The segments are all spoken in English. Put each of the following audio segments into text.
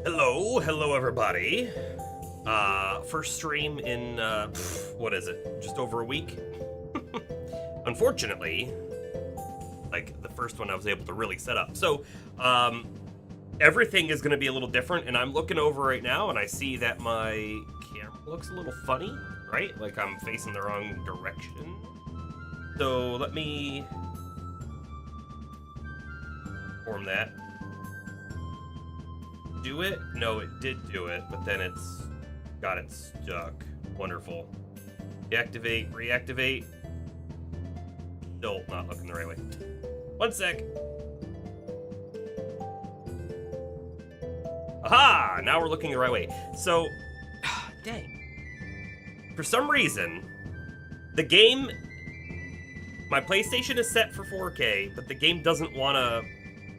Hello everybody. First stream in, what is it? Just over a week? Unfortunately, like the first one I was able to really set up. So, everything is gonna be a little different, and I'm looking over right now and I see that my camera looks a little funny, right? Like I'm facing the wrong direction. So let me form that. Do it? No, it did do it, but then it's got it stuck. Wonderful. Deactivate, reactivate. Still not looking the right way. One sec. Aha! Now we're looking the right way. So, dang. For some reason, the game, my PlayStation is set for 4K, but the game doesn't want to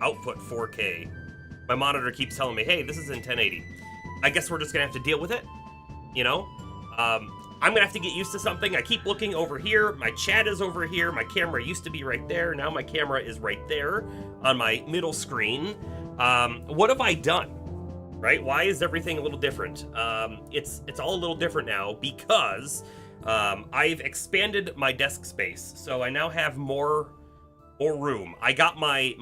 output 4K. My monitor keeps telling me, hey, this is in 1080. I guess we're just gonna have to deal with it, you know? I'm gonna have to get used to something. I keep looking over here, my chat is over here, my camera used to be right there, now my camera is right there on my middle screen. What have I done, right? Why is everything a little different? It's all a little different now because I've expanded my desk space, so I now have more room. I got my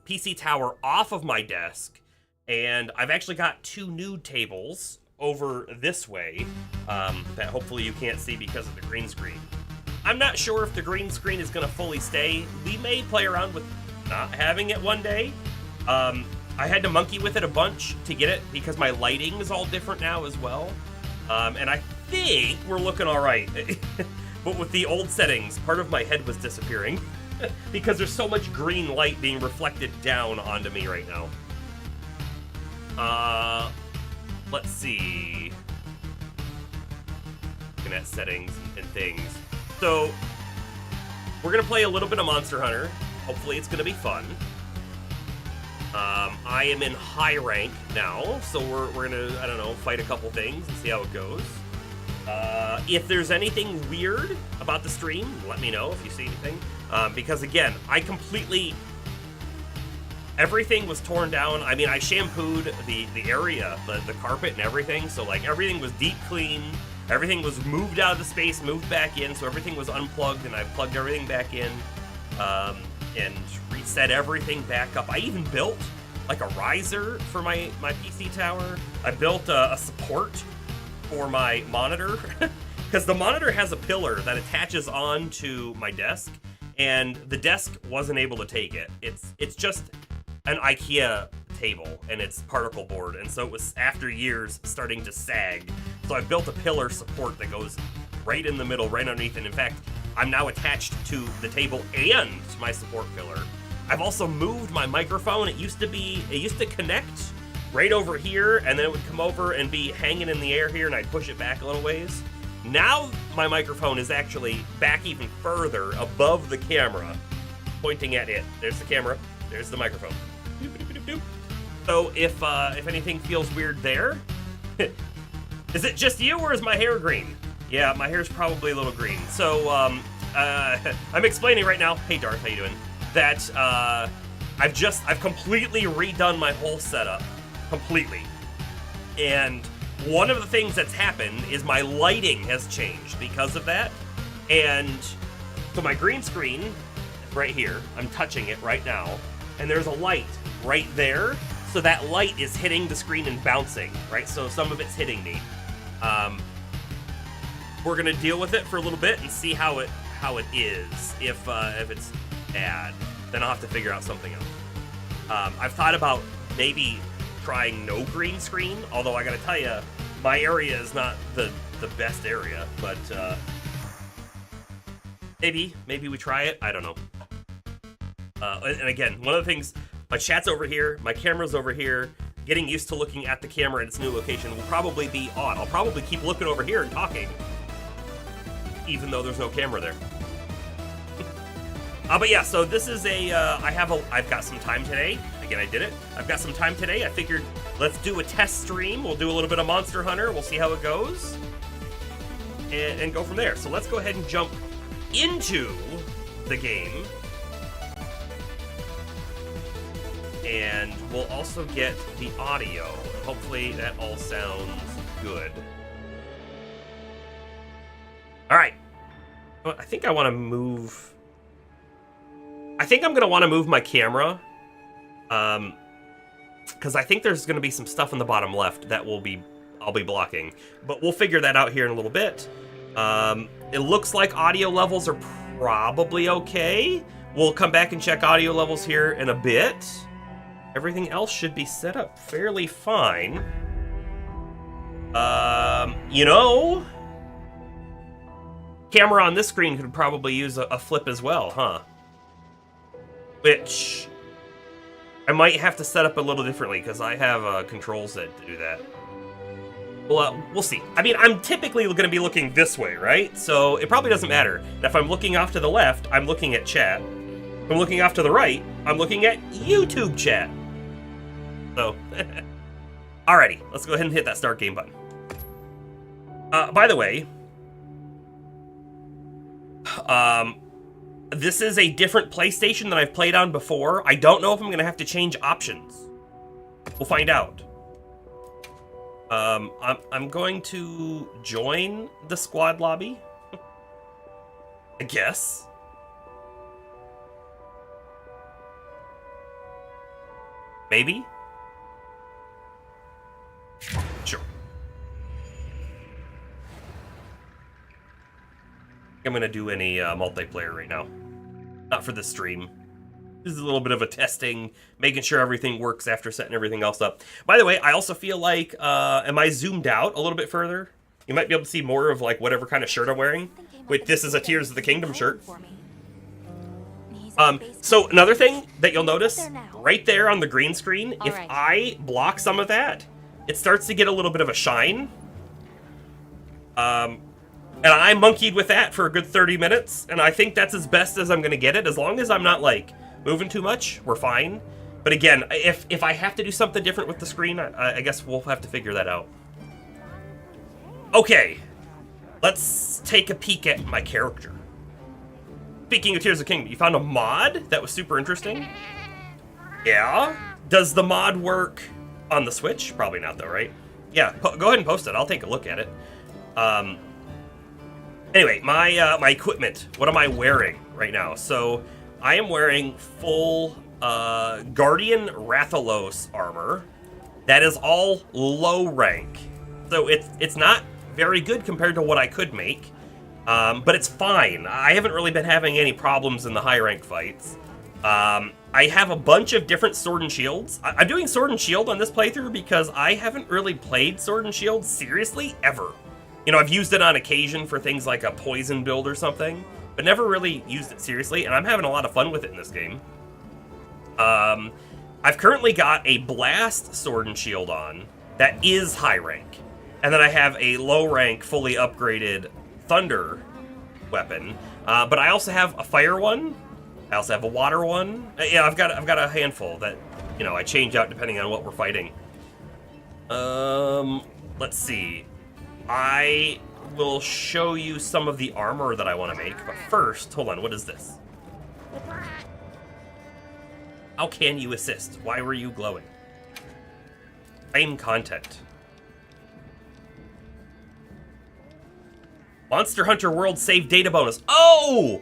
PC tower off of my desk, and I've actually got two new tables over this way that hopefully you can't see because of the green screen. I'm not sure if the green screen is going to fully stay. We may play around with not having it one day. I had to monkey with it a bunch to get it because my lighting is all different now as well. And I think we're looking all right. But with the old settings, part of my head was disappearing. Because there's so much green light being reflected down onto me right now. Let's see. Looking at settings and things. So, we're gonna play a little bit of Monster Hunter. Hopefully it's gonna be fun. I am in high rank now, so we're gonna, I don't know, fight a couple things and see how it goes. If there's anything weird about the stream, let me know if you see anything. Because again, everything was torn down. I mean, I shampooed the area, the carpet and everything, so like everything was deep clean, everything was moved out of the space, moved back in, so everything was unplugged, and I plugged everything back in, and reset everything back up. I even built like a riser for my PC tower. I built a support for my monitor, because the monitor has a pillar that attaches onto my desk, and the desk wasn't able to take it. It's just an IKEA table, and it's particle board, and so it was, after years, starting to sag. So I built a pillar support that goes right in the middle, right underneath, and in fact, I'm now attached to the table and my support pillar. I've also moved my microphone. It used to connect right over here, and then it would come over and be hanging in the air here, and I'd push it back a little ways. Now my microphone is actually back even further above the camera, pointing at it. There's the camera, there's the microphone. So if anything feels weird there, is it just you or is my hair green? Yeah, my hair's probably a little green. So I'm explaining right now, hey Darth, how you doing? That I've completely redone my whole setup, completely. And one of the things that's happened is my lighting has changed because of that. And so my green screen is right here, I'm touching it right now, and there's a light right there. So that light is hitting the screen and bouncing, right? So some of it's hitting me. We're gonna deal with it for a little bit and see how it is. If it's bad, then I'll have to figure out something else. I've thought about maybe trying no green screen, although I gotta tell you, my area is not the best area, but maybe we try it. I don't know. And again, one of the things, my chat's over here, my camera's over here. Getting used to looking at the camera in its new location will probably be odd. I'll probably keep looking over here and talking, even though there's no camera there. But yeah, so this is I've got some time today. Again, I did it. I've got some time today. I figured let's do a test stream. We'll do a little bit of Monster Hunter. We'll see how it goes. And go from there. So let's go ahead and jump into the game. and we'll also get the audio. Hopefully that all sounds good. All right. I think I want to move... I think I'm going to want to move my camera. Because I think there's going to be some stuff in the bottom left that I'll be blocking. But we'll figure that out here in a little bit. It looks like audio levels are probably okay. We'll come back and check audio levels here in a bit. Everything else should be set up fairly fine. You know, camera on this screen could probably use a flip as well, huh? Which I might have to set up a little differently because I have controls that do that. Well, we'll see. I mean, I'm typically going to be looking this way, right? So it probably doesn't matter. If I'm looking off to the left, I'm looking at chat. If I'm looking off to the right, I'm looking at YouTube chat. So, alrighty, let's go ahead and hit that start game button. By the way, this is a different PlayStation than I've played on before. I don't know if I'm going to have to change options. We'll find out. I'm going to join the squad lobby, I guess. Maybe? Sure. I'm gonna do any multiplayer right now. Not for this stream. This is a little bit of a testing, making sure everything works after setting everything else up. By the way, I also feel like, am I zoomed out a little bit further? You might be able to see more of like whatever kind of shirt I'm wearing. Wait, this is a Tears of the Kingdom shirt. So another thing that you'll notice, right there on the green screen, if I block some of that, it starts to get a little bit of a shine. And I monkeyed with that for a good 30 minutes, and I think that's as best as I'm going to get it. As long as I'm not, like, moving too much, we're fine. But again, if I have to do something different with the screen, I guess we'll have to figure that out. Okay, let's take a peek at my character. Speaking of Tears of the Kingdom, you found a mod that was super interesting? Yeah? Does the mod work on the Switch? Probably not, though, right? Yeah, go ahead and post it. I'll take a look at it. Anyway, my equipment. What am I wearing right now? So, I am wearing full Guardian Rathalos armor. That is all low rank. So, it's not very good compared to what I could make. But it's fine. I haven't really been having any problems in the high rank fights. I have a bunch of different Sword and Shields. I'm doing Sword and Shield on this playthrough because I haven't really played Sword and Shield seriously ever. You know, I've used it on occasion for things like a poison build or something, but never really used it seriously, and I'm having a lot of fun with it in this game. I've currently got a Blast Sword and Shield on that is high rank, and then I have a low rank, fully upgraded Thunder weapon, but I also have a fire one. I also have a water one. Yeah, I've got a handful that, you know, I change out depending on what we're fighting. Let's see. I will show you some of the armor that I want to make, but first, hold on, what is this? How can you assist? Why were you glowing? Claim content. Monster Hunter World Save Data bonus. Oh!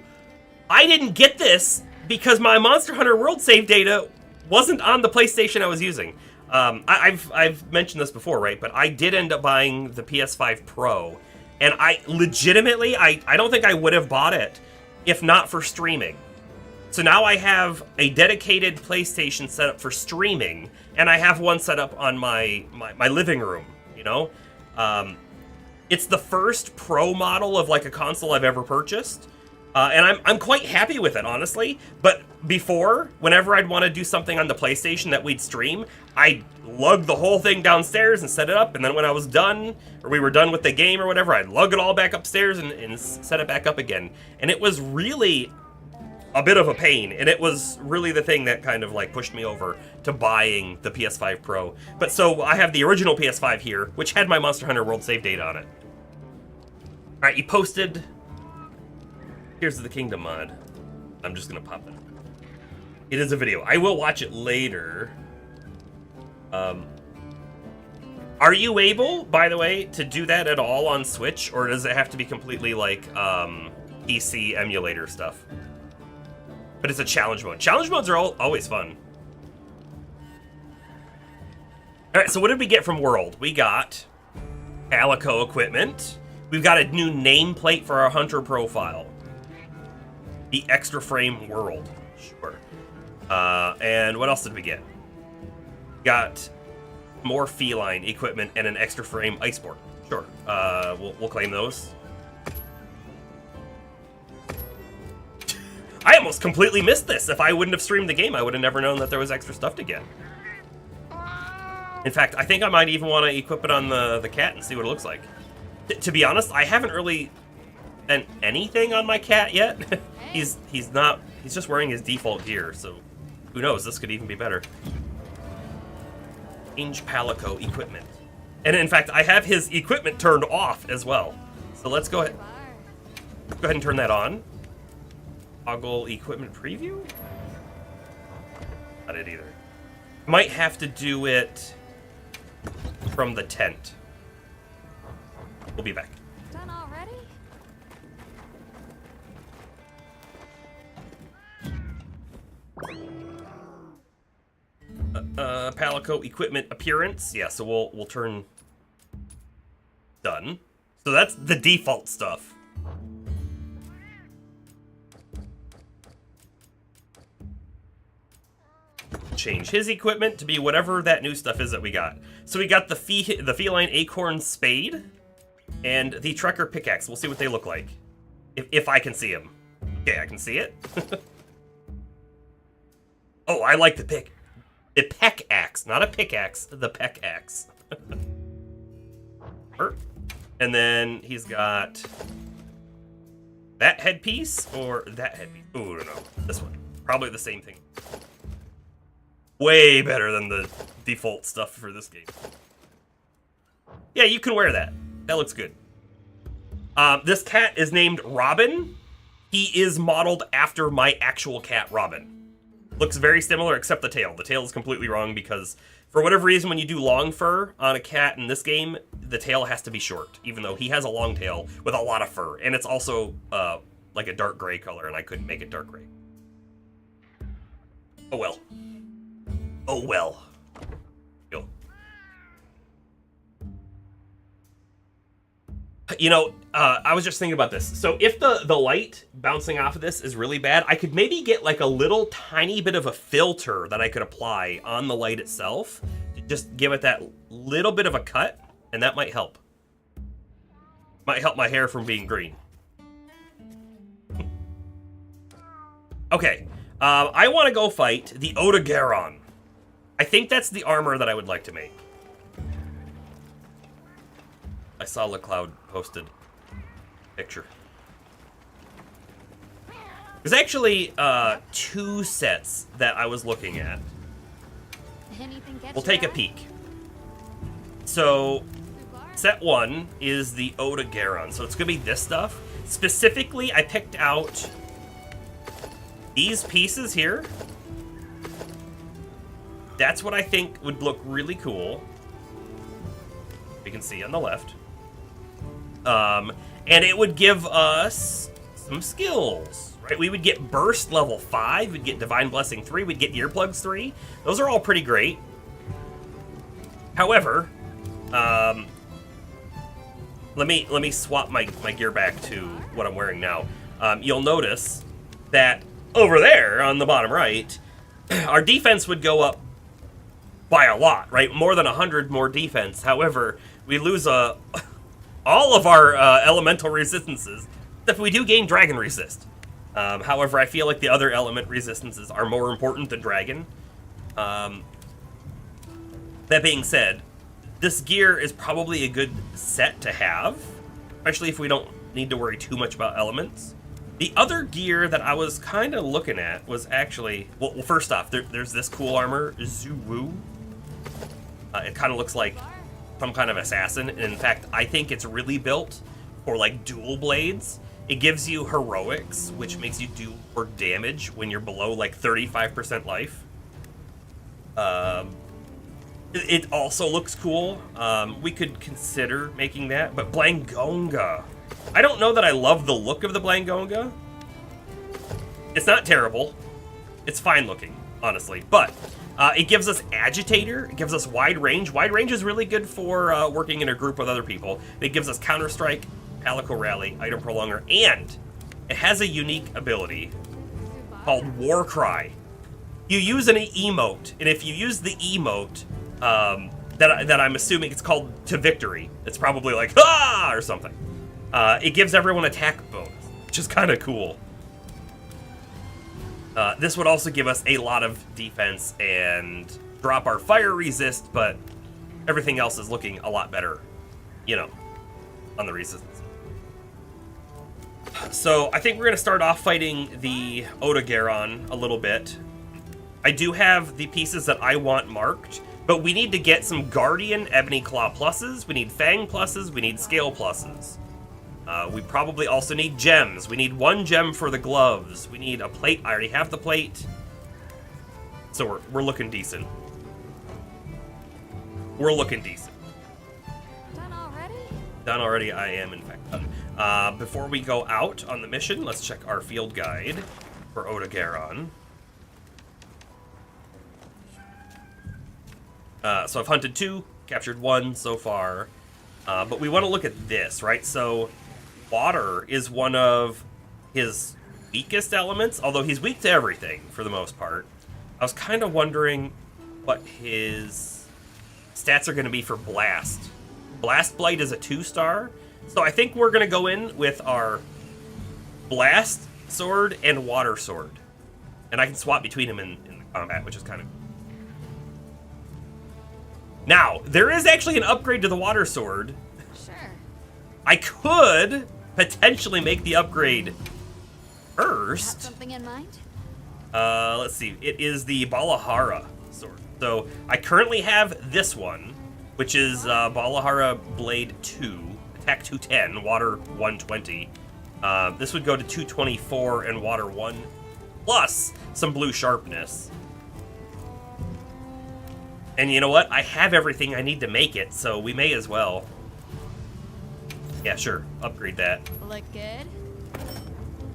I didn't get this because my Monster Hunter World Save Data wasn't on the PlayStation I was using. I've mentioned this before, right? But I did end up buying the PS5 Pro, and I legitimately, I don't think I would have bought it if not for streaming. So now I have a dedicated PlayStation set up for streaming, and I have one set up on my living room, you know? It's the first Pro model of like a console I've ever purchased. And I'm quite happy with it, honestly. But before, whenever I'd want to do something on the PlayStation that we'd stream, I'd lug the whole thing downstairs and set it up. And then when I was done, or we were done with the game or whatever, I'd lug it all back upstairs and set it back up again. And it was really a bit of a pain. And it was really the thing that kind of like pushed me over to buying the PS5 Pro. But so I have the original PS5 here, which had my Monster Hunter World Save Data on it. All right, you posted Tears of the Kingdom mod. I'm just gonna pop it. It is a video. I will watch it later. Are you able, by the way, to do that at all on Switch, or does it have to be completely like PC emulator stuff? But it's a challenge mode. Challenge modes are always fun. All right, so what did we get from World? We got Calico equipment. We've got a new nameplate for our hunter profile. The Extra Frame World. Sure. And what else did we get? Got more feline equipment and an Extra Frame Iceboard. Sure. We'll claim those. I almost completely missed this. If I wouldn't have streamed the game, I would have never known that there was extra stuff to get. In fact, I think I might even want to equip it on the cat and see what it looks like. To be honest, I haven't really done anything on my cat yet. He's just wearing his default gear, so who knows, this could even be better. Change Palico equipment. And in fact, I have his equipment turned off as well. So let's go ahead and turn that on. Toggle equipment preview? Not it either. Might have to do it from the tent. We'll be back. Done already? Palico equipment appearance. Yeah, so we'll turn done. So that's the default stuff. Change his equipment to be whatever that new stuff is that we got. So we got the feline acorn spade and the trucker pickaxe. We'll see what they look like. If I can see them. Okay, I can see it. Oh, I like the peck axe, not a pickaxe, the peck axe. And then he's got that headpiece or that headpiece. Oh, no, this one. Probably the same thing. Way better than the default stuff for this game. Yeah, you can wear that. That looks good. This cat is named Robin. He is modeled after my actual cat, Robin. Looks very similar except the tail. The tail is completely wrong because for whatever reason when you do long fur on a cat in this game, the tail has to be short, even though he has a long tail with a lot of fur. And it's also like a dark gray color, and I couldn't make it dark gray. Oh well. Oh well. Go. You know, I was just thinking about this. So if the light bouncing off of this is really bad, I could maybe get like a little tiny bit of a filter that I could apply on the light itself to just give it that little bit of a cut, and that might help. Might help my hair from being green. Okay, I want to go fight the Odogaron. I think that's the armor that I would like to make. I saw LeCloud posted a picture. There's actually 2 sets that I was looking at. We'll take a peek. So, set 1 is the Odogaron. So it's going to be this stuff. Specifically, I picked out these pieces here. That's what I think would look really cool. You can see on the left. And it would give us some skills, right? We would get Burst level 5, we'd get Divine Blessing 3, we'd get Earplugs 3. Those are all pretty great. However, let me swap my gear back to what I'm wearing now. You'll notice that over there on the bottom right, our defense would go up by a lot, right? More than 100 more defense. However, we lose all of our elemental resistances. If we do gain dragon resist. However, I feel like the other element resistances are more important than dragon. That being said, this gear is probably a good set to have, especially if we don't need to worry too much about elements. The other gear that I was kind of looking at was actually, well first off, there's this cool armor, Zuwu. It kind of looks like some kind of assassin. In fact, I think it's really built for like dual blades. It gives you heroics, which makes you do more damage when you're below like 35% life. It also looks cool. We could consider making that, but Blangonga. I don't know that I love the look of the Blangonga. It's not terrible. It's fine looking, honestly. But it gives us Agitator. It gives us Wide Range. Wide Range is really good for working in a group with other people. It gives us Counter Strike, Palico Rally, Item Prolonger, and it has a unique ability called War Cry. You use an emote, and if you use the emote, that I'm assuming it's called To Victory. It's probably like, ah, or something. It gives everyone attack bonus, which is kind of cool. This would also give us a lot of defense and drop our fire resist, but everything else is looking a lot better, you know, on the resistance. So I think we're going to start off fighting the Odogaron a little bit. I do have the pieces that I want marked, but we need to get some Guardian Ebony Claw pluses, we need Fang pluses, we need Scale pluses. We probably also need gems. We need 1 gem for the gloves. We need a plate. I already have the plate. So we're looking decent. We're looking decent. Done already? Done already, I am in fact done. Before we go out on the mission, let's check our field guide for Odogaron. So I've hunted 2, captured 1 so far. But we want to look at this, right? So water is one of his weakest elements, although he's weak to everything for the most part. I was kind of wondering what his stats are going to be for Blast. Blast Blight is a 2-star, so I think we're going to go in with our Blast Sword and Water Sword. And I can swap between them in the combat, which is kind of cool. Now, there is actually an upgrade to the Water Sword. Sure. I could potentially make the upgrade Have first. something in mind? Let's see. It is the Balahara sword. So I currently have this one, which is Balahara Blade 2, attack 210, water 120. This would go to 224 and water 1, plus some blue sharpness. And you know what? I have everything I need to make it, so we may as well. Yeah, sure. Upgrade that. Look good.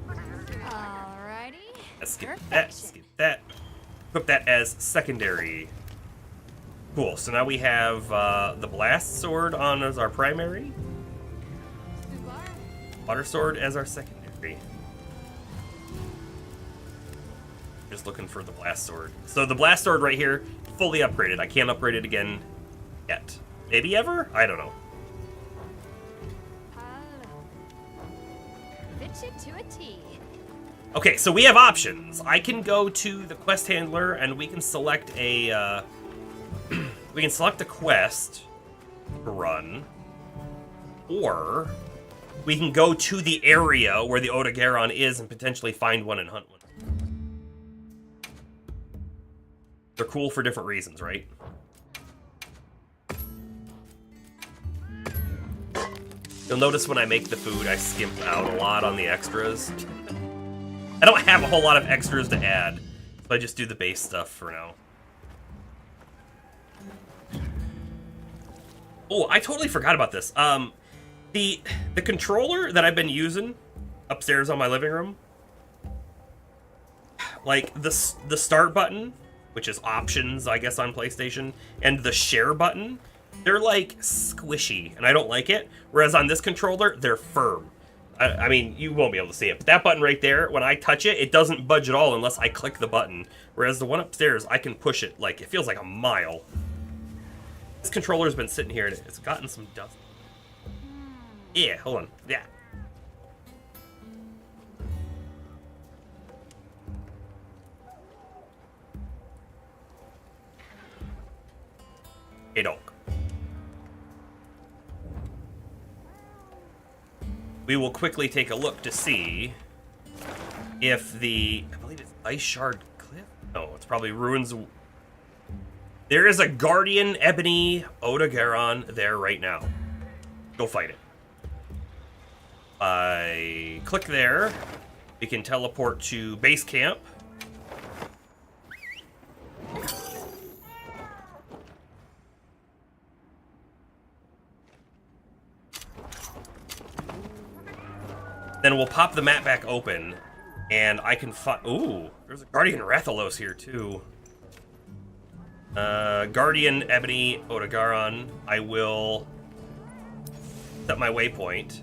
Alrighty. Let's skip that. Skip that. Equip that as secondary. Cool. So now we have the Blast Sword on as our primary. Water Sword as our secondary. Just looking for the Blast Sword. So the Blast Sword right here, fully upgraded. I can't upgrade it again yet. Maybe ever? I don't know. Fit you to a T. Okay, so we have options. I can go to the quest handler and we can select a we can select a quest to run, or we can go to the area where the Odogaron is and potentially find one and hunt one. They're cool for different reasons, right? You'll notice when I make the food, I skimp out a lot on the extras. I don't have a whole lot of extras to add, so I just do the base stuff for now. Oh, I totally forgot about this. The controller that I've been using upstairs on my living room, like the start button, which is options, I guess, on PlayStation, and the share button, they're like squishy, and I don't like it. Whereas on this controller, they're firm. I mean, you won't be able to see it, but that button right there, when I touch it, it doesn't budge at all unless I click the button. Whereas the one upstairs, I can push it, like, it feels like a mile. This controller's been sitting here, and it's gotten some dust. Yeah, hold on. Yeah. Hey, dog. We will quickly take a look to see if the, I believe it's Ice Shard Cliff? No, it's probably Ruins. There is a Guardian Ebony Odogaron there right now. Go fight it. I click there, we can teleport to base camp. Then we'll pop the map back open, and I can find... Ooh, there's a Guardian Rathalos here, too. Guardian Ebony Odogaron. I will set my waypoint.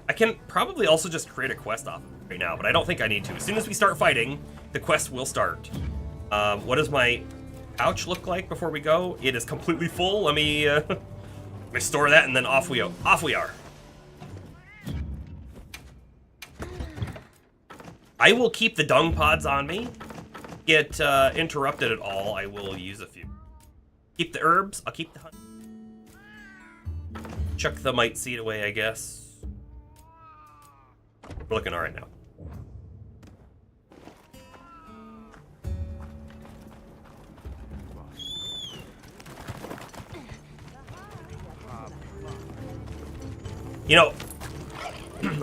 I can probably also just create a quest off right now, but I don't think I need to. As soon as we start fighting, the quest will start. What does my pouch look like before we go? It is completely full. Let me store that, and then off we go. Off we are. I will keep the dung pods on me. Get interrupted at all, I will use a few. Keep the herbs, I'll keep the honey. Chuck the mite seed away, I guess. We're looking all right now. You know,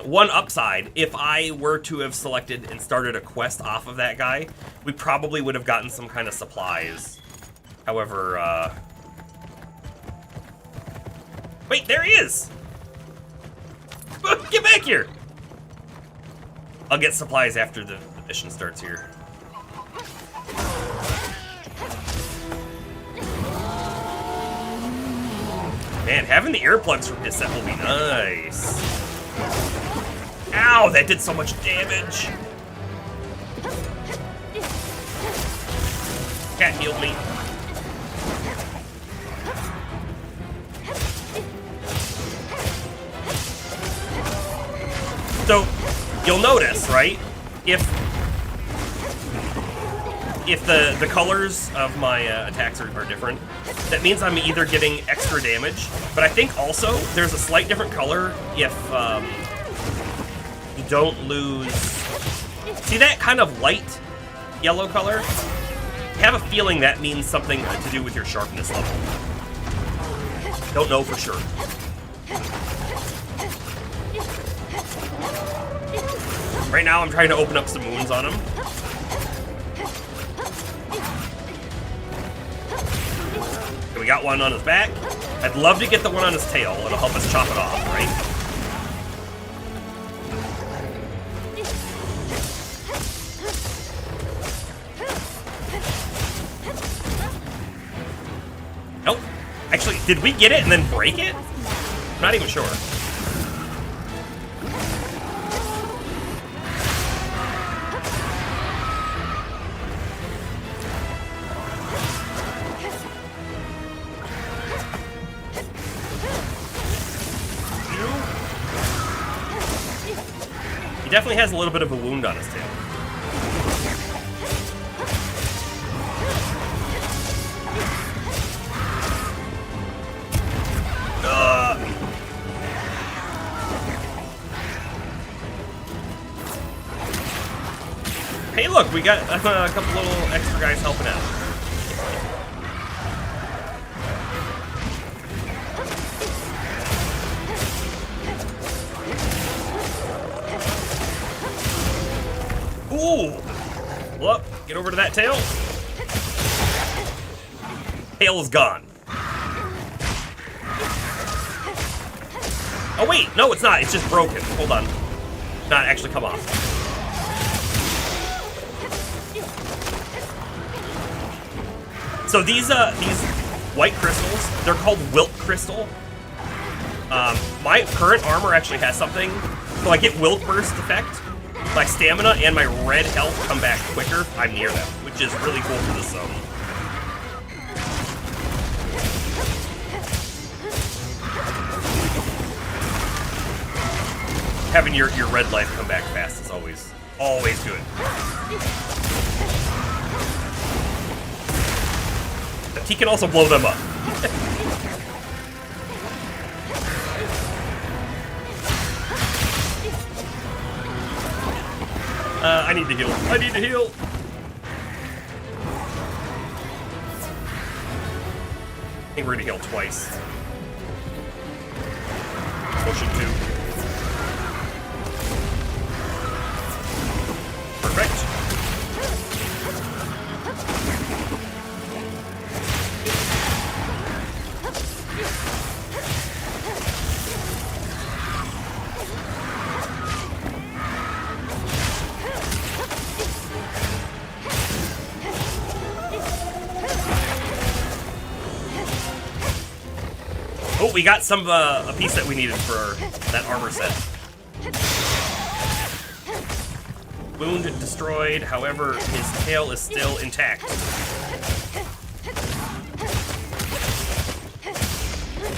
one upside, if I were to have selected and started a quest off of that guy, we probably would have gotten some kind of supplies. However, wait, there he is! Get back here! I'll get supplies after the mission starts here. Man, having the earplugs from this set will be nice. Ow, that did so much damage. Cat healed me. So, you'll notice, right? If the colors of my attacks are different, that means I'm either getting extra damage, but I think also there's a slight different color if you don't lose... See that kind of light yellow color? I have a feeling that means something to do with your sharpness level. Don't know for sure. Right now I'm trying to open up some wounds on him. We got one on his back. I'd love to get the one on his tail. It'll help us chop it off, right? Nope. Actually, did we get it and then break it? I'm not even sure. He definitely has a little bit of a wound on his tail. Hey, look, we got a couple little extra guys helping out. Ooh! Well, get over to that tail. Tail is gone. Oh wait, no it's not, it's just broken. Hold on. Not actually come off. So these white crystals, they're called Wilt Crystal. My current armor actually has something, so I get Wilt Burst effect. My stamina and my red health come back quicker. I'm near them, which is really cool for this zone. Having your red life come back fast is always good. He can also blow them up. I need to heal. I need to heal. I think we're gonna heal twice. Potion 2. Oh, we got some a piece that we needed for that armor set. Wound destroyed, however, his tail is still intact.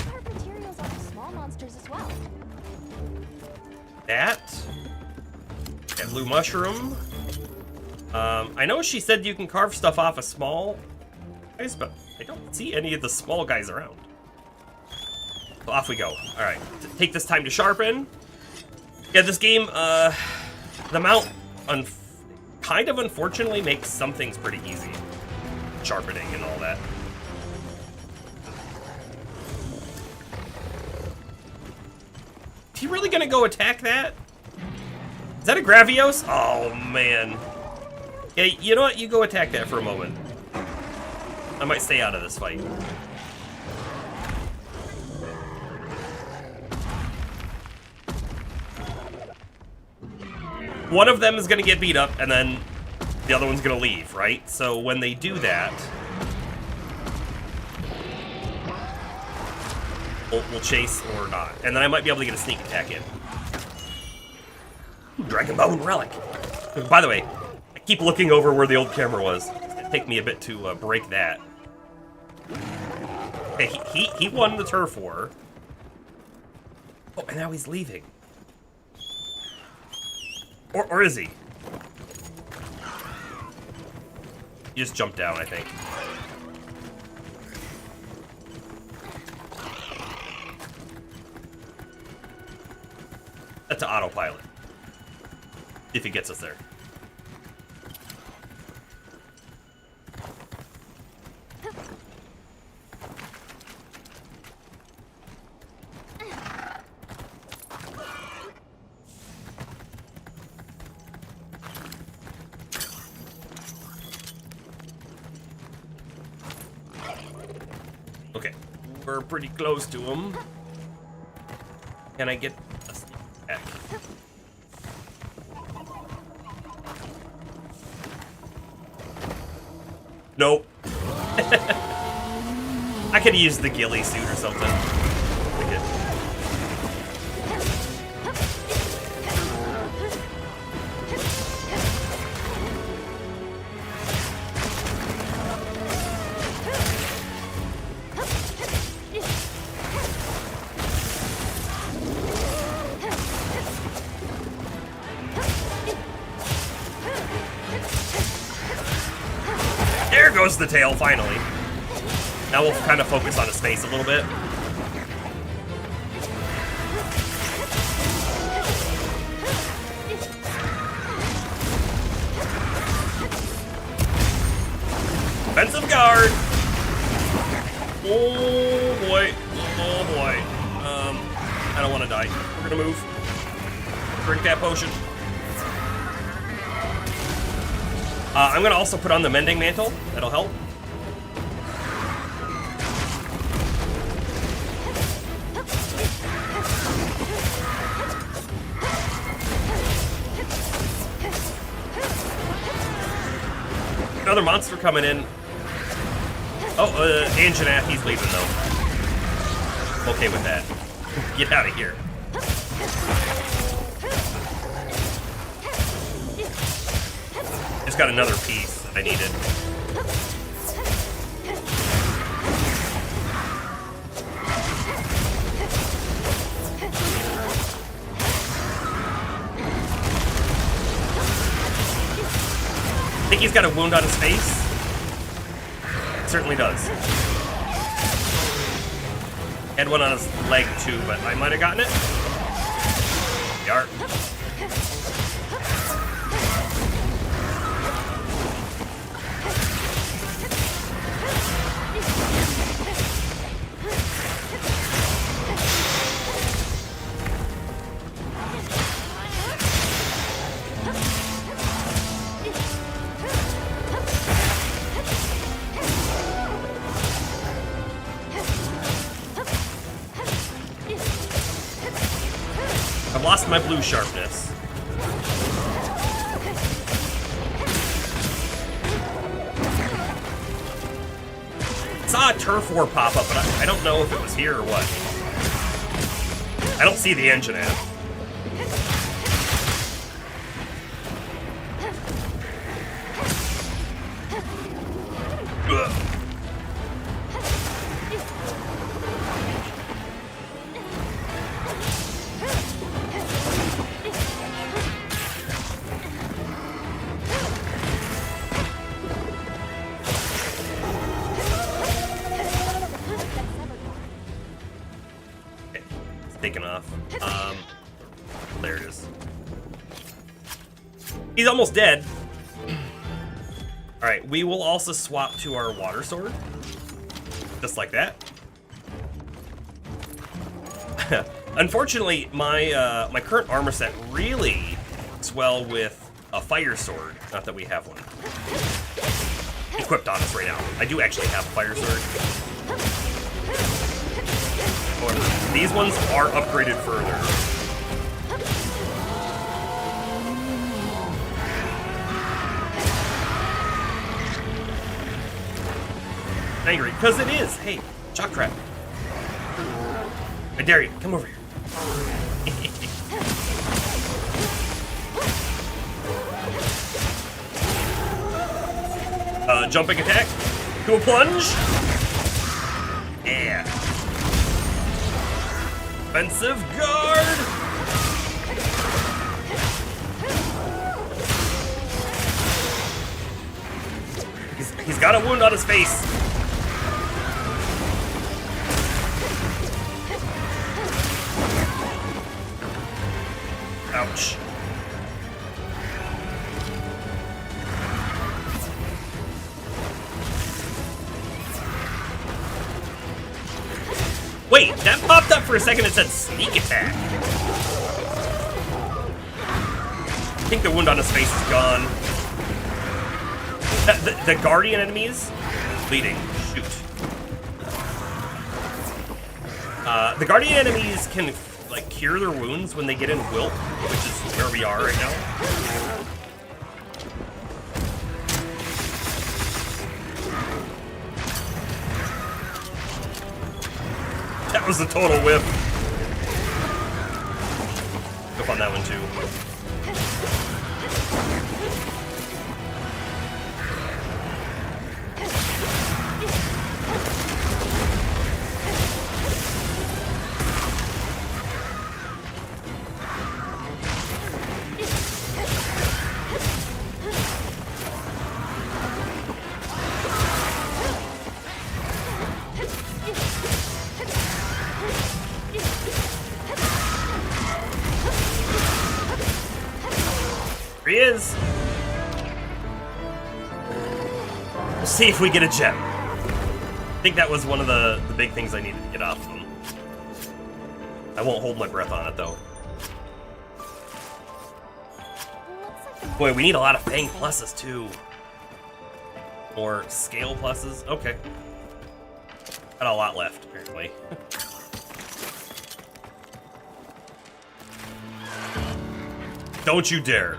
Carve materials off of small monsters as well. That blue mushroom. I know she said you can carve stuff off of small guys, but I don't see any of the small guys around. So off we go. All right, take this time to sharpen. Yeah, this game, the mount, kind of unfortunately makes some things pretty easy. Sharpening and all that. Is he really gonna go attack that? Is that a Gravios? Oh, man. Yeah, you know what? You go attack that for a moment. I might stay out of this fight. One of them is going to get beat up, and then the other one's going to leave, right? So when they do that, we'll chase or not. And then I might be able to get a sneak attack in. Dragon Bone Relic. By the way, I keep looking over where the old camera was. It'd take me a bit to break that. Okay, he won the turf war. Oh, and now he's leaving. Or is he? He just jumped down, I think. That's an autopilot. If he gets us there. Okay, we're pretty close to him. Can I get a sneak attack? Nope. I could use the ghillie suit or something. There goes the tail, finally. Now we'll kind of focus on his face a little bit. Defensive guard! Oh boy. Oh boy. I don't want to die. We're gonna move. Drink that potion. I'm gonna also put on the Mending Mantle. That'll help. Another monster coming in. Oh, Anjanath, he's leaving though. Okay with that. Get out of here. Just got another piece that I needed. I think he's got a wound on his face. Certainly does. Had one on his leg too, but I might have gotten it. Yarp. I've lost my blue sharpness. I saw a turf war pop up, but I don't know if it was here or what. I don't see the engine app. Ugh. Taken off. There it is. He's almost dead. Alright, we will also swap to our water sword. Just like that. Unfortunately, my my current armor set really works well with a fire sword. Not that we have one equipped on us right now. I do actually have a fire sword. However, these ones are upgraded further. Angry, because it is. Hey, shock trap. I dare you, come over here. Jumping attack. Do a plunge. Yeah. Offensive guard! He's got a wound on his face. Ouch. Wait, that popped up for a second and said sneak attack. I think the wound on his face is gone. The guardian enemies bleeding. Shoot. The guardian enemies can like cure their wounds when they get in wilt, which is where we are right now. That was a total whip. Go on that one too. He is. We'll see if we get a gem. I think that was one of the big things I needed to get off of him. I won't hold my breath on it though. Boy, we need a lot of Fang pluses too. Or scale pluses. Okay. Got a lot left, apparently. Don't you dare.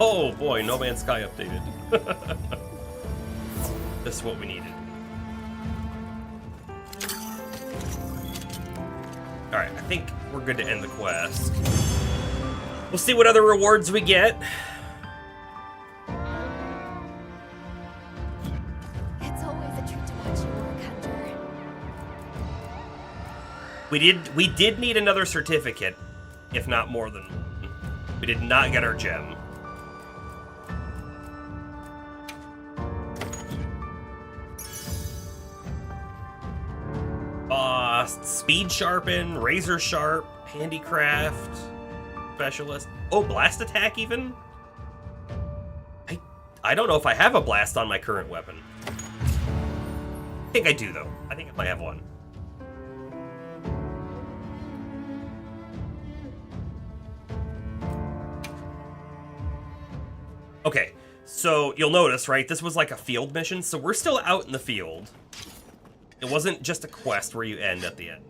Oh boy, No Man's Sky updated. This is what we needed. Alright, I think we're good to end the quest. We'll see what other rewards we get. It's always a treat to watch you work, Hunter. We did need another certificate, if not more than one. We did not get our gem. Speed Sharpen, Razor Sharp, Handicraft, Specialist. Oh, Blast Attack even? I don't know if I have a blast on my current weapon. I think I do though. I think I might have one. Okay, so you'll notice, right, this was like a field mission, so we're still out in the field. It wasn't just a quest where you end at the end.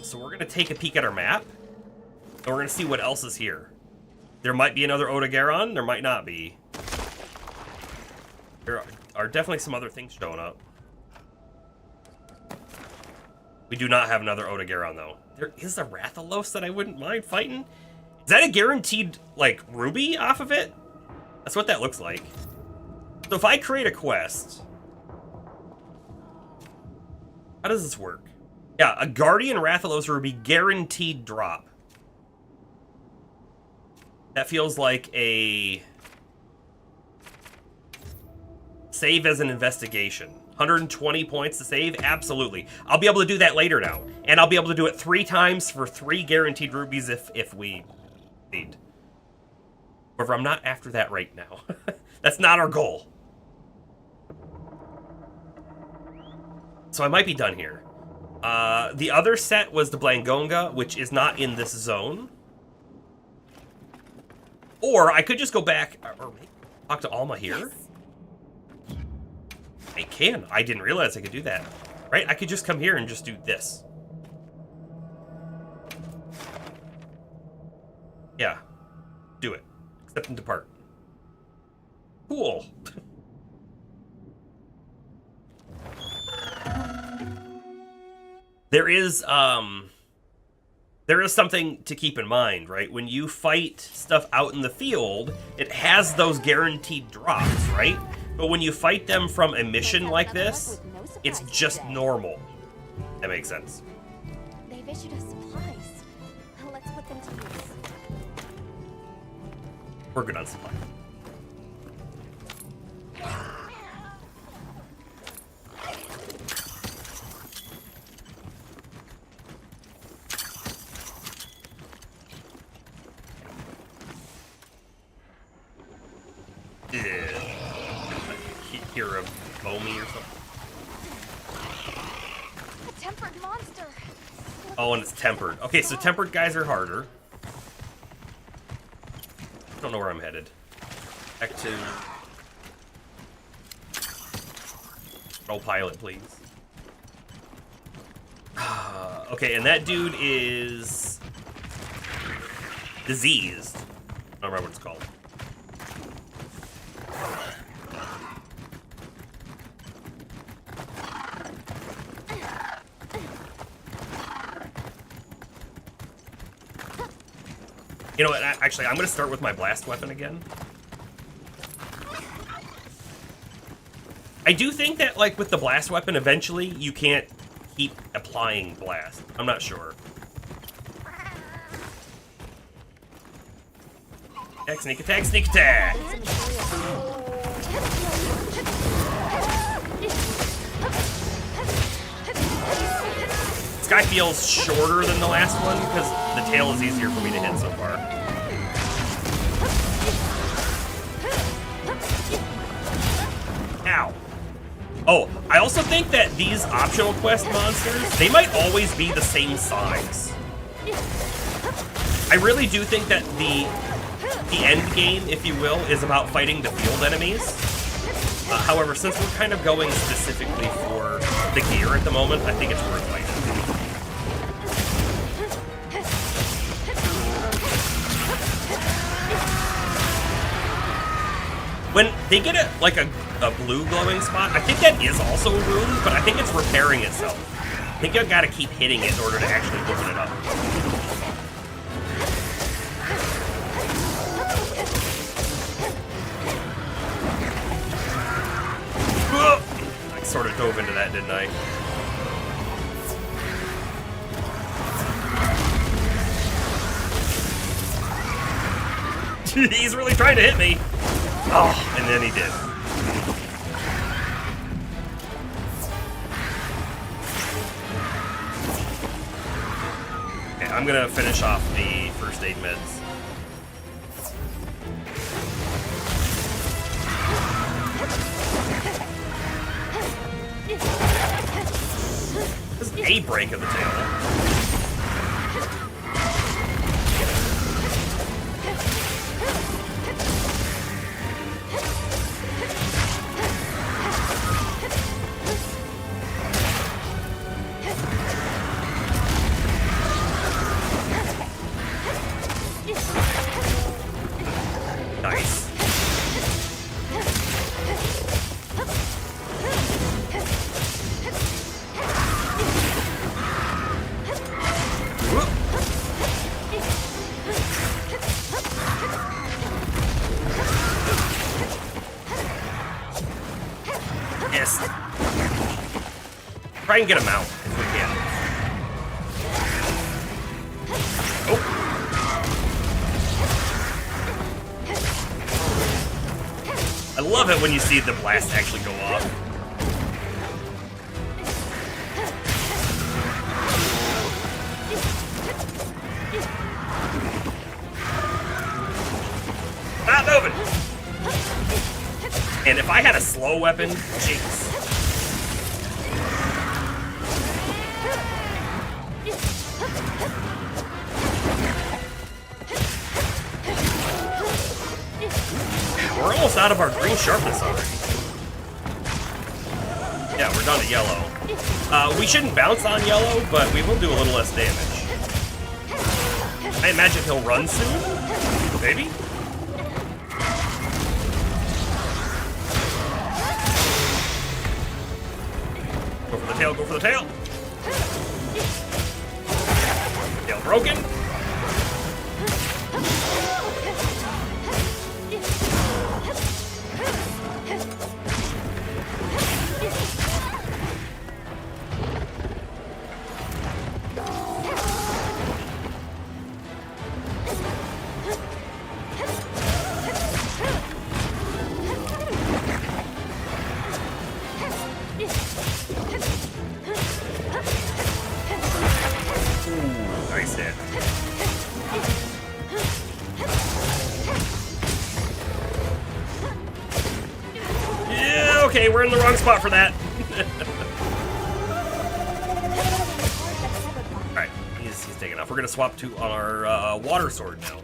So we're gonna take a peek at our map, and we're gonna see what else is here. There might be another Odogaron. There might not be. There are definitely some other things showing up. We do not have another Odogaron, though. There is a Rathalos that I wouldn't mind fighting. Is that a guaranteed, like, ruby off of it? That's what that looks like. So if I create a quest... How does this work? Yeah, a Guardian Rathalos ruby guaranteed drop. That feels like a... Save as an investigation. 120 points to save? Absolutely. I'll be able to do that later now. And I'll be able to do it 3 times for 3 guaranteed rubies if we need. However, I'm not after that right now. That's not our goal. So I might be done here. The other set was the Blangonga, which is not in this zone. Or I could just go back or talk to Alma here. Yes. I can. I didn't realize I could do that. Right? I could just come here and just do this. Yeah. Do it. Accept and depart. Cool. There is something to keep in mind, right? When you fight stuff out in the field, it has those guaranteed drops, right? But when you fight them from a mission like this, it's just normal. That makes sense. They've issued us supplies. Let's put them to use. We're good on supply. Hear of Bomi or something. A tempered monster. Oh, and it's tempered. Okay, so tempered guys are harder. I don't know where I'm headed. Back to... Roll pilot, please. Okay, and that dude is... diseased. I don't remember what it's called. You know what, actually, I'm going to start with my blast weapon again. I do think that, like, with the blast weapon, eventually, you can't keep applying blast. I'm not sure. Attack, sneak attack, sneak attack! This guy feels shorter than the last one, because the tail is easier for me to hit so far. Ow. Oh, I also think that these optional quest monsters, they might always be the same size. I really do think that the end game, if you will, is about fighting the field enemies. However, since we're kind of going specifically for the gear at the moment, I think it's worth fighting. When they get like a blue glowing spot, I think that is also a rune, but I think it's repairing itself. I think I've got to keep hitting it in order to actually open it up. I sort of dove into that, didn't I? He's really trying to hit me. Oh, and then he did. Okay, I'm gonna finish off the first aid meds. This is a break of the tail. try and get him out if we can. Oh. I love it when you see the blast actually go off. Not moving. And if I had a slow weapon, jeez. We're almost out of our green sharpness already. Yeah, we're down to yellow. We shouldn't bounce on yellow, but we will do a little less damage. I imagine he'll run soon? Maybe? Go for the tail, go for the tail! Tail broken. Nice hit. Yeah, okay, we're in the wrong spot for that. Alright, he's taking off. We're gonna swap to on our water sword now.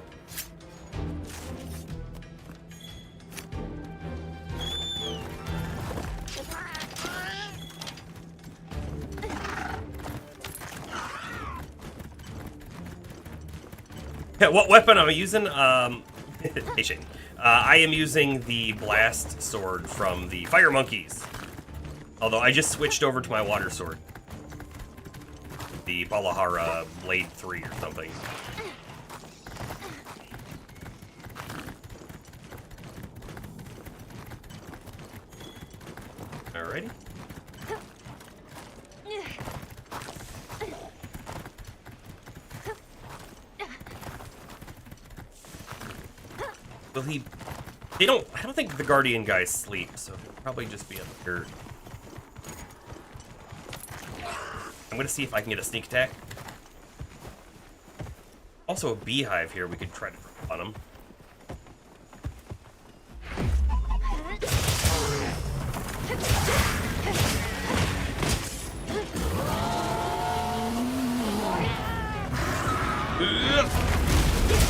What weapon am I using? Hey Shane. I am using the blast sword from the Fire Monkeys. Although I just switched over to my water sword. The Balahara Blade 3 or something. Alrighty. Will he... I don't think the Guardian guys sleep, so he'll probably just be up here. I'm gonna see if I can get a sneak attack. Also a beehive here we could try to drop on him.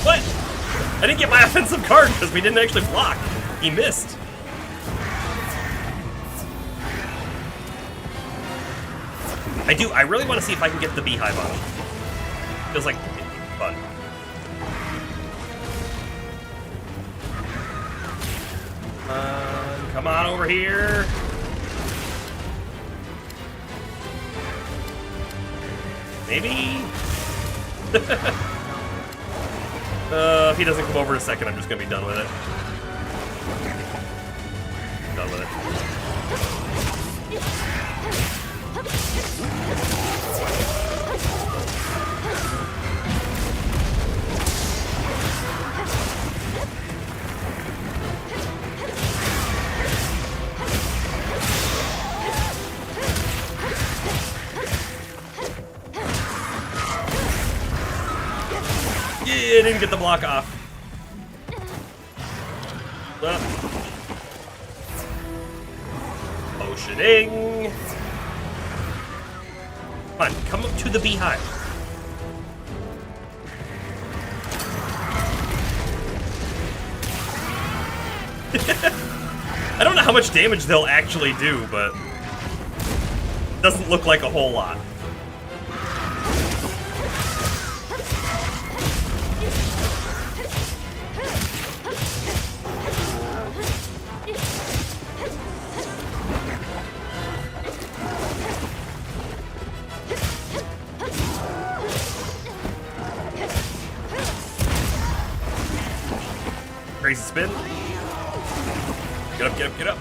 What? I didn't get my offensive card because we didn't actually block. He missed. I really want to see if I can get the beehive on him. Feels like fun. Come on over here. Maybe? If he doesn't come over in a second, I'm just gonna be done with it. Done with it. Yeah, didn't get the block off. Potioning. Come on, come up to the beehive. I don't know how much damage they'll actually do, but it doesn't look like a whole lot. Crazy spin. Get up, get up, get up.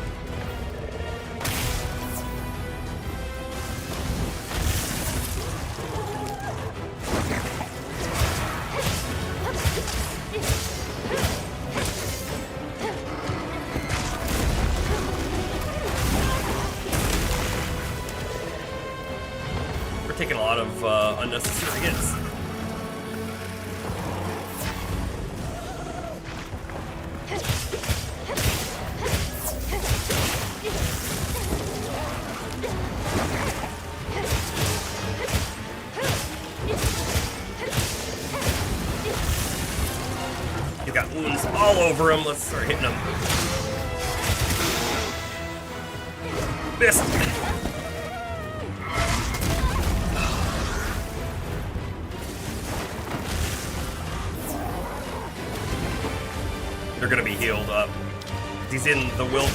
lot of unnecessary hits. He's got wounds all over him. Let's start hitting him. Missed. They're gonna be healed up. He's in the wilt.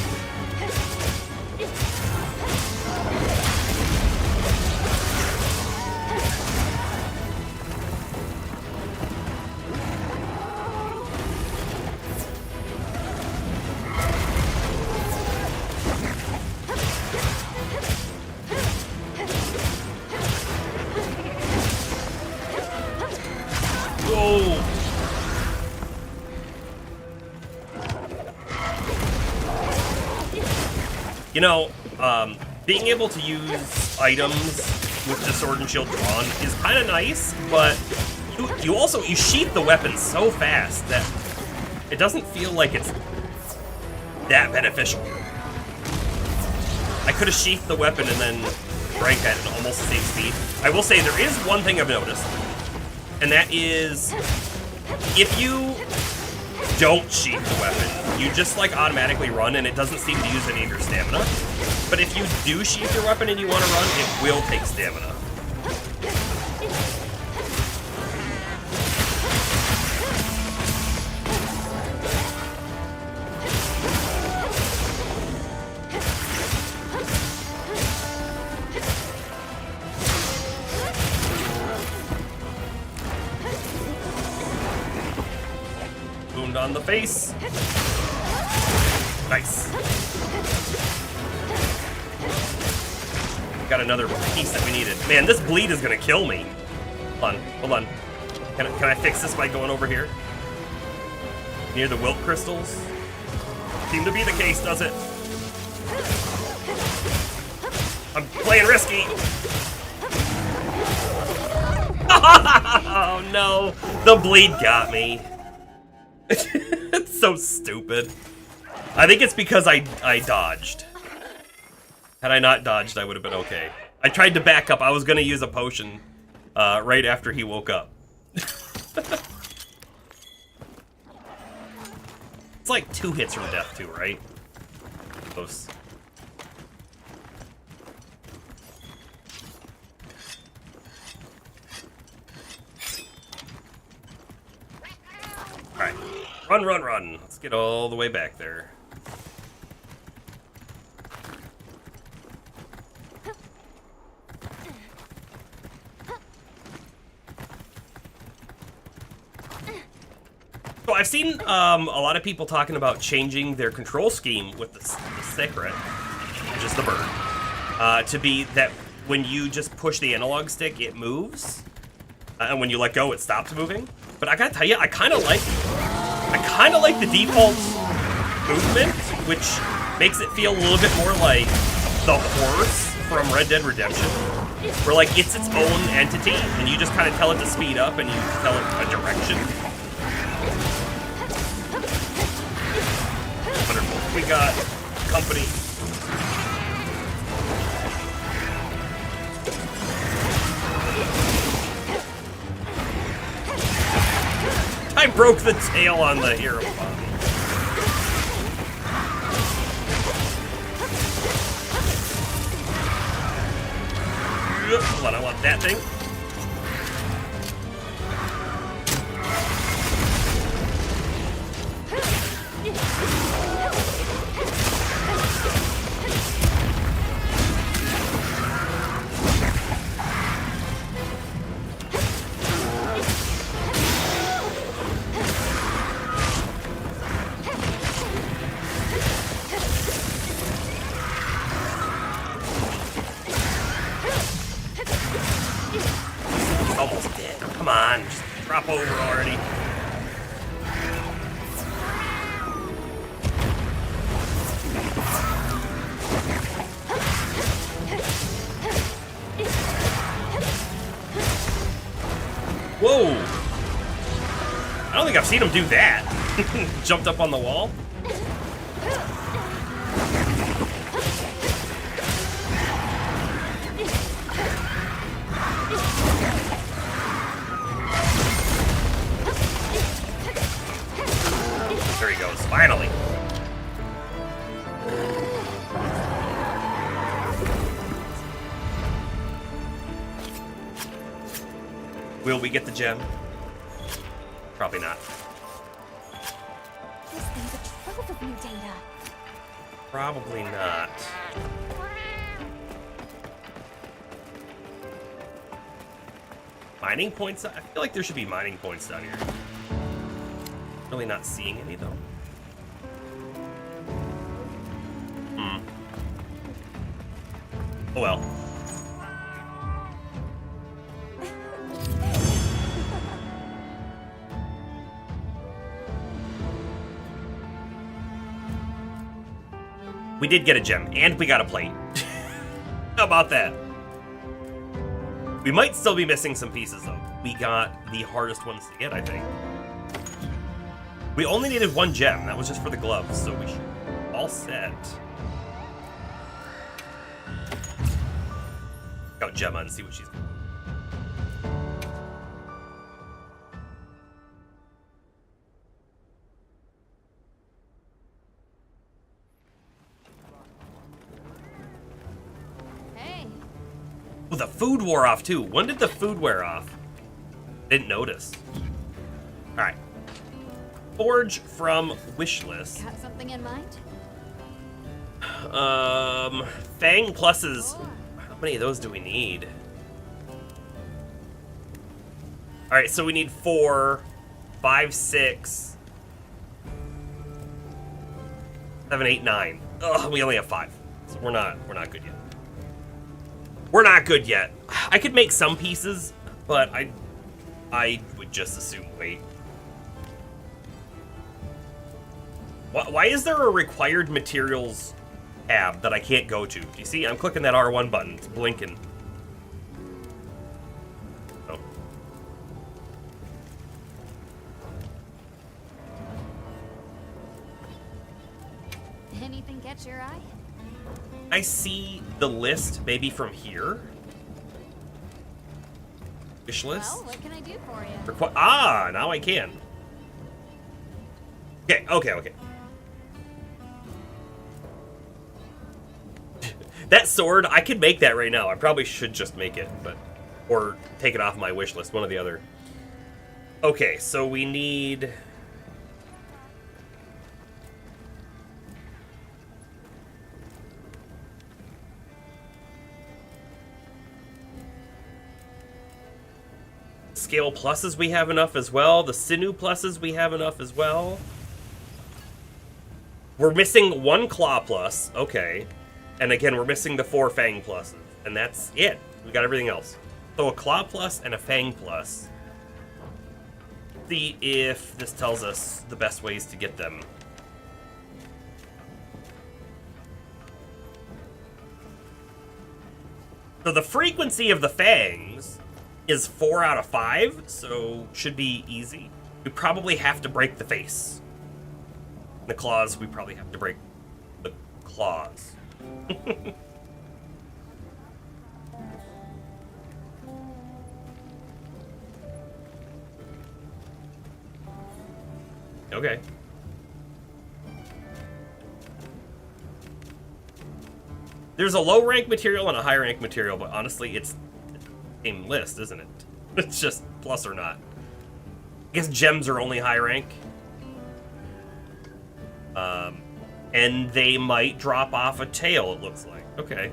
Whoa! You know, being able to use items with the sword and shield drawn is kind of nice, but you sheath the weapon so fast that it doesn't feel like it's that beneficial. I could have sheathed the weapon and then drank at an almost the same speed. I will say there is one thing I've noticed, and that is if you don't sheath the weapon, you just like automatically run and it doesn't seem to use any of your stamina. But if you do sheath your weapon and you want to run, it will take stamina. Wound on the face. Nice. Got another piece that we needed. Man, this bleed is gonna kill me. Hold on, hold on. Can I fix this by going over here? Near the wilt crystals? Seem to be the case, does it? I'm playing risky. Oh no, the bleed got me. It's so stupid. I think it's because I dodged. Had I not dodged, I would have been okay. I tried to back up. I was going to use a potion right after he woke up. It's like 2 hits from death too, right? Close. Alright. Run, run, run. Let's get all the way back there. So I've seen a lot of people talking about changing their control scheme with the secret, which is the bird, to be that when you just push the analog stick, it moves, and when you let go, it stops moving. But I gotta tell you, I kind of like the default movement, which makes it feel a little bit more like the horse from Red Dead Redemption, where like it's its own entity, and you just kind of tell it to speed up, and you tell it a direction. Wonderful. We got company. I broke the tail on the hero bomb. Hold on, I want that thing. I don't think I've seen him do that. Jumped up on the wall. There he goes, finally. Will we get the gem? Probably not. This thing's a trove of new data. Probably not. Mining points? I feel like there should be mining points down here. Really not seeing any though. Oh well. We did get a gem, and we got a plate. How about that? We might still be missing some pieces, though. We got the hardest ones to get, I think. We only needed one gem. That was just for the gloves, so we should be all set. Go Gemma and see what she's doing. Oh, the food wore off too. When did the food wear off? Didn't notice. All right. Forge from Wishlist. Got something in mind? Fang pluses. How many of those do we need? All right, so we need 4, 5, 6, 7, 8, 9. Ugh, we only have 5. So we're not good yet. We're not good yet. I could make some pieces, but I would just assume wait. Why is there a required materials tab that I can't go to? Do you see? I'm clicking that R1 button. It's blinking. Oh. Anything catch your eye? I see the list maybe from here. Wish list. Well, what can I do for you? Now I can. Okay. That sword, I could make that right now. I probably should just make it, or take it off my wish list, one or the other. Okay, so we need... Scale pluses we have enough as well. The sinew pluses we have enough as well. We're missing 1 claw plus. Okay. And again, we're missing the 4 fang pluses. And that's it. We got everything else. So a claw plus and a fang plus. See if this tells us the best ways to get them. So the frequency of the fangs is 4 out of 5, so should be easy. We probably have to break the face. The claws, we probably have to break the claws. Okay. There's a low rank material and a high rank material, but honestly, it's same list, isn't it? It's just plus or not. I guess gems are only high rank. And they might drop off a tail, it looks like. Okay.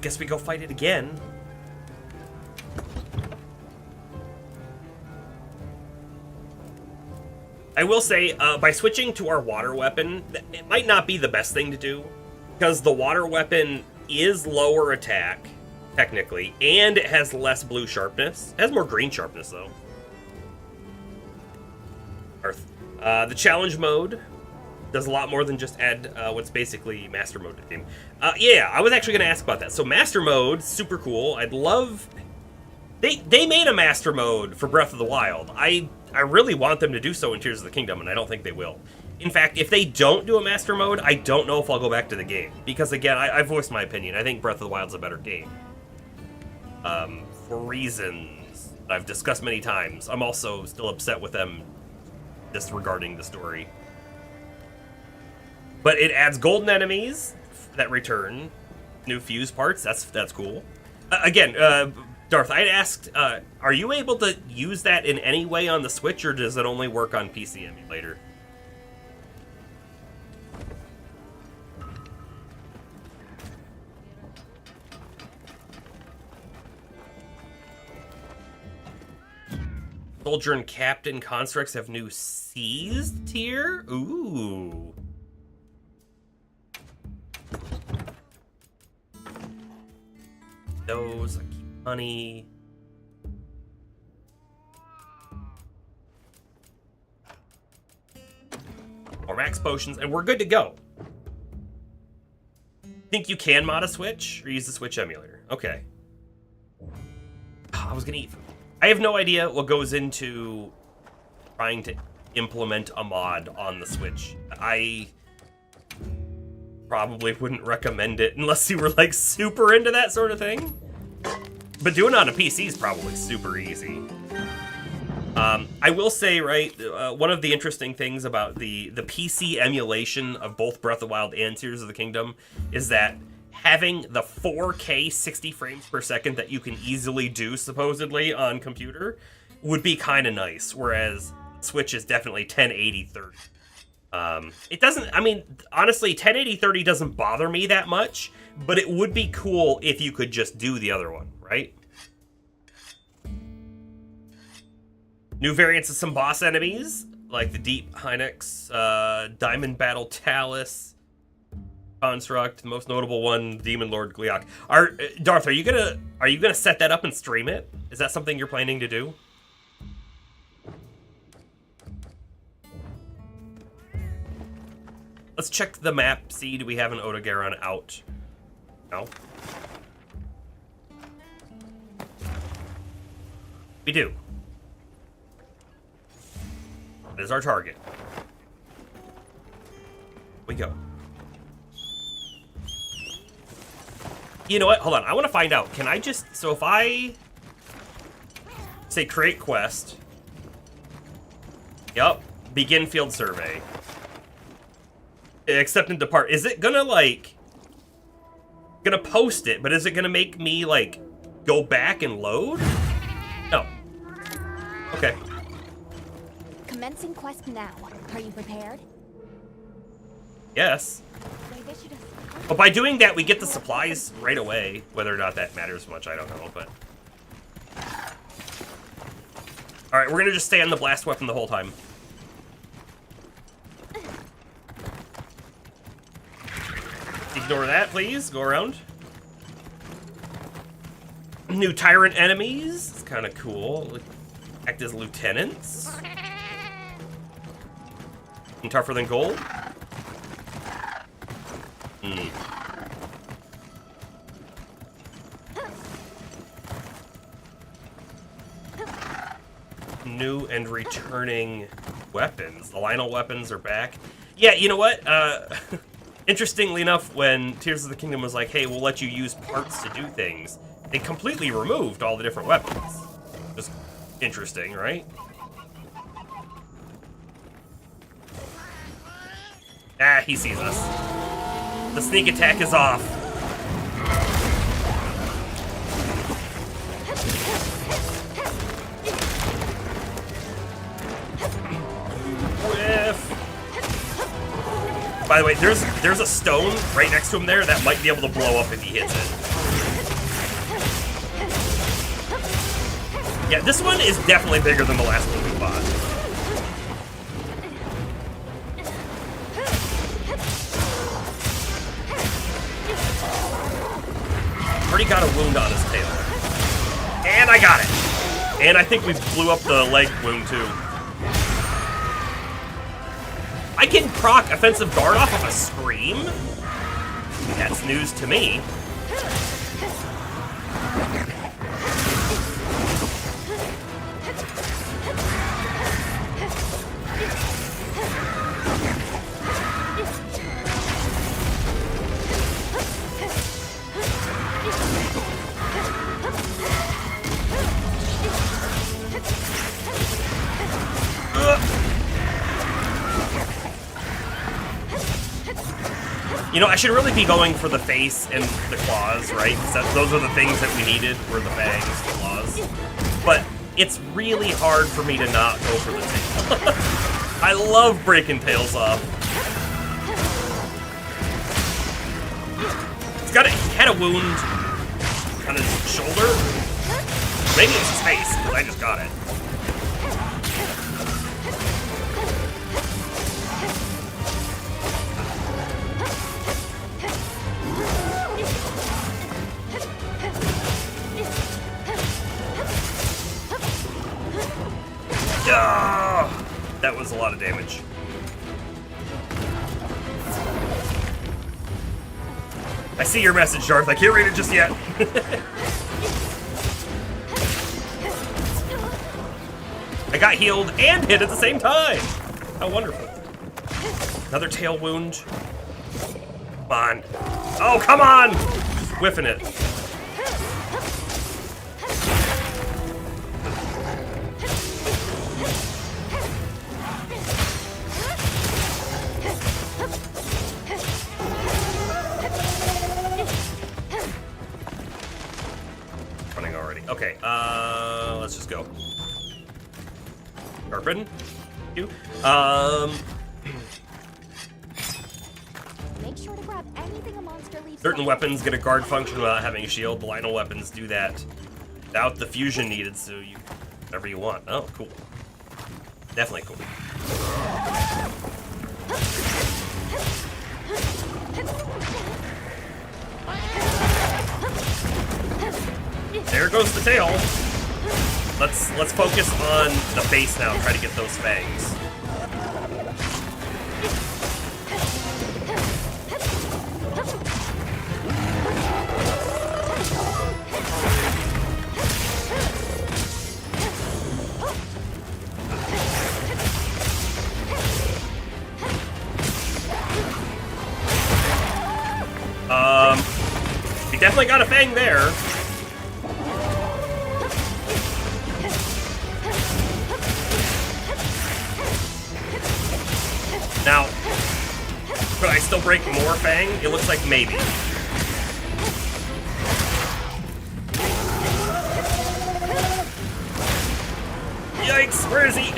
Guess we go fight it again. I will say, by switching to our water weapon, it might not be the best thing to do, because the water weapon is lower attack, technically, and it has less blue sharpness. It has more green sharpness, though. Earth. The challenge mode does a lot more than just add what's basically Master Mode to the game. Yeah, I was actually going to ask about that. So Master Mode, super cool. I'd love... They made a Master Mode for Breath of the Wild. I really want them to do so in Tears of the Kingdom, and I don't think they will. In fact, if they don't do a Master Mode, I don't know if I'll go back to the game. Because, again, I voiced my opinion. I think Breath of the Wild's a better game. For reasons I've discussed many times. I'm also still upset with them disregarding the story. But it adds golden enemies that return. New fuse parts, that's cool. Again, Darth, I'd asked, are you able to use that in any way on the Switch, or does it only work on PC emulator? Soldier and Captain constructs have new seized tier? Ooh. Those, like, money. Or max potions, and we're good to go. Think you can mod a Switch or use the Switch emulator? Okay. I was gonna eat food. I have no idea what goes into trying to implement a mod on the Switch. I probably wouldn't recommend it unless you were like super into that sort of thing. But doing it on a PC is probably super easy. I will say, right, one of the interesting things about the PC emulation of both Breath of the Wild and Tears of the Kingdom is that having the 4K 60 frames per second that you can easily do, supposedly, on computer would be kind of nice, whereas Switch is definitely 1080-30. It doesn't, I mean, honestly, 1080-30 doesn't bother me that much, but it would be cool if you could just do the other one, right? New variants of some boss enemies, like the Deep Hynix, Diamond Battle Talus, Construct, the most notable one, Demon Lord Gleeok. Darth, are you gonna set that up and stream it? Is that something you're planning to do? Let's check the map, see, do we have an Odogaron out? No? We do. That is our target. We go. You know what? Hold on. I want to find out. Can I just... So if I... say create quest. Yup. Begin field survey. Accept and depart. Is it gonna, like... gonna post it, but is it gonna make me, like, go back and load? No. Okay. Commencing quest now. Are you prepared? Yes. But by doing that, we get the supplies right away. Whether or not that matters much, I don't know, but... Alright, we're gonna just stay on the blast weapon the whole time. Ignore that, please. Go around. New tyrant enemies. It's kind of cool. Act as lieutenants. And tougher than gold. New and returning weapons. The Lionel weapons are back. Yeah, you know what? Interestingly enough, when Tears of the Kingdom was like, hey, we'll let you use parts to do things, they completely removed all the different weapons. Just interesting, right? Ah, he sees us. The sneak attack is off. Whiff. By the way, there's a stone right next to him there that might be able to blow up if he hits it. Yeah, this one is definitely bigger than the last one we fought. Already got a wound on his tail. And I got it. And I think we blew up the leg wound too. I can proc offensive guard off of a scream? That's news to me. You know, I should really be going for the face and the claws, right? So those are the things that we needed, were the fangs, the claws. But it's really hard for me to not go for the tail. I love breaking tails off. It's got he had a wound on his shoulder. Maybe it's his face, because I just got it. That was a lot of damage. I see your message, Darth. I can't read it just yet. I got healed and hit at the same time. How wonderful. Another tail wound. Come on. Oh, come on! Just whiffing it. Okay, let's just go. Sharpen. You. Make sure to grab anything a monster leaves. Certain weapons get a guard function without having a shield. The Lionel weapons do that without the fusion needed, so you whatever you want. Oh, cool. Definitely cool. There goes the tail. Let's focus on the face now and try to get those fangs. We definitely got a fang there. Now, could I still break more fang? It looks like maybe. Yikes, where is he?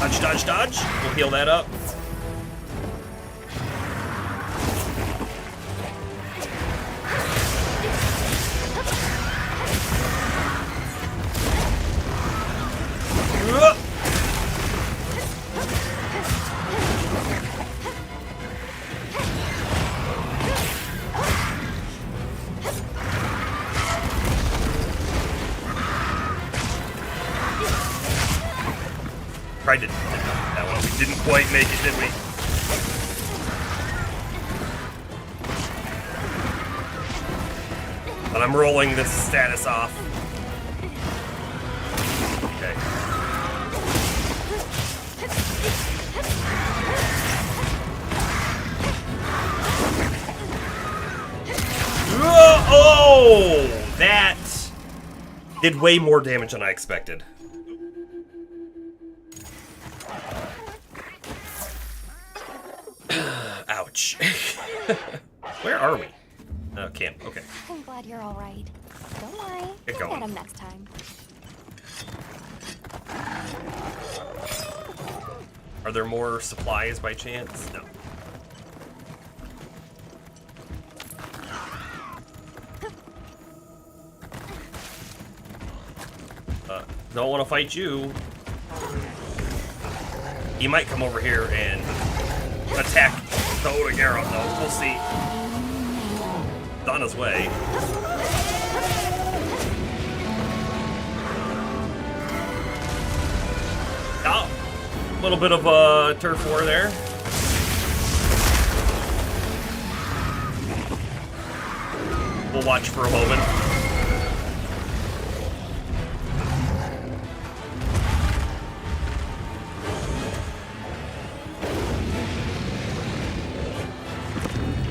Dodge, dodge, dodge. We'll heal that up. Tried to that one. We didn't quite make it, did we? But I'm rolling this status off. Okay. Oh! That did way more damage than I expected. Ouch. Where are we? Camp. Okay. I'm glad you're all right. Don't worry. Get We'll going. get him next time. Are there more supplies by chance? No. Don't want to fight you. He might come over here and attack the Odogaron, though. We'll see. It's on his way. Oh, a little bit of a turf war there. We'll watch for a moment.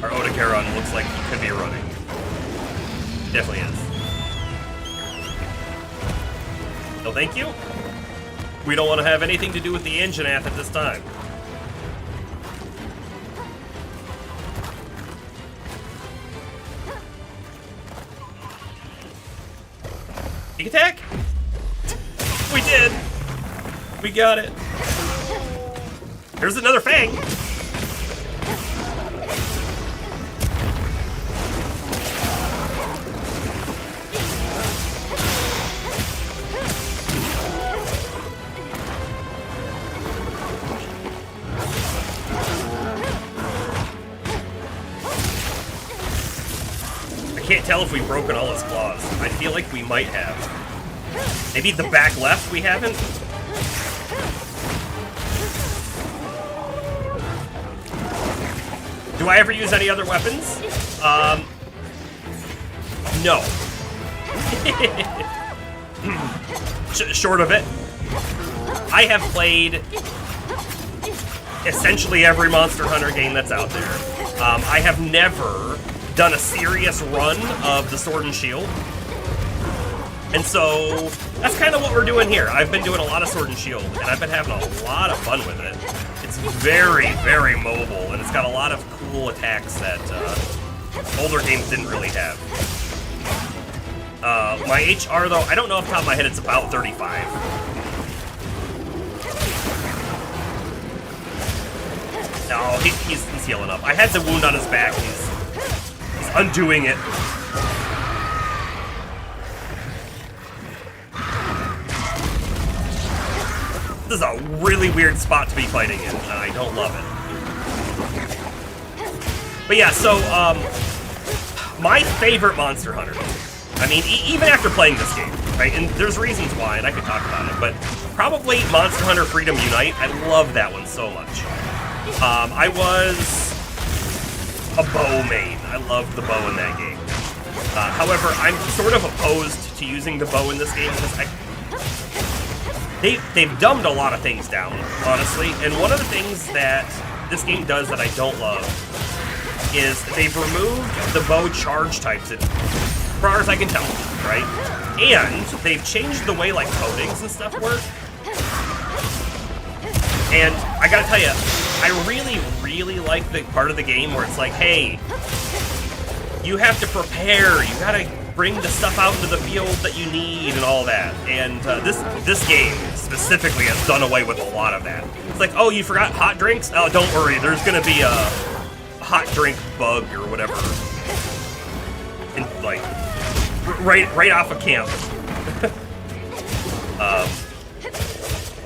Our Odogaron looks like he could be running. Definitely is. No, thank you. We don't want to have anything to do with the Anjanath at this time. Sneak attack? We did! We got it. Here's another Fang. I can't tell if we've broken all his claws. I feel like we might have. Maybe the back left we haven't? Do I ever use any other weapons? No. Short of it. I have played essentially every Monster Hunter game that's out there. I have never done a serious run of the Sword and Shield. And so that's kind of what we're doing here. I've been doing a lot of Sword and Shield, and I've been having a lot of fun with it. It's very, very mobile, and it's got a lot of cool attacks that older games didn't really have. My HR, though, I don't know off the top of my head, it's about 35. No, he's healing up. I had the wound on his back. He's undoing it. This is a really weird spot to be fighting in, and I don't love it. But yeah, so, my favorite Monster Hunter, I mean, even after playing this game, right, and there's reasons why, and I could talk about it, but probably Monster Hunter Freedom Unite, I love that one so much. I was a bow main. I loved the bow in that game. However, I'm sort of opposed to using the bow in this game because they've dumbed a lot of things down, honestly. And one of the things that this game does that I don't love is they've removed the bow charge types, as far as I can tell, right? And they've changed the way like coatings and stuff work. And I gotta tell you, I really, really like the part of the game where it's like, hey, you have to prepare, you gotta bring the stuff out into the field that you need and all that. And this game specifically has done away with a lot of that. It's like, oh, you forgot hot drinks? Oh, don't worry, there's gonna be a hot drink bug or whatever. And like, right off of camp.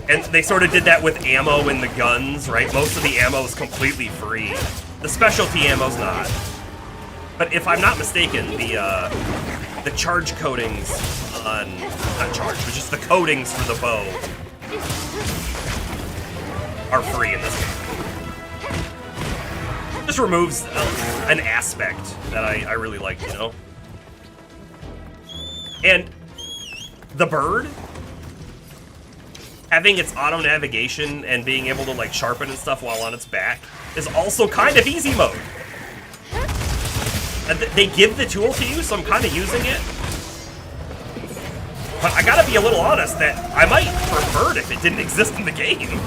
And they sort of did that with ammo in the guns, right? Most of the ammo is completely free. The specialty ammo's not. But if I'm not mistaken, the charge coatings on, not charge, but just the coatings for the bow are free in this game. This removes an aspect that I really like, you know? And the bird, having its auto navigation and being able to like sharpen and stuff while on its back is also kind of easy mode. And they give the tool to you, so I'm kind of using it. But I gotta be a little honest that I might prefer it if it didn't exist in the game.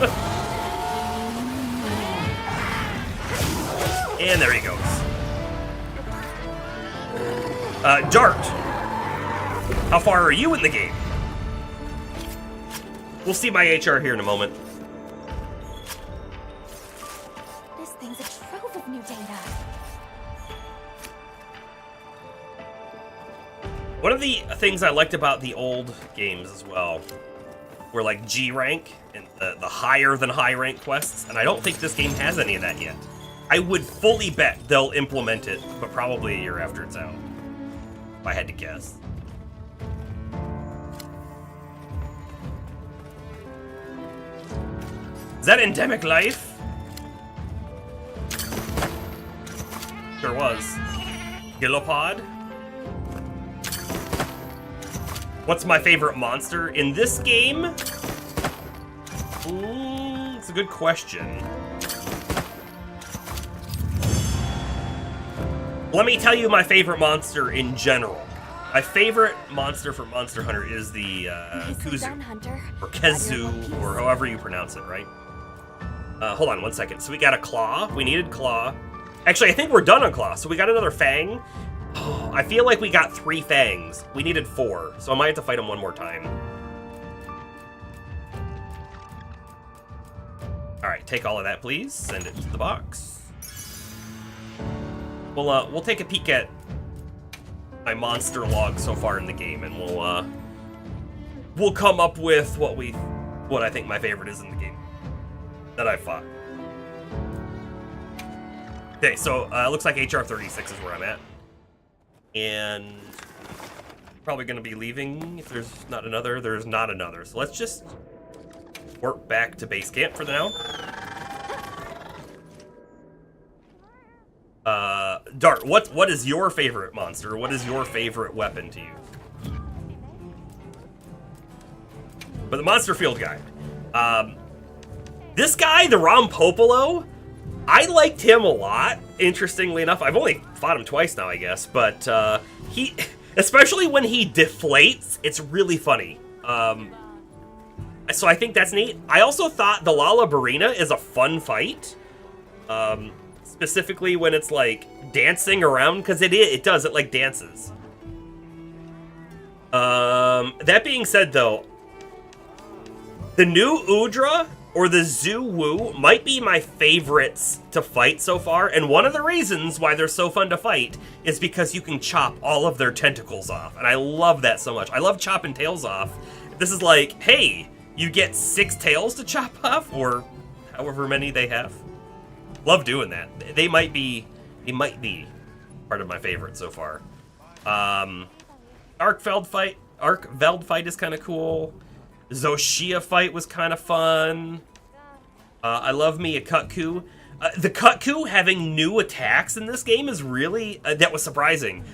And there he goes. Dart. How far are you in the game? We'll see my HR here in a moment. This thing's a trove of new data. One of the things I liked about the old games as well were like G rank and the higher than high rank quests, and I don't think this game has any of that yet. I would fully bet they'll implement it, but probably a year after it's out, if I had to guess. Is that endemic life? Sure was. Gilopod? What's my favorite monster in this game? It's a good question. Let me tell you my favorite monster in general. My favorite monster from Monster Hunter is the Kuzu, or Kezu, or however you pronounce it, right? Hold on 1 second. So we got a claw. We needed claw. Actually, I think we're done on claw. So we got another fang. Oh, I feel like we got 3 fangs. We needed 4, so I might have to fight him one more time. All right, take all of that, please. Send it to the box. We'll take a peek at my monster log so far in the game, and we'll come up with what I think my favorite is in the game that I fought. Okay, so it looks like HR 36 is where I'm at. And probably going to be leaving if there's not another. There's not another. So let's just work back to base camp for now. Dart, what is your favorite monster? What is your favorite weapon to use? But the Monster Field Guide. This guy, the Rompopolo, I liked him a lot, interestingly enough. I've only fought him twice now, I guess, but he, especially when he deflates, it's really funny. So I think that's neat. I also thought the Lalabarina is a fun fight, specifically when it's like dancing around, because it does, it like dances. That being said, though, the new Udra or the Zoo Woo might be my favorites to fight so far, and one of the reasons why they're so fun to fight is because you can chop all of their tentacles off, and I love that so much. I love chopping tails off. This is like, hey, you get 6 tails to chop off, or however many they have. Love doing that. They might be part of my favorite so far. Arkveld fight is kind of cool. Zoshia fight was kind of fun. I love me a Kutku. The Kutku having new attacks in this game is really, that was surprising.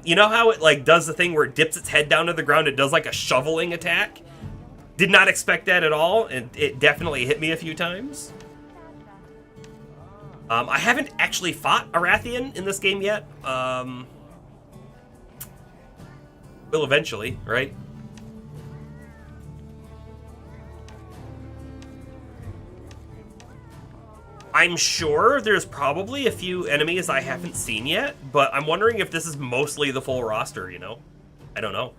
You know how it like does the thing where it dips its head down to the ground? It does like a shoveling attack. Did not expect that at all, and it definitely hit me a few times. I haven't actually fought Arathian in this game yet. Will eventually, right? I'm sure there's probably a few enemies I haven't seen yet, but I'm wondering if this is mostly the full roster, you know? I don't know.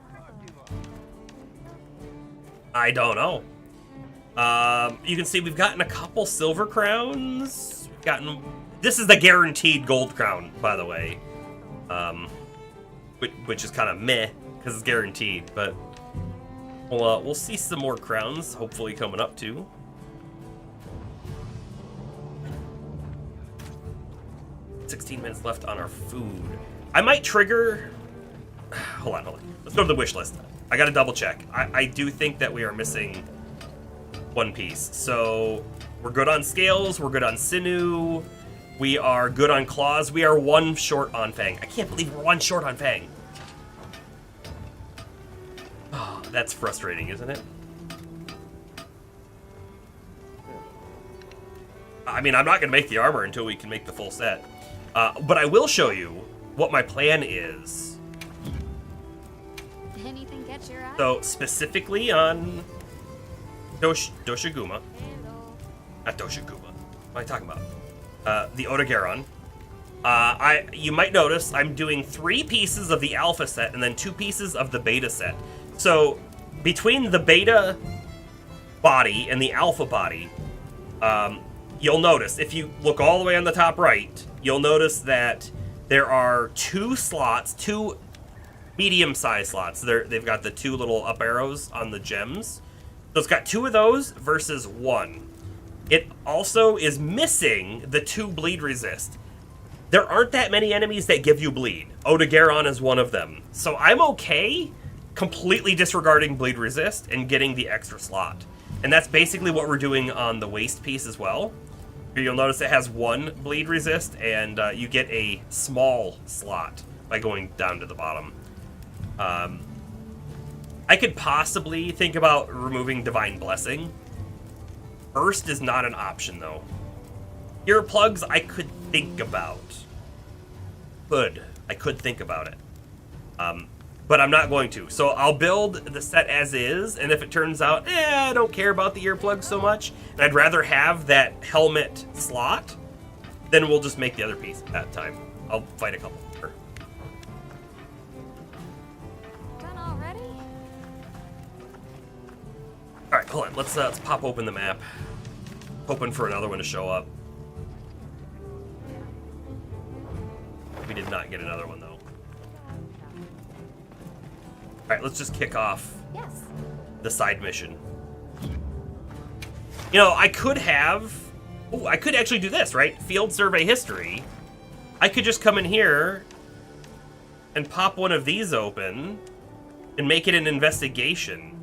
I don't know. You can see we've gotten a couple silver crowns. We've gotten... This is the guaranteed gold crown, by the way. Which is kind of meh, because it's guaranteed, but... we'll see some more crowns, hopefully coming up, too. Minutes left on our food. I might trigger... Hold on. Let's go to the wish list. I gotta double check. I do think that we are missing one piece. So we're good on scales. We're good on sinew. We are good on claws. We are 1 short on fang. I can't believe we're 1 short on fang. Oh, that's frustrating, isn't it? I mean, I'm not gonna make the armor until we can make the full set. But I will show you what my plan is. Anything catch your eye? So, specifically on Doshiguma. Not Doshiguma. What am I talking about? The Odogaron. You might notice I'm doing 3 pieces of the alpha set and then 2 pieces of the beta set. So, between the beta body and the alpha body, you'll notice, if you look all the way on the top right, you'll notice that there are 2 slots, 2 medium-sized slots. They've got the 2 little up arrows on the gems. So it's got 2 of those versus 1. It also is missing the 2 bleed resist. There aren't that many enemies that give you bleed. Odogaron is one of them. So I'm okay completely disregarding bleed resist and getting the extra slot. And that's basically what we're doing on the waist piece as well. Here you'll notice it has 1 bleed resist, and you get a small slot by going down to the bottom. I could possibly think about removing Divine Blessing. Burst is not an option, though. Earplugs, I could think about. I could think about it. But I'm not going to. So I'll build the set as is, and if it turns out, I don't care about the earplugs so much, and I'd rather have that helmet slot, then we'll just make the other piece at that time. I'll fight a couple. Done already? Alright, hold on. Let's pop open the map. Hoping for another one to show up. We did not get another one, though. Alright, let's just kick off Yes. the side mission. You know, I could have... Ooh, I could actually do this, right? Field Survey History. I could just come in here and pop one of these open and make it an investigation.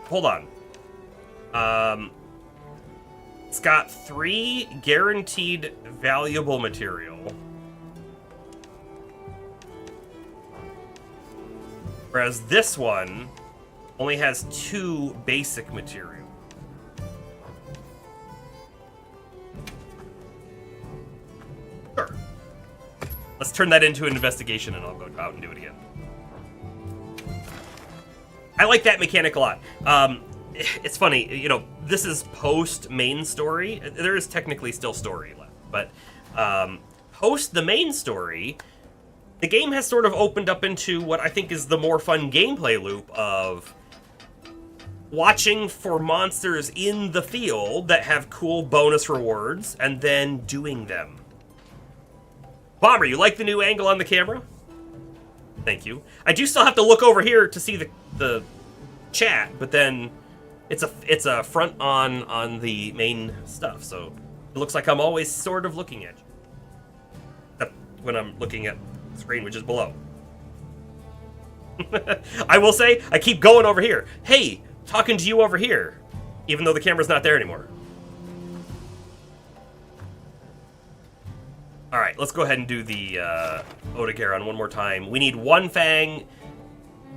Hold on. It's got 3 guaranteed valuable material. Whereas this one only has 2 basic material. Sure. Let's turn that into an investigation and I'll go out and do it again. I like that mechanic a lot. It's funny, you know, this is post main story. There is technically still story left, but post the main story, the game has sort of opened up into what I think is the more fun gameplay loop of watching for monsters in the field that have cool bonus rewards and then doing them. Bomber, you like the new angle on the camera? Thank you. I do still have to look over here to see the chat, but then it's a front on the main stuff, so it looks like I'm always sort of looking at you. Except when I'm looking at the screen, which is below. I will say, I keep going over here. Hey, talking to you over here, even though the camera's not there anymore. Alright, let's go ahead and do the Odogaron one more time. We need 1 Fang.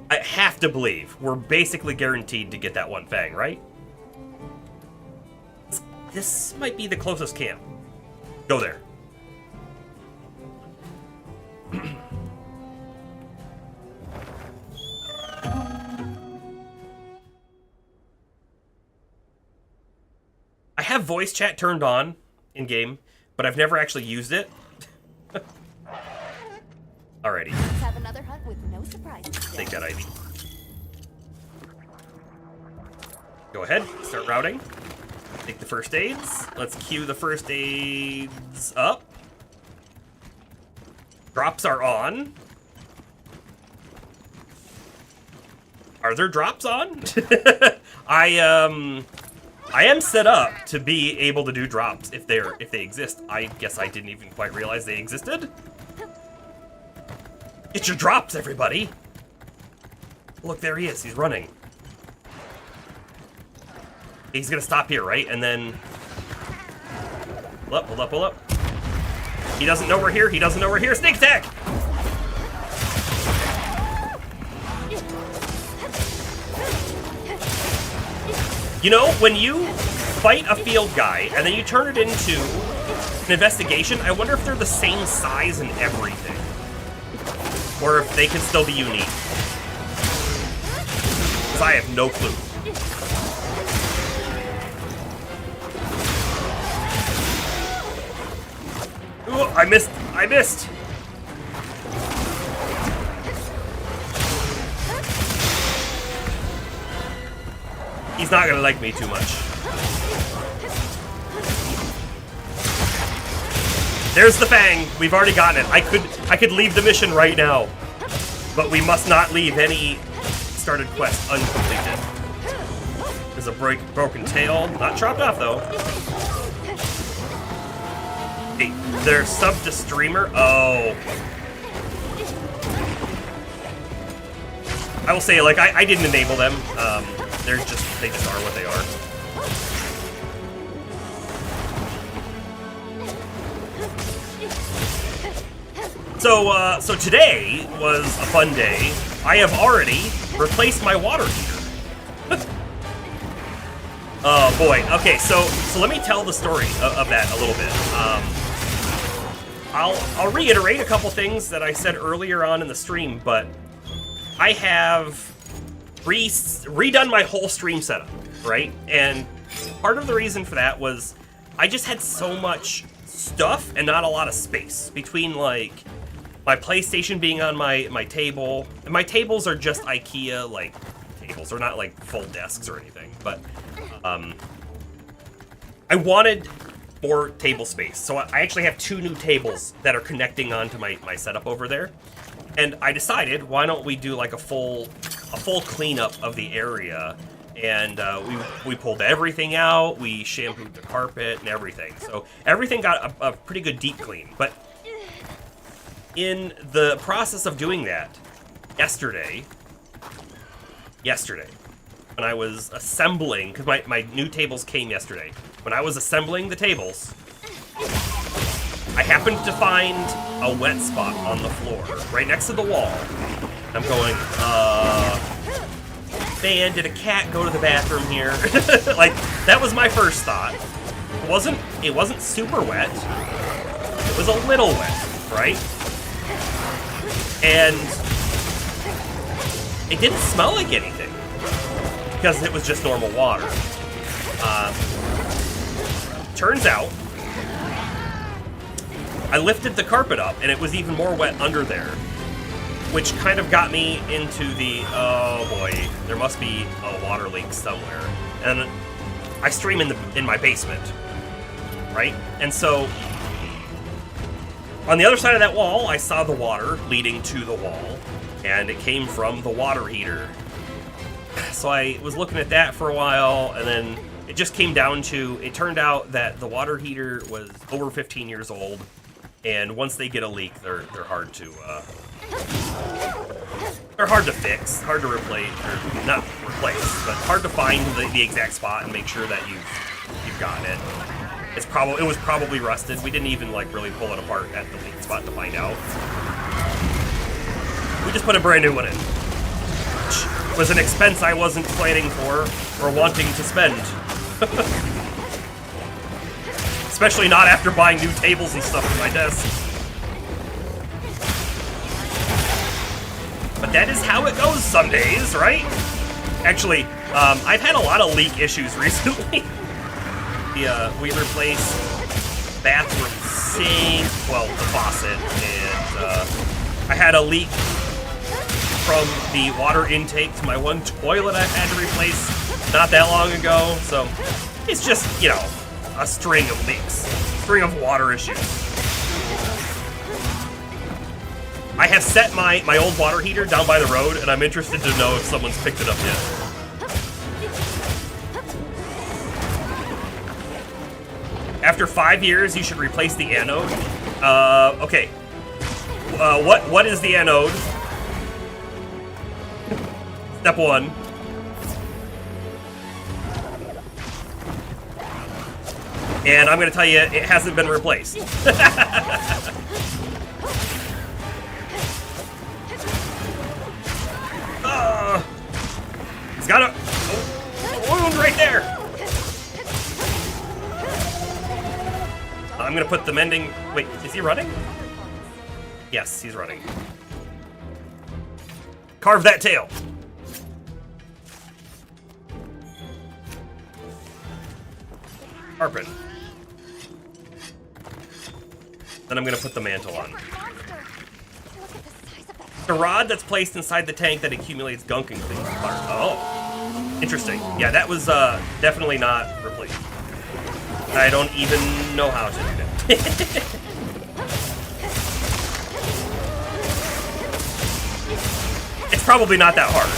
I have to believe we're basically guaranteed to get that 1 Fang, right? This might be the closest camp. Go there. I have voice chat turned on in game, but I've never actually used it. Alrighty. Let's have another hunt with no surprises. Take that ID. Go ahead, start routing. Take the first aids. Let's queue the first aids up. Drops are on. Are there drops on? I am set up to be able to do drops if they exist. I guess I didn't even quite realize they existed. Get your drops, everybody! Look, there he is. He's running. He's gonna stop here, right? And then... Hold up, hold up, hold up. He doesn't know we're here. He doesn't know we're here. Sneak attack! You know, when you fight a field guy and then you turn it into an investigation, I wonder if they're the same size and everything. Or if they can still be unique. Because I have no clue. Ooh, I missed! I missed! He's not gonna like me too much. There's the Fang. We've already gotten it. I could leave the mission right now, but we must not leave any started quest uncompleted. There's a broken tail. Not chopped off, though. Hey, they're sub to streamer? Oh. I will say, like, I didn't enable them. They just are what they are. So today was a fun day. I have already replaced my water heater. Oh boy. Okay, so let me tell the story of that a little bit. I'll reiterate a couple things that I said earlier on in the stream, but I have redone my whole stream setup, right? And part of the reason for that was I just had so much stuff and not a lot of space between, like, my PlayStation being on my table. And my tables are just IKEA, like, tables. They're not, like, full desks or anything. But I wanted more table space. So I actually have 2 new tables that are connecting onto my setup over there. And I decided, why don't we do, like, a full cleanup of the area. And we pulled everything out. We shampooed the carpet and everything. So everything got a pretty good deep clean. But in the process of doing that, yesterday, when I was assembling, because my new tables came yesterday. When I was assembling the tables, I happened to find a wet spot on the floor, right next to the wall. I'm going, man, did a cat go to the bathroom here? Like, that was my first thought. It wasn't super wet. It was a little wet, right? And it didn't smell like anything because it was just normal water. Turns out, I lifted the carpet up and it was even more wet under there, which kind of got me into the, oh boy, there must be a water leak somewhere. And I stream in my basement, right? And so on the other side of that wall, I saw the water leading to the wall, and it came from the water heater. So I was looking at that for a while, and then it just came down to, it turned out that the water heater was over 15 years old, and once they get a leak, they're hard to fix, hard to replace, or not replace, but hard to find the exact spot and make sure that you've got it. It was probably rusted. We didn't even, like, really pull it apart at the leak spot to find out. We just put a brand new one in, which was an expense I wasn't planning for or wanting to spend. Especially not after buying new tables and stuff for my desk. But that is how it goes some days, right? Actually, I've had a lot of leak issues recently. We replaced bathroom sink, well, the faucet, and I had a leak from the water intake to my one toilet I've had to replace not that long ago. So it's just, you know, a string of leaks, string of water issues. I have set my old water heater down by the road, and I'm interested to know if someone's picked it up yet. After 5 years, you should replace the anode. Okay. What is the anode? Step 1. And I'm gonna tell you, it hasn't been replaced. He's got a wound right there. I'm gonna put the mending. Wait, is he running? Yes, he's running. Carve that tail. Carpet. Then I'm gonna put the mantle on. The rod that's placed inside the tank that accumulates gunk and cleans the water. Oh, interesting. Yeah, that was definitely not replaced. I don't even know how to do that. It's probably not that hard.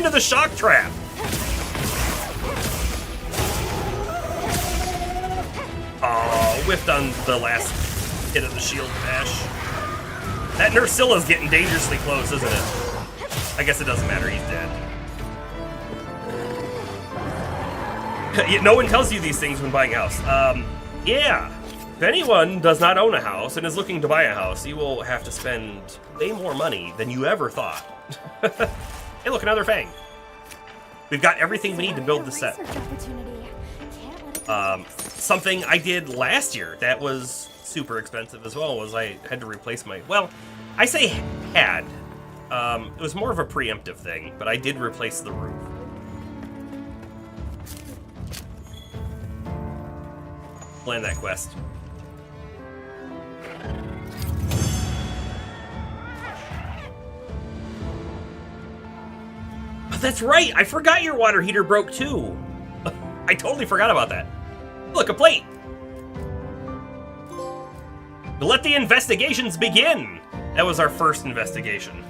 into the shock trap. Oh, whiffed on the last hit of the shield bash. That Nursilla's getting dangerously close, isn't it? I guess it doesn't matter, he's dead. No one tells you these things when buying a house. Yeah. If anyone does not own a house and is looking to buy a house, you will have to spend way more money than you ever thought. Hey, look, another Fang. We've got everything we need to build the set. Something I did last year that was super expensive as well was I had to replace my, well, I say had. It was more of a preemptive thing, but I did replace the roof. Land that quest. Oh, that's right! I forgot your water heater broke too! I totally forgot about that. Look, a plate! Let the investigations begin! That was our first investigation.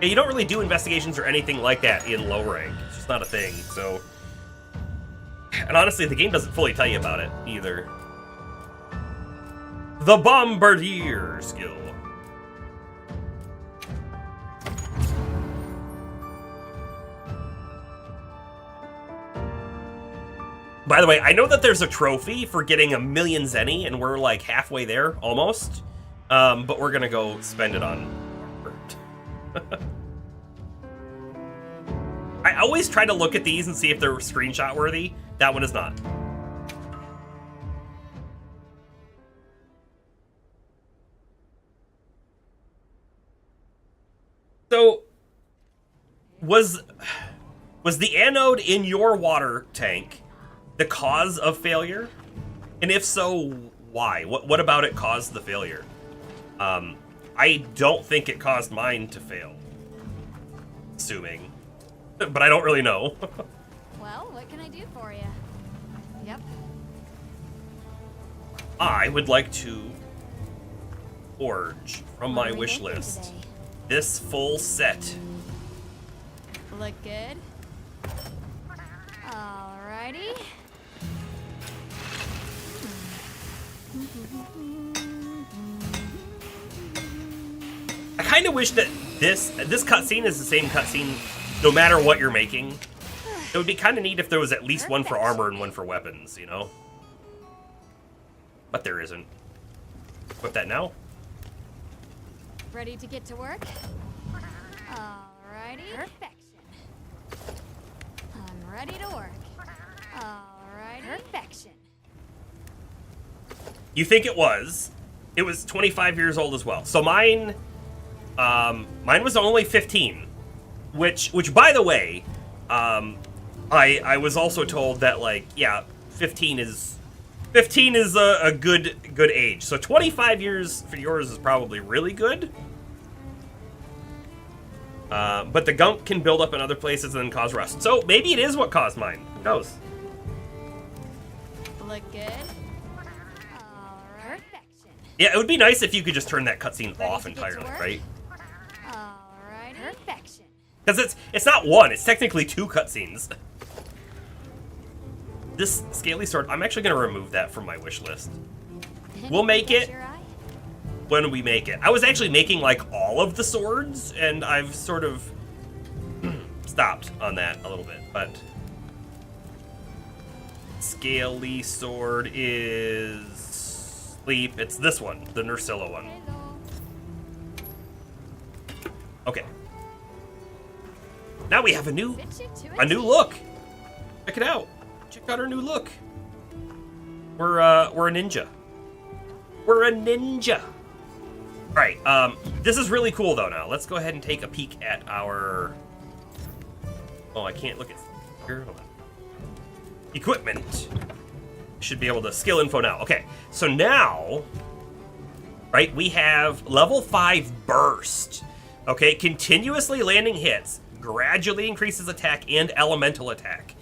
Yeah, you don't really do investigations or anything like that in low rank. It's just not a thing, so... And honestly, the game doesn't fully tell you about it, either. The Bombardier skill. By the way, I know that there's a trophy for getting 1,000,000 Zenny, and we're like halfway there, almost. But we're gonna go spend it on... I always try to look at these and see if they're screenshot worthy. That one is not. So, was the anode in your water tank the cause of failure? And if so, why? What about it caused the failure? I don't think it caused mine to fail. Assuming. But I don't really know. Well, what can I do for you? Yep. I would like to forge from my wish list this full set. Look good. Alrighty. I kind of wish that this cutscene is the same cutscene no matter what you're making. It would be kind of neat if there was at least one for armor and one for weapons, you know? But there isn't. Equip that now. Ready to get to work? Alrighty. Perfection. I'm ready to work. Alrighty. Perfection. You think it was. It was 25 years old as well. So mine was only 15. Which by the way, I was also told that, like, yeah, 15 is a good age. So 25 years for yours is probably really good. But the gunk can build up in other places and then cause rust. So maybe it is what caused mine. Who knows? Look good. Alright. Perfection. Yeah, it would be nice if you could just turn that cutscene off entirely, right? Alright. Perfection. Because it's not one, it's technically 2 cutscenes. This scaly sword, I'm actually going to remove that from my wish list. We'll make it when we make it. I was actually making, like, all of the swords, and I've sort of stopped on that a little bit, but... Scaly sword is... Sleep. It's this one, the Nursilla one. Okay. Now we have a new look. Check it out. Check out our new look. We're a ninja. We're a ninja. All right. This is really cool though. Now let's go ahead and take a peek at our. Oh, I can't look at here. Hold on. Equipment. Should be able to skill info now. Okay. So now, right? We have level 5 burst. Okay, continuously landing hits. Gradually increases attack and elemental attack.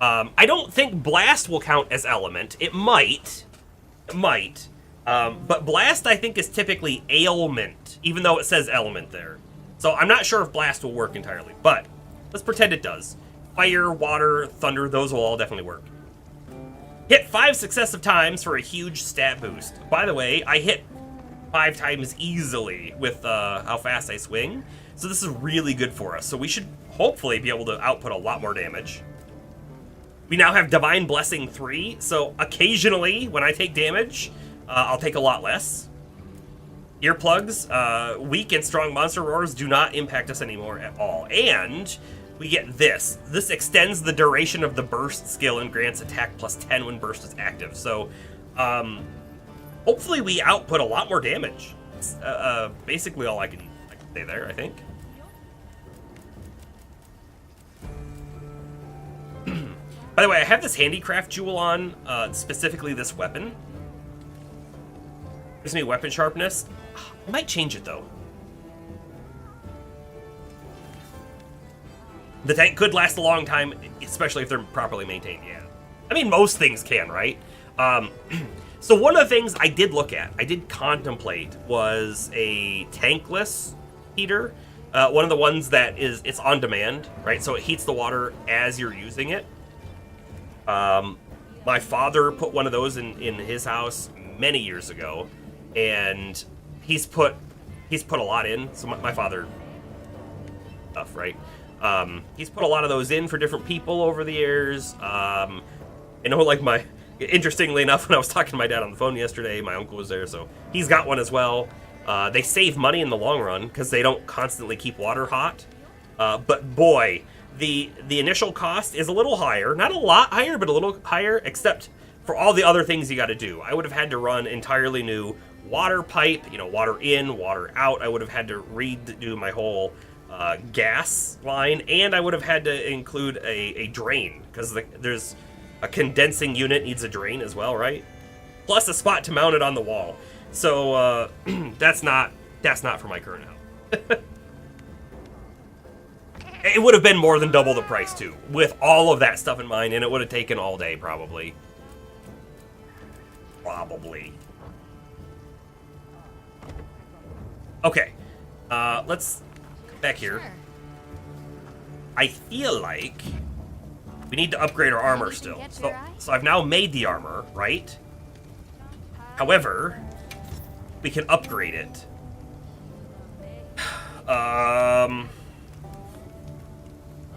I don't think blast will count as element. It might. But blast I think is typically ailment, even though it says element there. So I'm not sure if Blast will work entirely, but let's pretend it does. Fire, Water, Thunder, those will all definitely work. Hit 5 successive times for a huge stat boost. By the way, I hit 5 times easily with how fast I swing. So this is really good for us. So we should hopefully be able to output a lot more damage. We now have Divine Blessing 3, so occasionally when I take damage, I'll take a lot less. Earplugs, weak and strong monster roars do not impact us anymore at all. And we get this. This extends the duration of the burst skill and grants attack plus 10 when burst is active. So hopefully we output a lot more damage. It's basically all I can say there, I think. By the way, I have this handicraft jewel on, specifically this weapon. Gives me weapon sharpness. I might change it though. The tank could last a long time, especially if they're properly maintained, yeah. I mean, most things can, right? So one of the things I did look at, I did contemplate, was a tankless heater. One of the ones that it's on demand, right? So it heats the water as you're using it. My father put one of those in his house many years ago, and he's put a lot in. So my father stuff, right? He's put a lot of those in for different people over the years. I know, like, interestingly enough, when I was talking to my dad on the phone yesterday, my uncle was there, so he's got one as well. They save money in the long run because they don't constantly keep water hot. But boy, the initial cost is a little higher. Not a lot higher, but a little higher, except for all the other things you got to do. I would have had to run entirely new water pipe, water in, water out. I would have had to redo my whole gas line, and I would have had to include a drain, because there's a condensing unit needs a drain as well, right? Plus a spot to mount it on the wall. So that's not for my current house. It would have been more than double the price too, with all of that stuff in mind, and it would have taken all day probably. Okay, let's come back here. I feel like we need to upgrade our armor still. So I've now made the armor, right? However, we can upgrade it.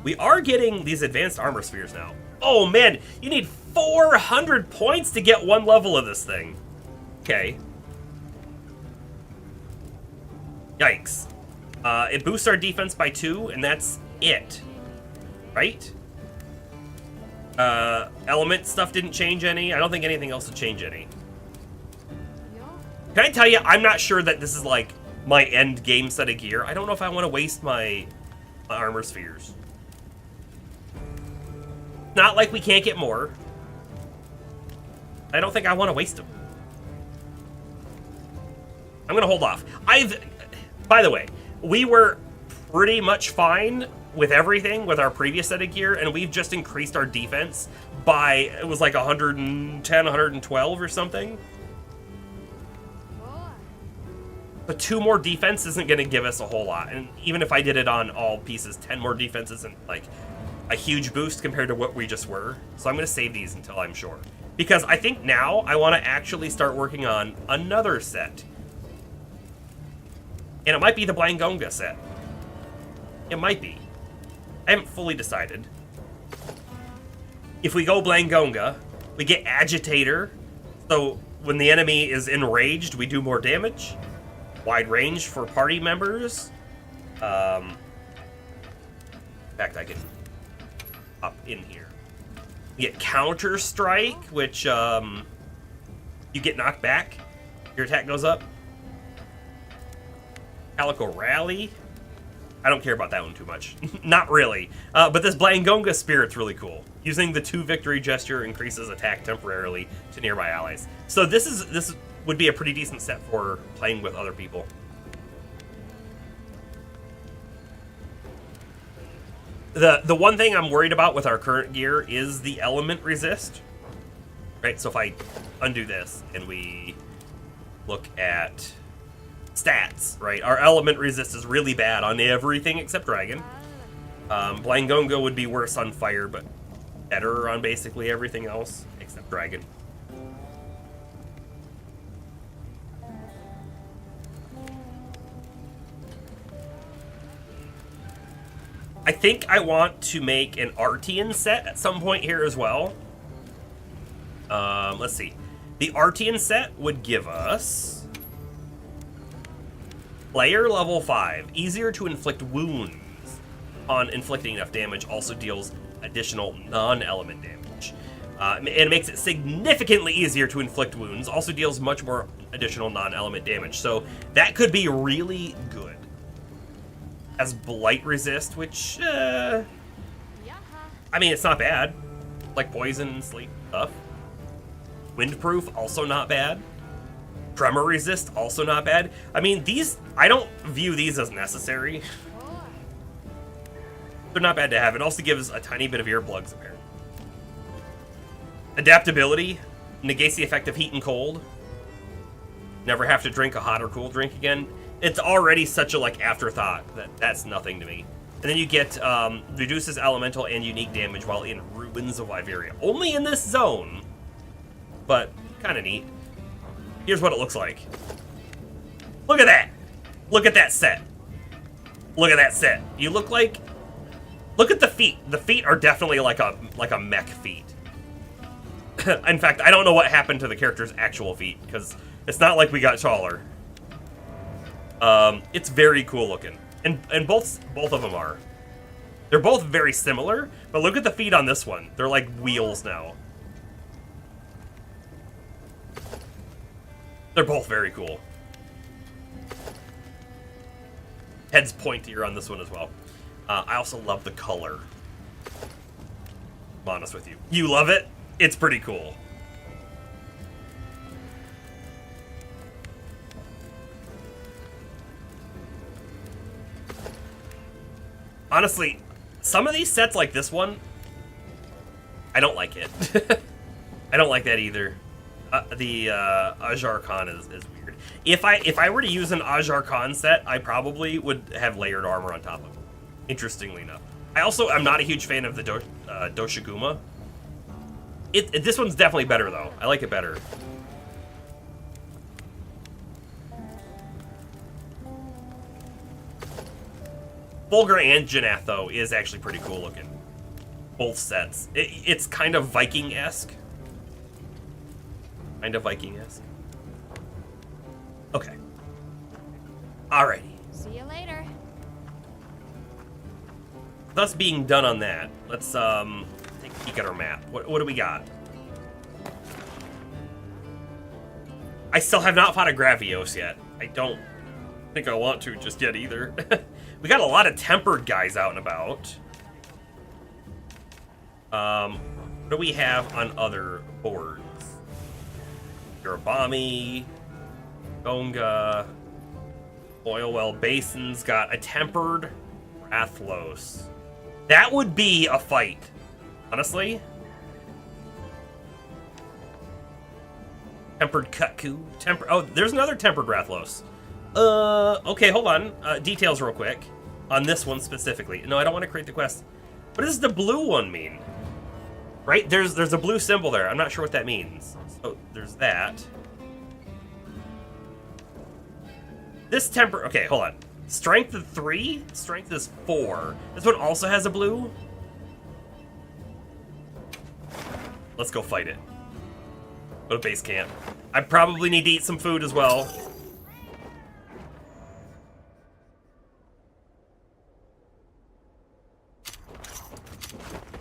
We are getting these advanced armor spheres now. Oh man, you need 400 points to get one level of this thing. Okay. Yikes. It boosts our defense by 2, and that's it. Right? Element stuff didn't change any. I don't think anything else would change any. Can I tell you, I'm not sure that this is like my end game set of gear. I don't know if I want to waste my armor spheres. Not like we can't get more. I don't think I want to waste them. I'm going to hold off. By the way, we were pretty much fine with everything with our previous set of gear, and we've just increased our defense by, it was like 110, 112 or something. But 2 more defense isn't going to give us a whole lot. And even if I did it on all pieces, 10 more defense isn't like a huge boost compared to what we just were. So I'm going to save these until I'm sure. Because I think now I want to actually start working on another set. And it might be the Blangonga set. It might be. I haven't fully decided. If we go Blangonga, we get Agitator. So when the enemy is enraged, we do more damage. Wide range for party members. In fact, I can up in here. You get Counter Strike, which you get knocked back. Your attack goes up. Calico Rally. I don't care about that one too much. Not really. But this Blangonga Spirit's really cool. Using the 2 victory gesture increases attack temporarily to nearby allies. So this would be a pretty decent set for playing with other people. The one thing I'm worried about with our current gear is the element resist. Right, so if I undo this and we look at stats, right? Our element resist is really bad on everything except dragon. Blangongo would be worse on fire, but better on basically everything else except dragon. I think I want to make an Artian set at some point here as well. Let's see. The Artian set would give us player level 5, easier to inflict wounds on inflicting enough damage, also deals additional non-element damage. It makes it significantly easier to inflict wounds, also deals much more additional non-element damage. So that could be really good. Has blight resist, which, I mean, it's not bad. Like poison and sleep stuff. Windproof, also not bad. Tremor resist, also not bad. I mean, these, I don't view these as necessary. They're not bad to have. It also gives a tiny bit of earplugs, apparently. Adaptability, negates the effect of heat and cold. Never have to drink a hot or cool drink again. It's already such a, like, afterthought that that's nothing to me. And then you get, reduces elemental and unique damage while in Ruins of Wyveria. Only in this zone, but kind of neat. Here's what it looks like. Look at that! Look at that set. Look at that set. You look like... Look at the feet. The feet are definitely like a mech feet. In fact, I don't know what happened to the character's actual feet, because it's not like we got taller. It's very cool looking. And both of them are. They're both very similar, but look at the feet on this one. They're like wheels now. They're both very cool. Head's pointier on this one as well. I also love the color. I'm honest with you. You love it? It's pretty cool. Honestly, some of these sets like this one, I don't like it. I don't like that either. The Ajar Khan is weird. If I were to use an Ajar Khan set, I probably would have layered armor on top of it. Interestingly enough. I'm not a huge fan of the Doshiguma. This one's definitely better though. I like it better. Fulgur and Janath, though, is actually pretty cool looking. Both sets. It's kind of Viking-esque. Kind of Viking-esque. Okay. Alrighty. See you later. Thus being done on that, let's take a peek at our map. What do we got? I still have not fought a Gravios yet. I don't think I want to just yet either. We got a lot of tempered guys out and about. What do we have on other boards? Urabami, Gonga, Oilwell Basin's got a tempered Rathlos. That would be a fight, honestly. Tempered Kutku. Oh, there's another tempered Rathlos. Okay, hold on. Details real quick. On this one specifically. No, I don't want to create the quest. What does the blue one mean? Right? There's a blue symbol there. I'm not sure what that means. So, there's that. This temper... Okay, hold on. Strength is 3? Strength is 4. This one also has a blue? Let's go fight it. Go to base camp. I probably need to eat some food as well.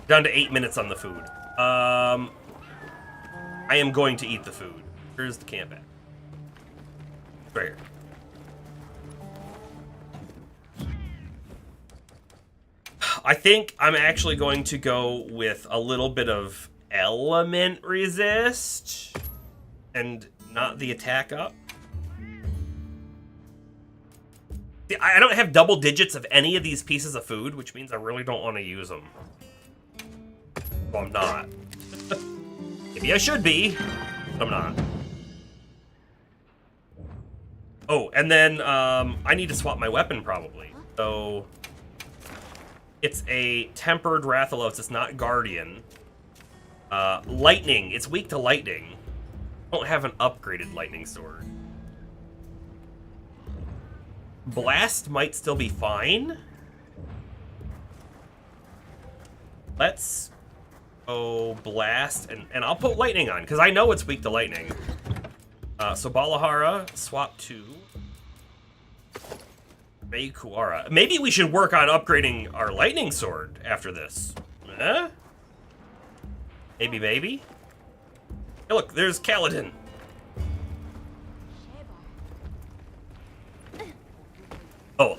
Down to 8 minutes on the food. I am going to eat the food. Here's the camp at. Right here. I think I'm actually going to go with a little bit of element resist and not the attack up. I don't have double digits of any of these pieces of food, which means I really don't want to use them. Well, I'm not. Maybe I should be, but I'm not. Oh, and then I need to swap my weapon probably. So it's a tempered Rathalos. It's not Guardian. Lightning. It's weak to lightning. I don't have an upgraded lightning sword. Blast might still be fine. Let's go blast, and I'll put lightning on, because I know it's weak to lightning. So Balahara, swap to Rei Kuara. Maybe we should work on upgrading our lightning sword after this. Eh? Maybe. Hey, look, there's Kaladin. Oh,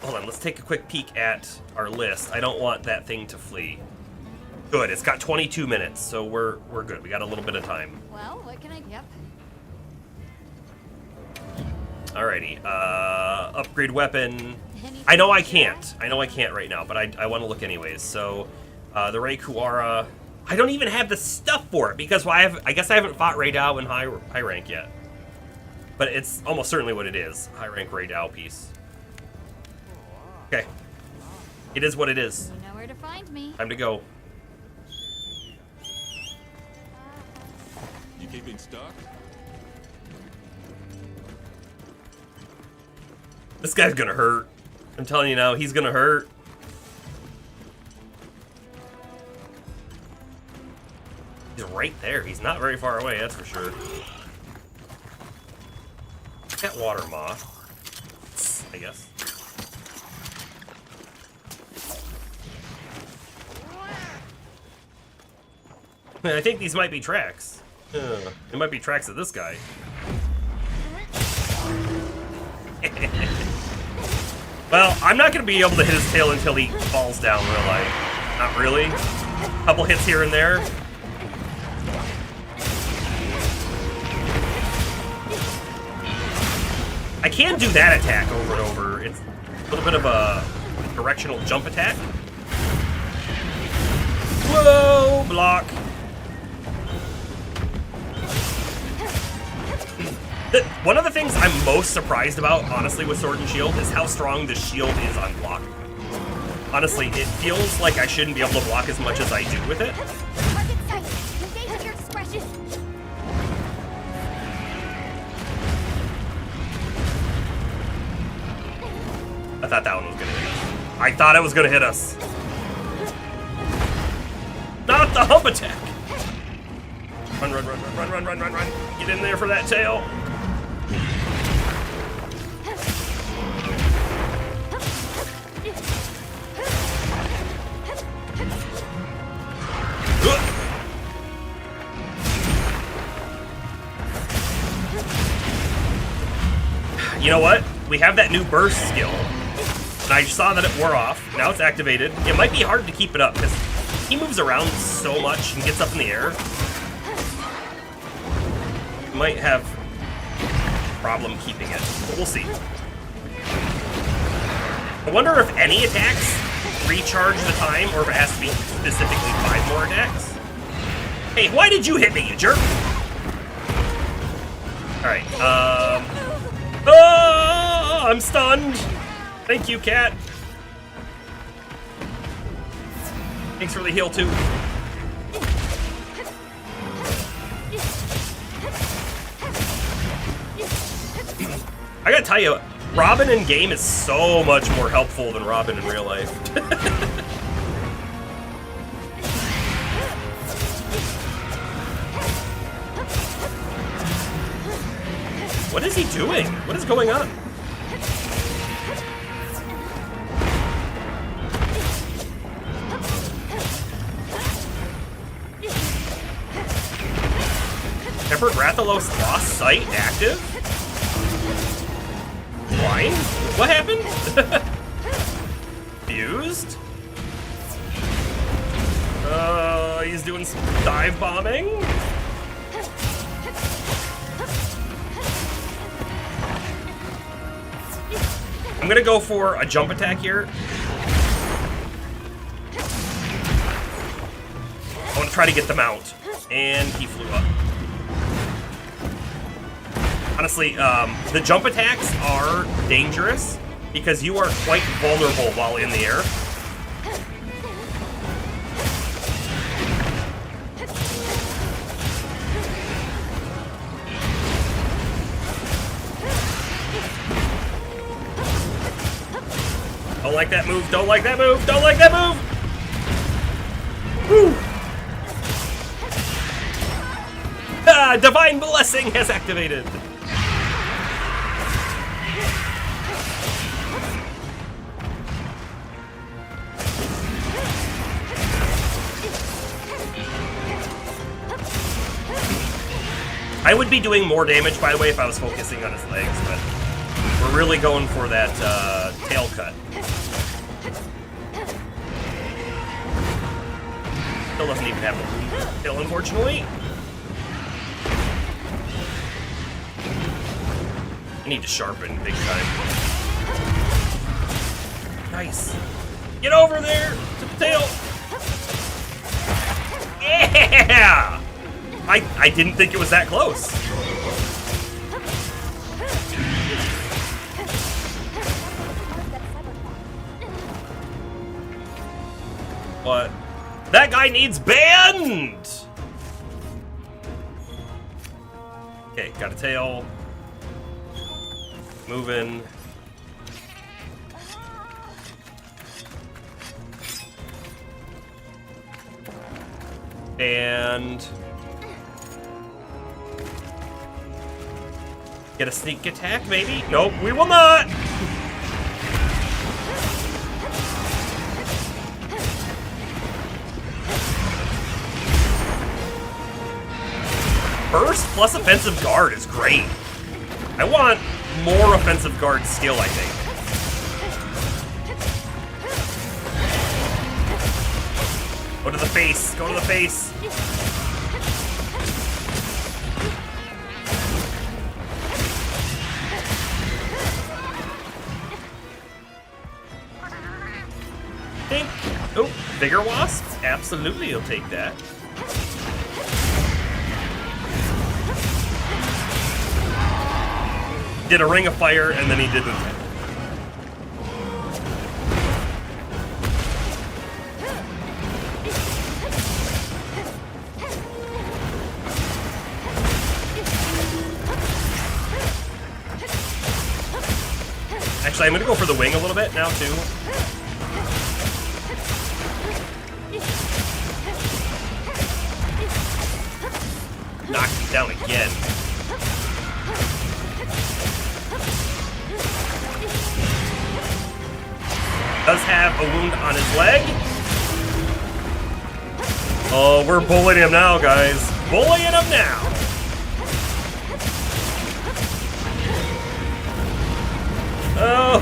hold on. Let's take a quick peek at our list. I don't want that thing to flee. Good. It's got 22 minutes, so we're good. We got a little bit of time. Well, what can I... Yep. Alrighty. Upgrade weapon. I know I can't. I know I can't right now, but I want to look anyways. So, the Rei Kuara. I don't even have the stuff for it because I guess I haven't fought Rei Dao in high rank yet. But it's almost certainly what it is. High rank Rei Dao piece. Okay. It is what it is. You know where to find me. Time to go. You keeping stuck? This guy's gonna hurt. I'm telling you now, he's gonna hurt. He's right there. He's not very far away, that's for sure. That water moth, I guess. I think these might be tracks. It might be tracks of this guy. Well, I'm not going to be able to hit his tail until he falls down, will I? Not really. A couple hits here and there. I can do that attack over and over. It's a little bit of a directional jump attack. Whoa! Block. One of the things I'm most surprised about, honestly, with Sword and Shield is how strong the shield is on block. Honestly, it feels like I shouldn't be able to block as much as I do with it. Target sight. Engage with your expression. I thought that one was gonna hit us. I thought it was gonna hit us. Not the hump attack! Run. Get in there for that tail. You know what? We have that new burst skill. And I saw that it wore off. Now it's activated. It might be hard to keep it up because he moves around so much and gets up in the air. Might have a problem keeping it, but we'll see. I wonder if any attacks recharge the time or if it has to be specifically 5 more attacks. Hey, why did you hit me, you jerk? Alright, oh, I'm stunned. Thank you, cat. Thanks for the heal, too. I gotta tell you, Robin in game is so much more helpful than Robin in real life. What is he doing? What is going on? Tempered Rathalos lost sight active? Blind? What happened? Fused? He's doing some dive bombing? I'm gonna go for a jump attack here. I want to try to get them out. And he flew up. Honestly, the jump attacks are dangerous because you are quite vulnerable while in the air. Don't like that move, don't like that move, don't like that move! Woo! Ah, Divine Blessing has activated! I would be doing more damage, by the way, if I was focusing on his legs, but we're really going for that tail cut. Still doesn't even have a tail, unfortunately. I need to sharpen big time. Nice. Get over there to the tail. Yeah! I didn't think it was that close. What? That guy needs banned! Okay, got a tail. Moving. And get a sneak attack, maybe? Nope, we will not! Burst plus offensive guard is great. I want more offensive guard skill, I think. Go to the face, go to the face. Think. Oh, bigger wasps? Absolutely, you'll take that. Did a ring of fire and then he didn't. Actually, I'm gonna go for the wing a little bit now too. Knocked me down again. Does have a wound on his leg. Oh, we're bullying him now, guys. Bullying him now. Oh.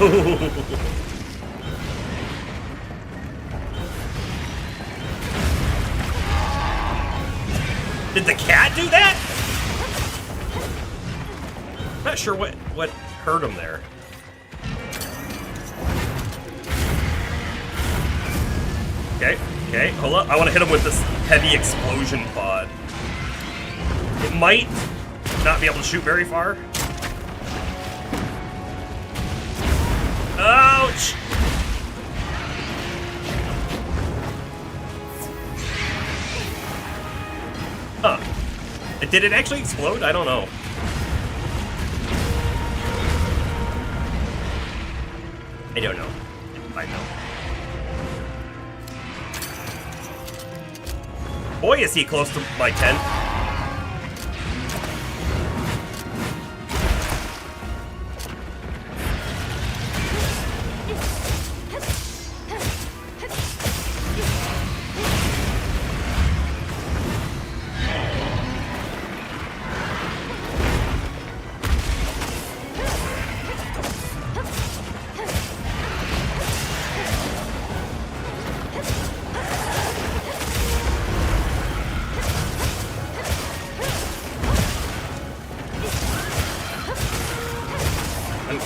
Did the cat do that? I'm not sure what hurt him there. Okay, hold up. I want to hit him with this heavy explosion pod. It might not be able to shoot very far. Ouch! Huh. Did it actually explode? I don't know. I don't know. I know. Boy, is he close to my tent.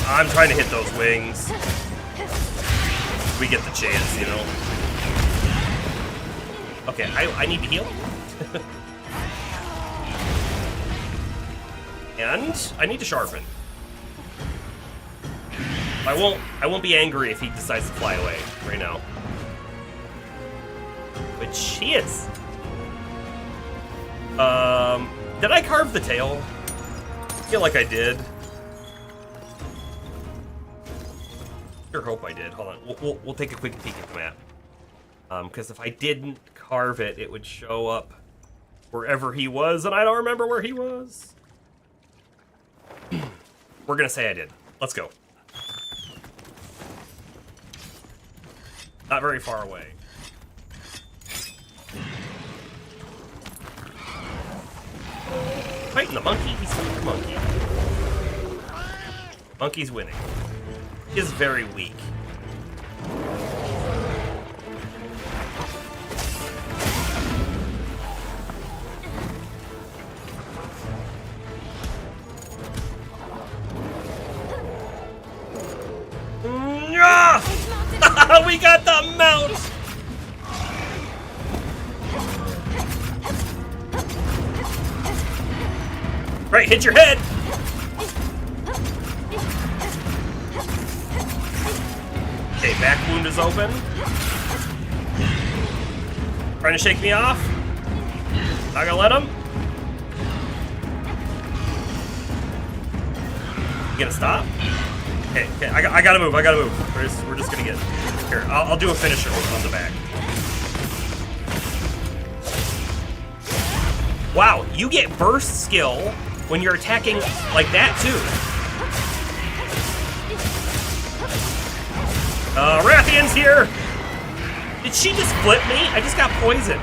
I'm trying to hit those wings. We get the chance, you know. Okay, I need to heal. And I need to sharpen. I won't be angry if he decides to fly away right now. Which he is. Did I carve the tail? I feel like I did. Sure hope I did. Hold on. We'll take a quick peek at the map. Because if I didn't carve it, it would show up wherever he was, and I don't remember where he was. We're gonna say I did. Let's go. Not very far away. Fighting the monkey. He's fighting the monkey. Monkey's winning. He is very weak. We got the mount! Right, hit your head! Okay, back wound is open. Trying to shake me off. Not gonna let him. You gonna stop? Okay, I gotta move, We're just gonna get... Here, I'll do a finisher on the back. Wow, you get burst skill when you're attacking like that, too. Rathian's here! Did she just flip me? I just got poisoned.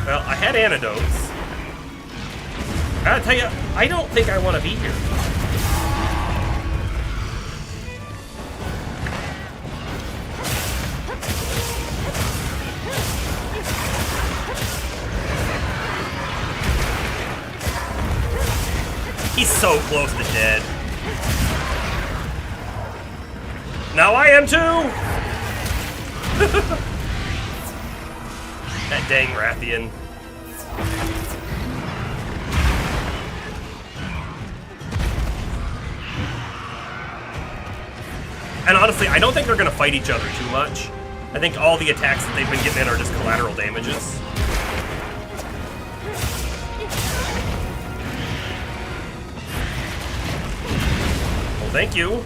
Well, I had antidotes. I gotta tell you, I don't think I want to be here. He's so close to dead. Now I am too! That dang Rathian. And honestly, I don't think they're going to fight each other too much. I think all the attacks that they've been getting in are just collateral damages. Well, thank you.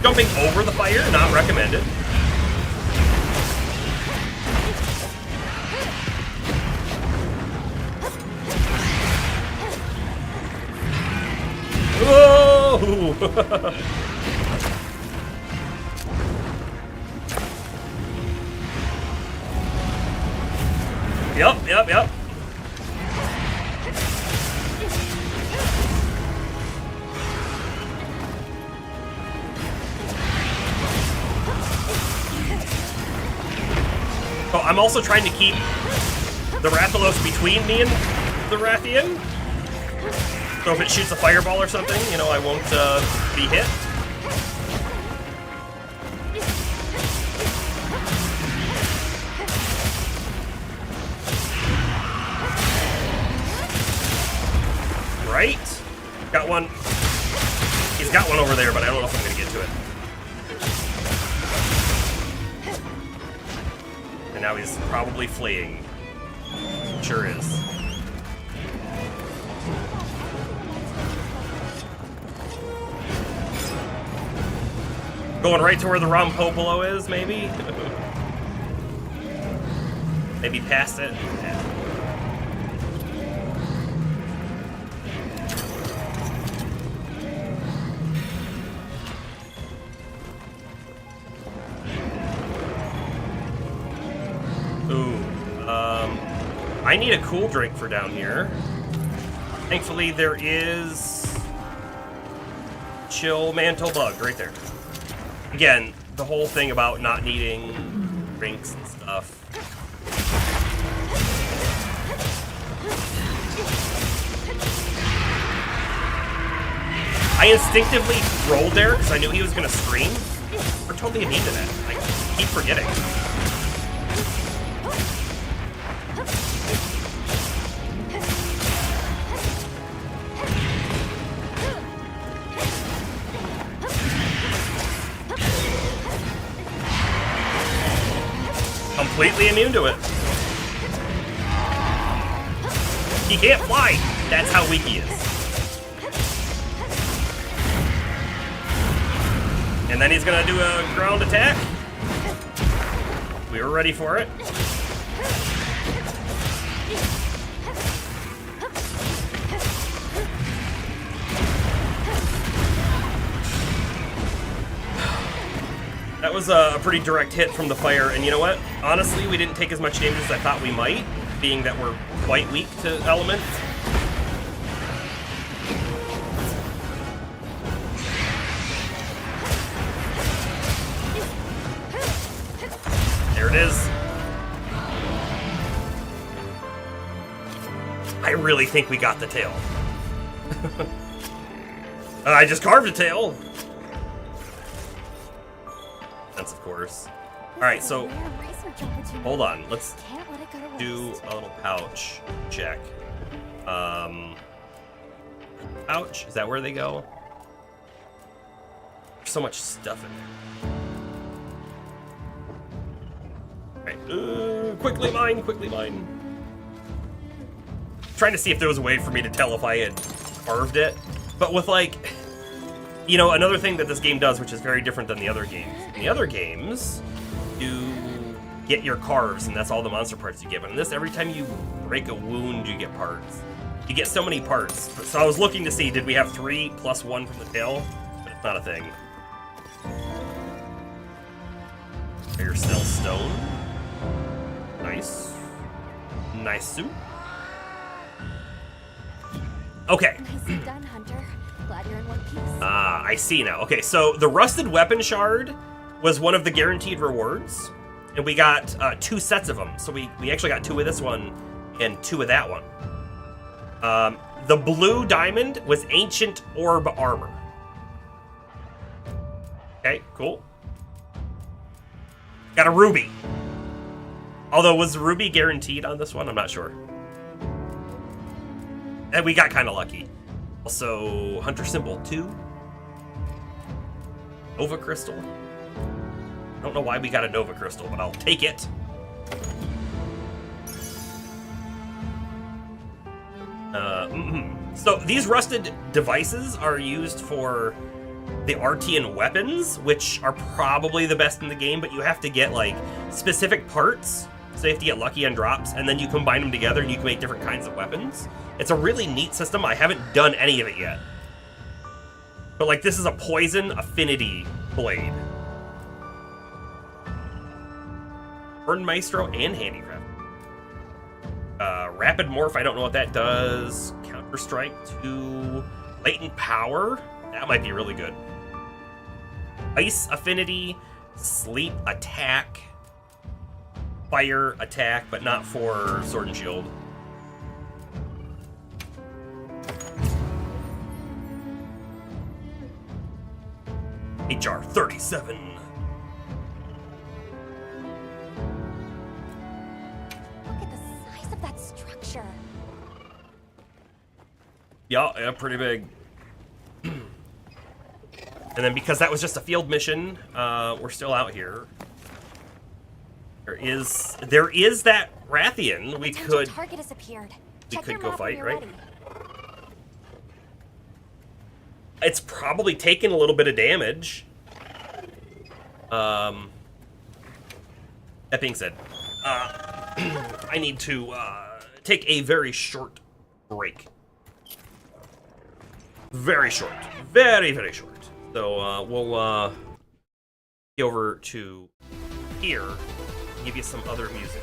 Jumping over the fire, not recommended. Whoa! Yep. Oh, I'm also trying to keep the Rathalos between me and the Rathian. So if it shoots a fireball or something, you know, I won't be hit. Right? Got one. He's got one over there, but I don't know if I'm going to get to it. And now he's probably fleeing. Sure is. Going right to where the Rompopolo is, maybe? Maybe past it? Yeah. Ooh. I need a cool drink for down here. Thankfully, there is... Chill Mantle Bug right there. Again, the whole thing about not needing drinks and stuff. I instinctively rolled there because I knew he was going to scream. We're totally immune to that. I keep forgetting. Completely immune to it. He can't fly. That's how weak he is. And then he's gonna do a ground attack. We were ready for it. That was a pretty direct hit from the fire, and you know what? Honestly, we didn't take as much damage as I thought we might, being that we're quite weak to elements. There it is. I really think we got the tail. I just carved a tail. Of course. Alright, so hold on. Let's do a little pouch check. Pouch? Is that where they go? There's so much stuff in there. Alright, quickly mine, quickly mine. Trying to see if there was a way for me to tell if I had carved it. But with like, you know, another thing that this game does, which is very different than the other games. In the other games, you get your carves, and that's all the monster parts you get. But in this, every time you break a wound, you get parts. You get so many parts. So I was looking to see, did we have 3 plus 1 from the tail? But it's not a thing. Air Cell Stone. Nice. Nice soup. Okay. Nicely done, Hunter. Glad you're in one piece. Ah, I see now. Okay, so the Rusted Weapon Shard was one of the guaranteed rewards, and we got 2 sets of them. So we actually got 2 of this one and 2 of that one. The Blue Diamond was Ancient Orb Armor. Okay, cool. Got a Ruby. Although, was the Ruby guaranteed on this one? I'm not sure. And we got kind of lucky. Also, Hunter Symbol 2. Nova Crystal. I don't know why we got a Nova Crystal, but I'll take it. So these rusted devices are used for the Artian weapons, which are probably the best in the game, but you have to get like specific parts. So you have to get lucky on drops, and then you combine them together and you can make different kinds of weapons. It's a really neat system. I haven't done any of it yet. But like, this is a poison affinity blade. Burn Maestro and Handicraft. Rapid Morph, I don't know what that does. Counter Strike to Latent Power. That might be really good. Ice Affinity, Sleep Attack, Fire Attack, but not for Sword and Shield. HR 37. Look at the size of that structure. Yeah, pretty big. And then because that was just a field mission, we're still out here. There is that Rathian. We could Target has appeared. We Check could your go map fight, when you're right? ready. It's probably taken a little bit of damage. That being said, I need to take a very short break. Very short. Very, very short. So we'll go over to here, give you some other music.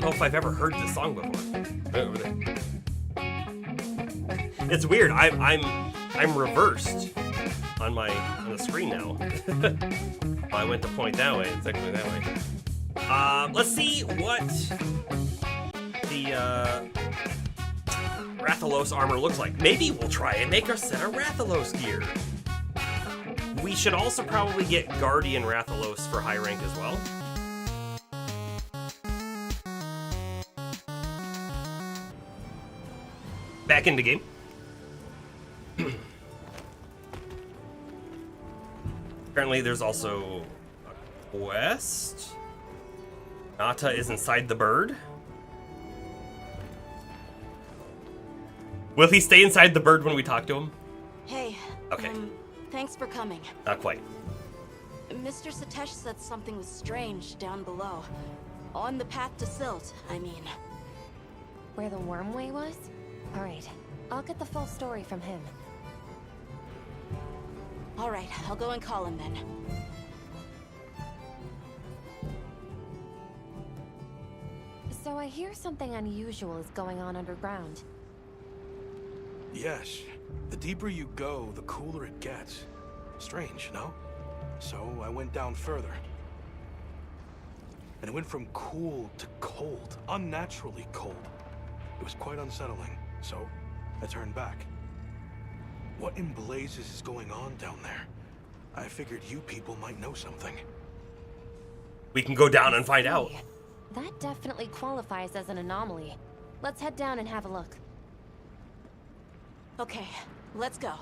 know if I've ever heard this song before. It's weird. I'm reversed on the screen now. I went to point that way. It's actually that way. Let's see what the Rathalos armor looks like. Maybe we'll try and make our set of Rathalos gear. We should also probably get Guardian Rathalos for high rank as well. Back into game. Apparently there's also a quest. Nata is inside the bird. Will he stay inside the bird when we talk to him? Hey. Okay. Thanks for coming. Not quite. Mr. Satesh said something was strange down below. On the path to Silt, I mean. Where the wormway was? Alright, I'll get the full story from him. Alright, I'll go and call him then. So I hear something unusual is going on underground. Yes. The deeper you go, the cooler it gets. Strange, no? So I went down further. And it went from cool to cold. Unnaturally cold. It was quite unsettling, so I turned back. What in blazes is going on down there? I figured you people might know something. We can go down and find out. That definitely qualifies as an anomaly. Let's head down and have a look. Okay, let's go.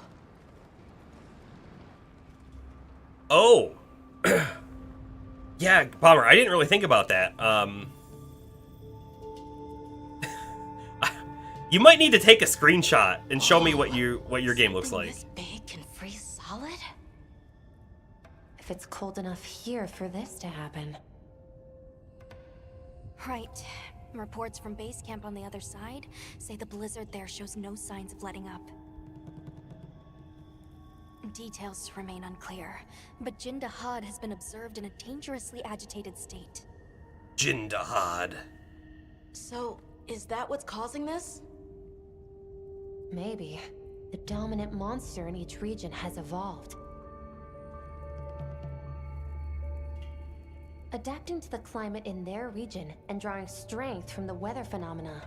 Oh. Yeah, Bomber, I didn't really think about that. You might need to take a screenshot and show me what your game looks like. This big can freeze solid? If it's cold enough here for this to happen. Right. Reports from base camp on the other side say the blizzard there shows no signs of letting up. Details remain unclear, but Jindahad has been observed in a dangerously agitated state. Jindahad. So, is that what's causing this? Maybe. The dominant monster in each region has evolved. Adapting to the climate in their region and drawing strength from the weather phenomena.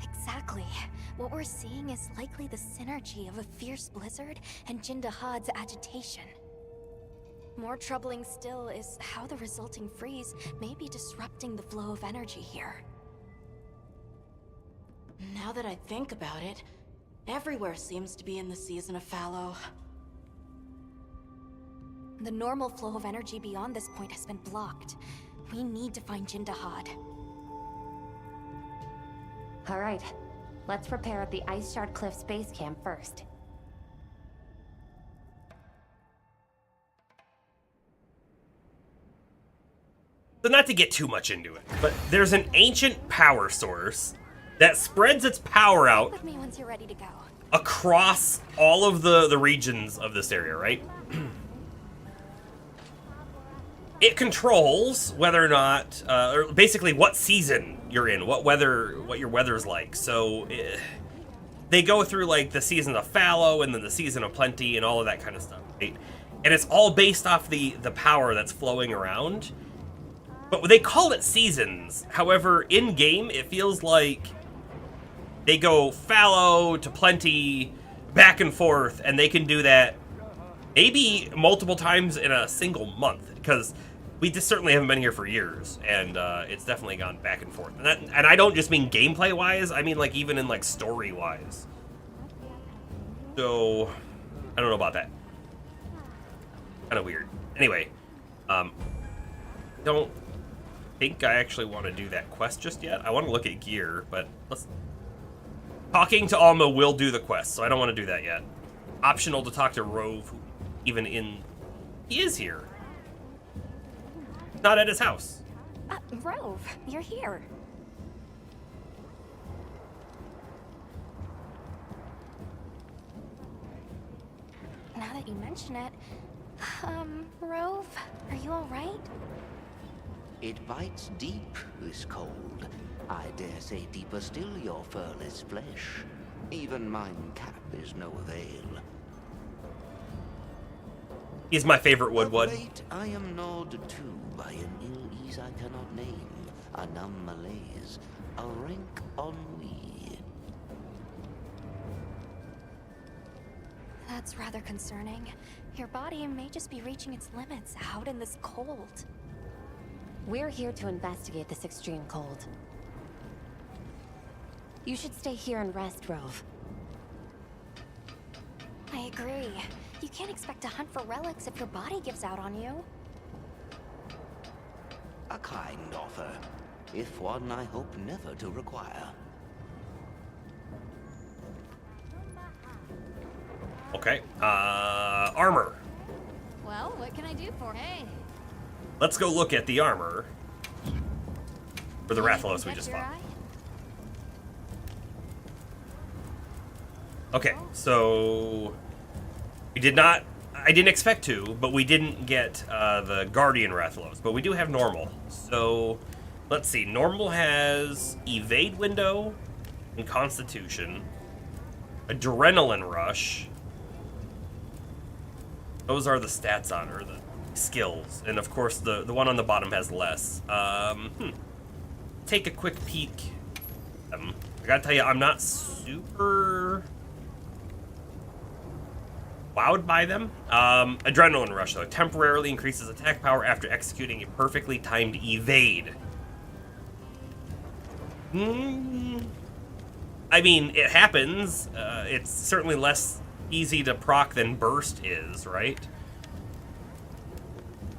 Exactly. What we're seeing is likely the synergy of a fierce blizzard and Jindahad's agitation. More troubling still is how the resulting freeze may be disrupting the flow of energy here. Now that I think about it, everywhere seems to be in the season of fallow. The normal flow of energy beyond this point has been blocked. We need to find Jindahad. Alright, let's prepare at the Ice Shard Cliffs base camp first. So not to get too much into it, but there's an ancient power source that spreads its power out With me once you're ready to go. across all of the regions of this area, right? It controls whether or not, or basically what season you're in, what your weather's like. So they go through like the season of fallow and then the season of plenty and all of that kind of stuff, right? And it's all based off the power that's flowing around. But they call it seasons. However, in game, it feels like they go fallow to plenty, back and forth, and they can do that maybe multiple times in a single month, because we just certainly haven't been here for years, and it's definitely gone back and forth. And I don't just mean gameplay-wise, I mean like even in like story-wise. So, I don't know about that. Kind of weird. Anyway, don't think I actually want to do that quest just yet. I want to look at gear, but let's... Talking to Alma will do the quest, so I don't want to do that yet. Optional to talk to Rove, who even in... He is here. Not at his house. Rove, you're here. Now that you mention it, Rove, are you alright? It bites deep, this cold. I dare say deeper still your furless flesh. Even mine cap is no avail. He's my favorite Of Woodwood. late, I am gnawed too by an ill ease I cannot name, a numb malaise, a rank ennui. That's rather concerning. Your body may just be reaching its limits out in this cold. We're here to investigate this extreme cold. You should stay here and rest, Rove. I agree. You can't expect to hunt for relics if your body gives out on you. A kind offer, if one I hope never to require. Okay. Armor. Well, what can I do for you? Let's go look at the armor for the Anything Rathalos we catch just your fought. eye? Okay, so we did not. I didn't expect to, but we didn't get the Guardian Rathalos, but we do have normal. So let's see. Normal has evade window and Constitution, adrenaline rush. Those are the stats on her, the skills, and of course the one on the bottom has less. Take a quick peek. I gotta tell you, I'm not super wowed by them. Adrenaline rush though temporarily increases attack power after executing a perfectly timed evade. I mean, it happens. It's certainly less easy to proc than burst is, right?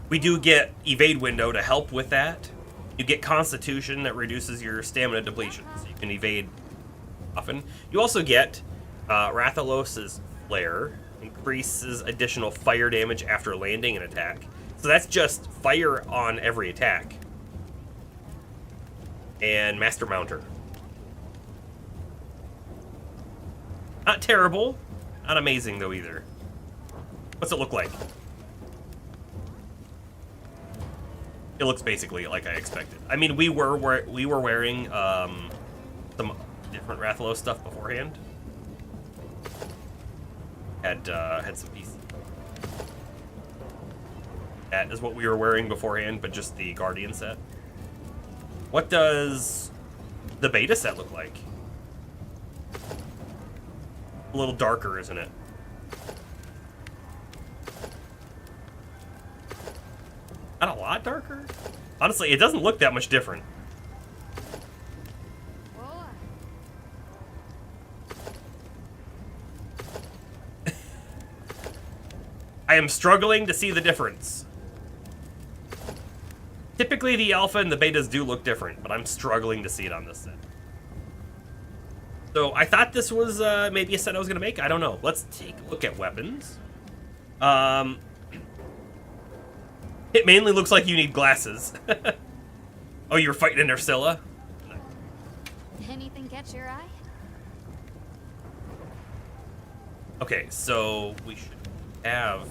We do get evade window to help with that. You get Constitution that reduces your stamina depletion, so you can evade often. You also get Rathalos's Flare, increases additional fire damage after landing an attack. So that's just fire on every attack. And Master Mounter. Not terrible, not amazing though either. What's it look like? It looks basically like I expected. I mean, we were wearing some different Rathalos stuff beforehand. Had some pieces. That is what we were wearing beforehand, but just the Guardian set. What does the beta set look like? A little darker, isn't it? Not a lot darker? Honestly, it doesn't look that much different. I am struggling to see the difference. Typically, the alpha and the betas do look different, but I'm struggling to see it on this set. So I thought this was maybe a set I was going to make. I don't know. Let's take a look at weapons. It mainly looks like you need glasses. Oh, you were fighting an Ursula? Anything catch your eye? Okay, so we should have...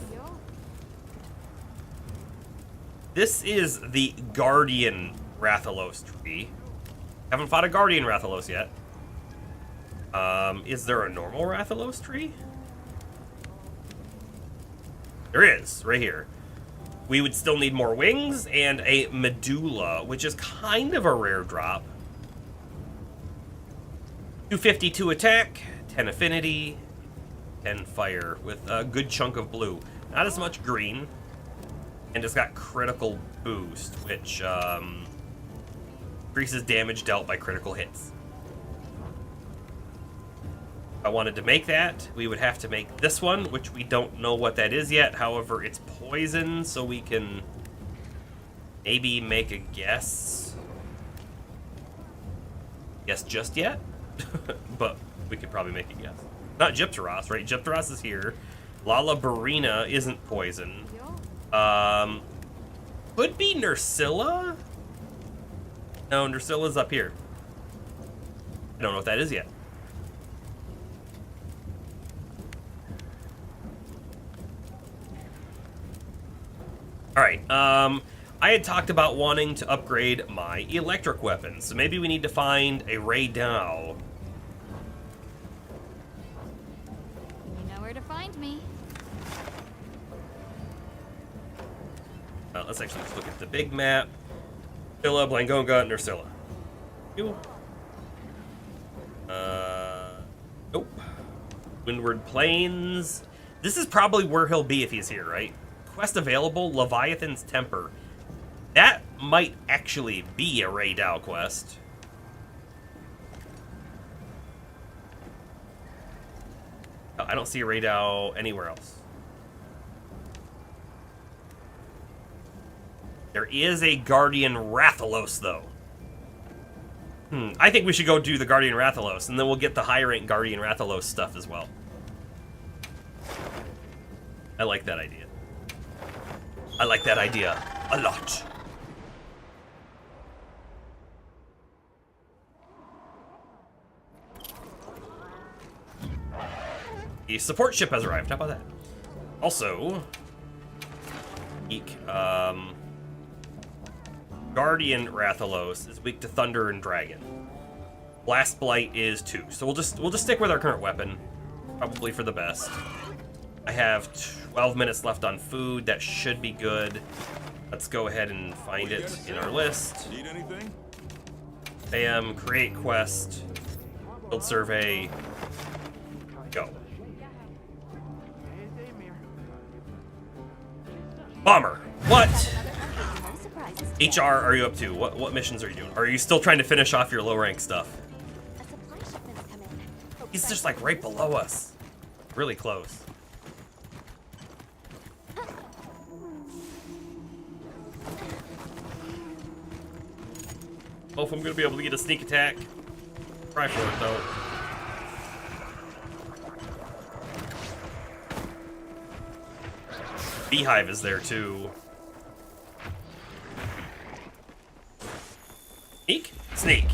This is the Guardian Rathalos tree. Haven't fought a Guardian Rathalos yet. Is there a normal Rathalos tree? There is, right here. We would still need more wings and a medulla, which is kind of a rare drop. 252 attack, 10 affinity, 10 fire, with a good chunk of blue. Not as much green. And it's got critical boost, which increases damage dealt by critical hits. If I wanted to make that, we would have to make this one, which we don't know what that is yet. However, it's poison, so we can maybe make a guess. Guess just yet? But we could probably make a guess. Not Gypteros, right? Gypteros is here. Lala Barina isn't poison. Could be Nursilla? No, Nursilla's up here. I don't know what that is yet. Alright, I had talked about wanting to upgrade my electric weapons, so maybe we need to find a Ray Dow. You know where to find me. Let's actually just look at the big map. Phila, Blangonga, Nursilla. You. Nope. Windward Plains. This is probably where he'll be if he's here, right? Quest available, Leviathan's Temper. That might actually be a Ray Dow quest. Oh, I don't see a Ray Dow anywhere else. There is a Guardian Rathalos, though. I think we should go do the Guardian Rathalos, and then we'll get the high rank Guardian Rathalos stuff as well. I like that idea. I like that idea a lot. The support ship has arrived. How about that? Also, Guardian Rathalos is weak to Thunder and Dragon. Blast Blight is 2. So we'll just stick with our current weapon, probably for the best. I have 12 minutes left on food. That should be good. Let's go ahead and find it in our list. Need anything? Bam, create quest, build survey, go. Bomber, what? No surprises. HR, are you up to? What missions are you doing? Are you still trying to finish off your low rank stuff? A supply shipment's come in. Hope He's that's just like right below us. Really close. Oh, if I'm gonna be able to get a sneak attack. Try for it though. Beehive is there too. Sneak? Sneak.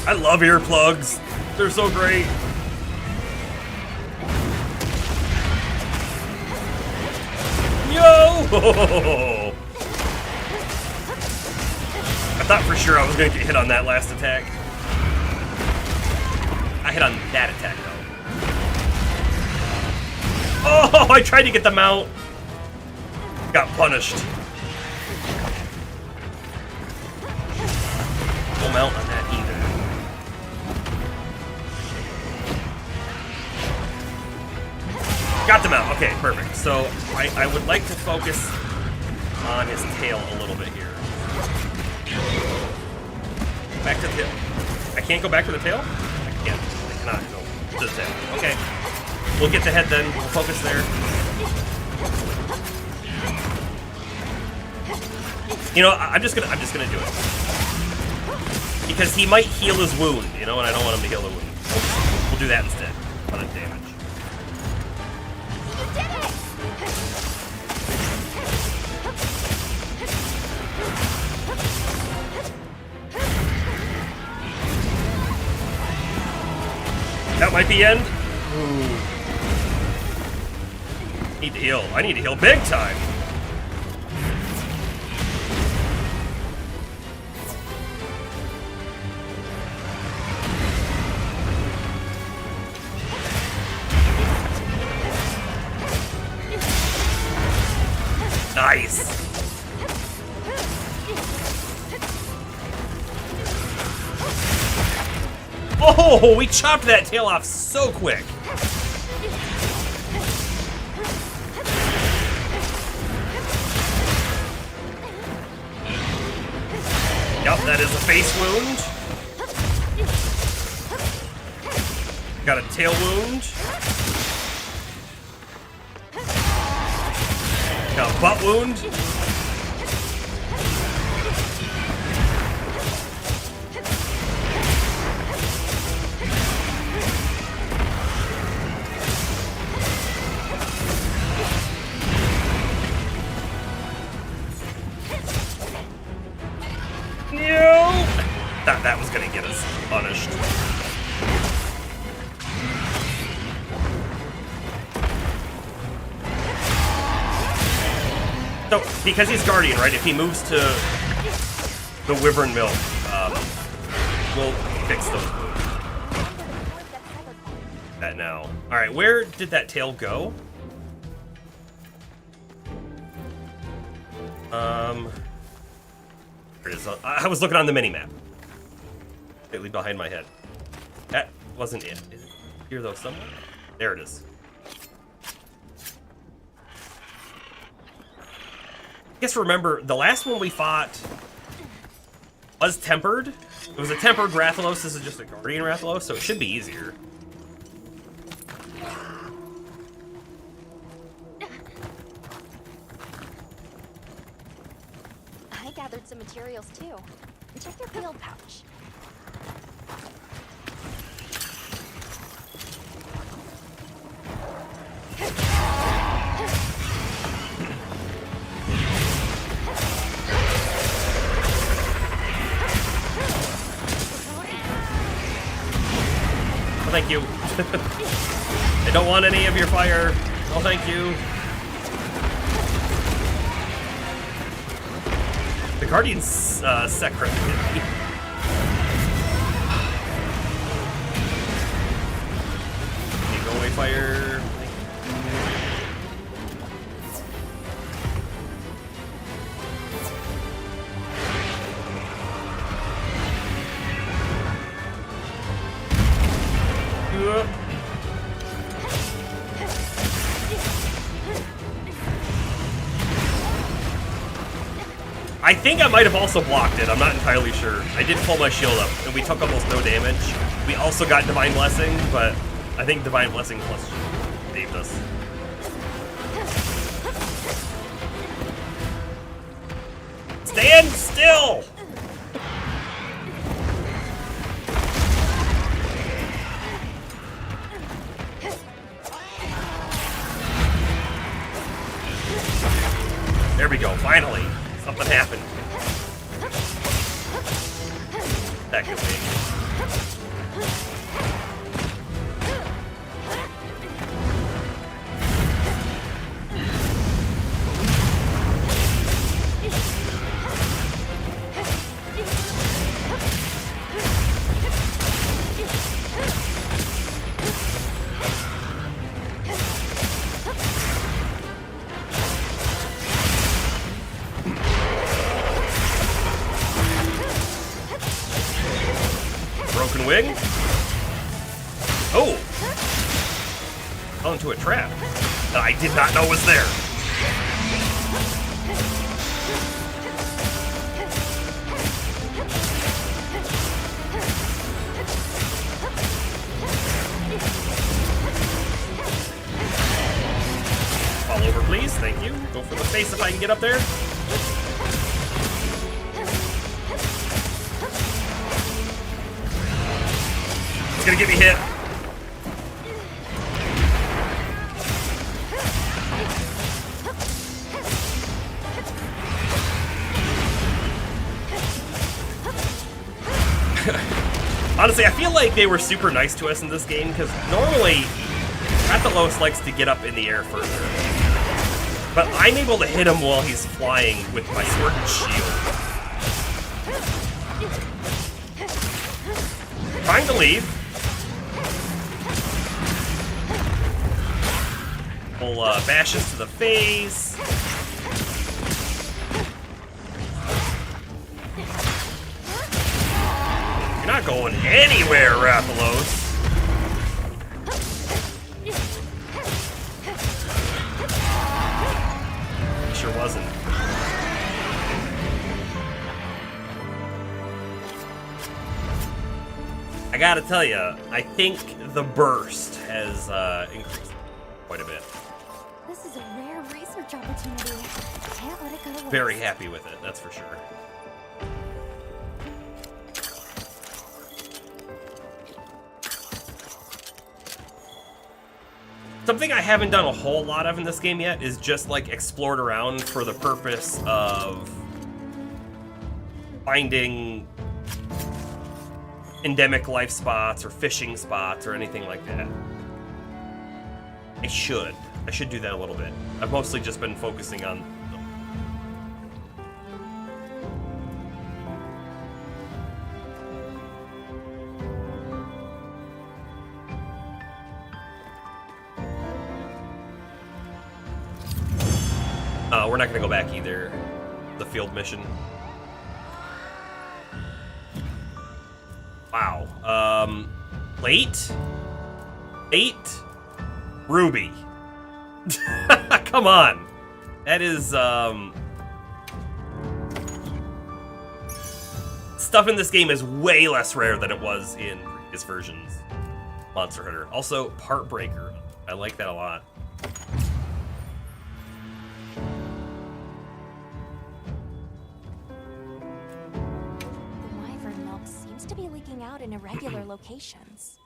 I love earplugs. They're so great. Yo! I thought for sure I was going to get hit on that last attack. I hit on that attack, though. Oh, I tried to get the mount. Got punished. No mount on that either. Got the mount. Okay, perfect. So I would like to focus on his tail a little bit here. Back to the tail. I can't go back to the tail? I can't. I cannot go to the tail. Okay. We'll get the head then. We'll focus there. You know, I'm just gonna do it. Because he might heal his wound, you know, and I don't want him to heal the wound. We'll do that instead. On his damage. You did it! That might be end. Ooh. Need to heal. I need to heal big time. Nice. Oh, we chopped that tail off so quick. Yep, that is a face wound. Got a tail wound. Got a butt wound. punished. So, because he's Guardian, right, if he moves to the Wyvern Mill, we'll fix those moves. That now. Alright, where did that tail go? There it is. I was looking on the minimap. Completely behind my head. That wasn't it. Is it here, though, somewhere? There it is. I guess remember, the last one we fought was tempered. It was a tempered Rathalos. This is just a Guardian Rathalos, so it should be easier. I gathered some materials too. Check your field pouch. Thank you. I don't want any of your fire. Oh, thank you. The Guardian's secret. Okay, go away, fire. I think I might have also blocked it. I'm not entirely sure. I did pull my shield up, and we took almost no damage. We also got Divine Blessing, but I think Divine Blessing plus saved us. Stand still! There we go, finally. Something happened. That could be. Broken wing. Oh! Fell into a trap that I did not know was there. Fall over, please. Thank you. Go for the face if I can get up there. It's gonna get me hit. Honestly, I feel like they were super nice to us in this game, because normally Rathalos likes to get up in the air further. But I'm able to hit him while he's flying with my sword and shield. Trying to leave. We'll bashes to the face. You're not going anywhere, Rathalos. Sure wasn't. I gotta tell you, I think the burst has increased quite a bit. This is a rare research opportunity. Can't let it go to waste. Very happy with it, that's for sure. Something I haven't done a whole lot of in this game yet is just like explored around for the purpose of finding endemic life spots or fishing spots or anything like that. I should do that a little bit. I've mostly just been focusing on we're not gonna go back either. The field mission. Wow. Late? Ruby. Come on. That is, stuff in this game is way less rare than it was in previous versions. Monster Hunter. Also, Partbreaker. I like that a lot. The wyvern milk seems to be leaking out in irregular locations.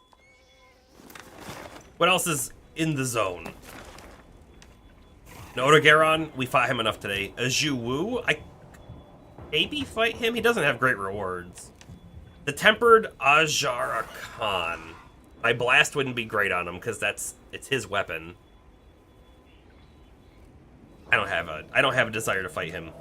What else is in the zone? Nodogaron, we fought him enough today. Ajuwu, I maybe fight him. He doesn't have great rewards. The Tempered Ajara Khan. My blast wouldn't be great on him because it's his weapon. I don't have a desire to fight him.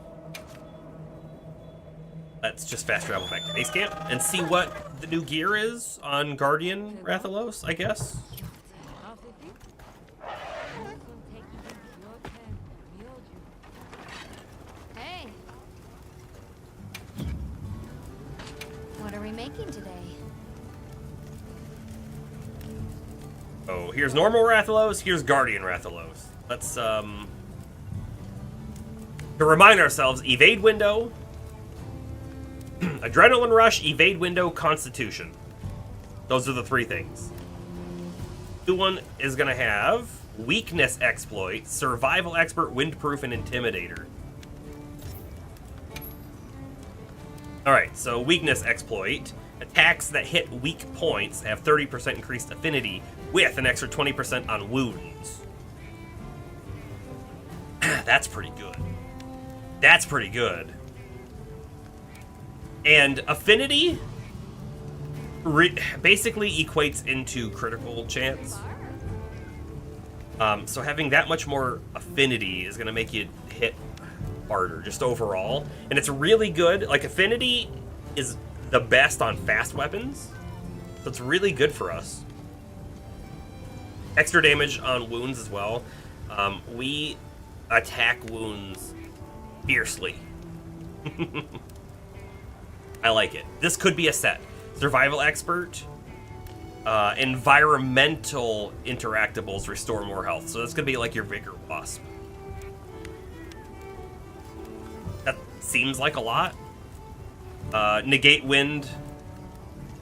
Let's just fast travel back to base camp and see what the new gear is on Guardian Rathalos, I guess. Hey! What are we making today? Oh, here's normal Rathalos, here's Guardian Rathalos. Let's, to remind ourselves, evade window, adrenaline rush, evade window, constitution. Those are the three things. The one is going to have weakness exploit, survival expert, windproof, and intimidator. Alright, so weakness exploit. Attacks that hit weak points have 30% increased affinity with an extra 20% on wounds. That's pretty good. That's pretty good. And affinity basically equates into critical chance. So having that much more affinity is going to make you hit harder, just overall. And it's really good. Like, affinity is the best on fast weapons, so it's really good for us. Extra damage on wounds as well. We attack wounds fiercely. I like it. This could be a set. Survival expert. Environmental interactables restore more health. So this could be like your Vigor Wasp. That seems like a lot. Negate wind.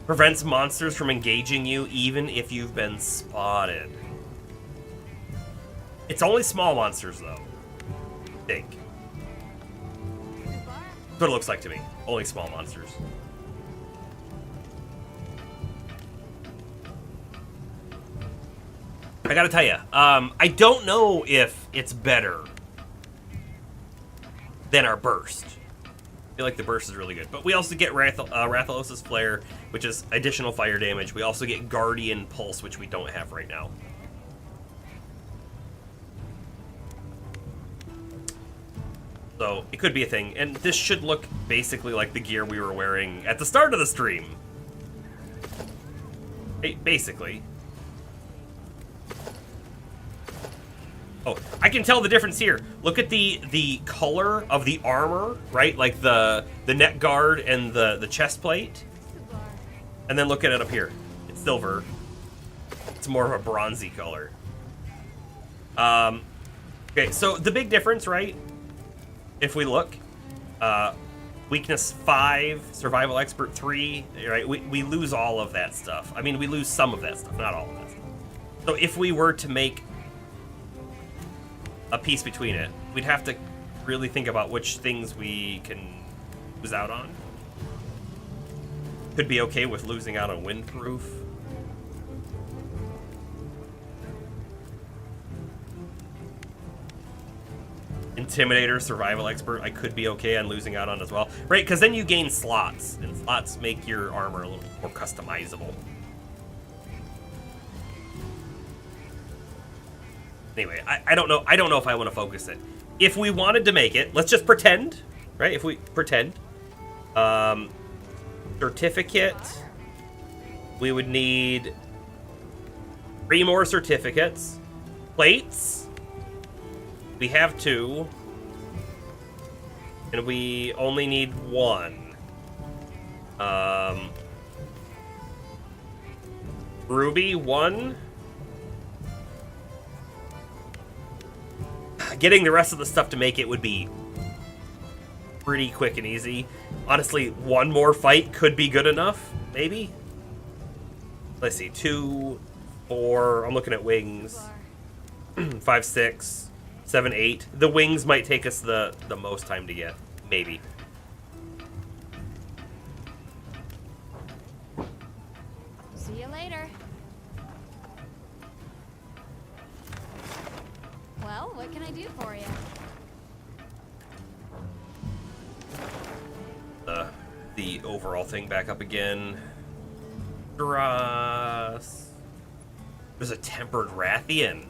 Prevents monsters from engaging you even if you've been spotted. It's only small monsters though. I think. That's what it looks like to me. Only small monsters. I gotta tell you, I don't know if it's better than our burst. I feel like the burst is really good. But we also get Rathalos' Flare, which is additional fire damage. We also get Guardian Pulse, which we don't have right now. So it could be a thing. And this should look basically like the gear we were wearing at the start of the stream. Basically. Oh, I can tell the difference here. Look at the color of the armor, right? Like the neck guard and the chest plate. And then look at it up here. It's silver. It's more of a bronzy color. Okay, so the big difference, right? If we look, weakness 5, survival expert 3, right? We lose all of that stuff. I mean, we lose some of that stuff, not all of that stuff. So if we were to make a piece between it, we'd have to really think about which things we can lose out on. Could be okay with losing out on windproof. Intimidator, Survival Expert, I could be okay on losing out on as well. Right, because then you gain slots, and slots make your armor a little more customizable. Anyway, I don't know if I want to focus it. If we wanted to make it, let's just pretend, right? If we pretend. Certificate. We would need 3 more certificates. Plates. We have 2. And we only need 1. Ruby, 1. Getting the rest of the stuff to make it would be pretty quick and easy. Honestly, 1 more fight could be good enough, maybe. Let's see, 2, 4, I'm looking at wings. 5, 6, 7, 8. The wings might take us the most time to get, maybe. See you later. Well, what can I do for you? The overall thing back up again. Dross. There's a tempered Rathian.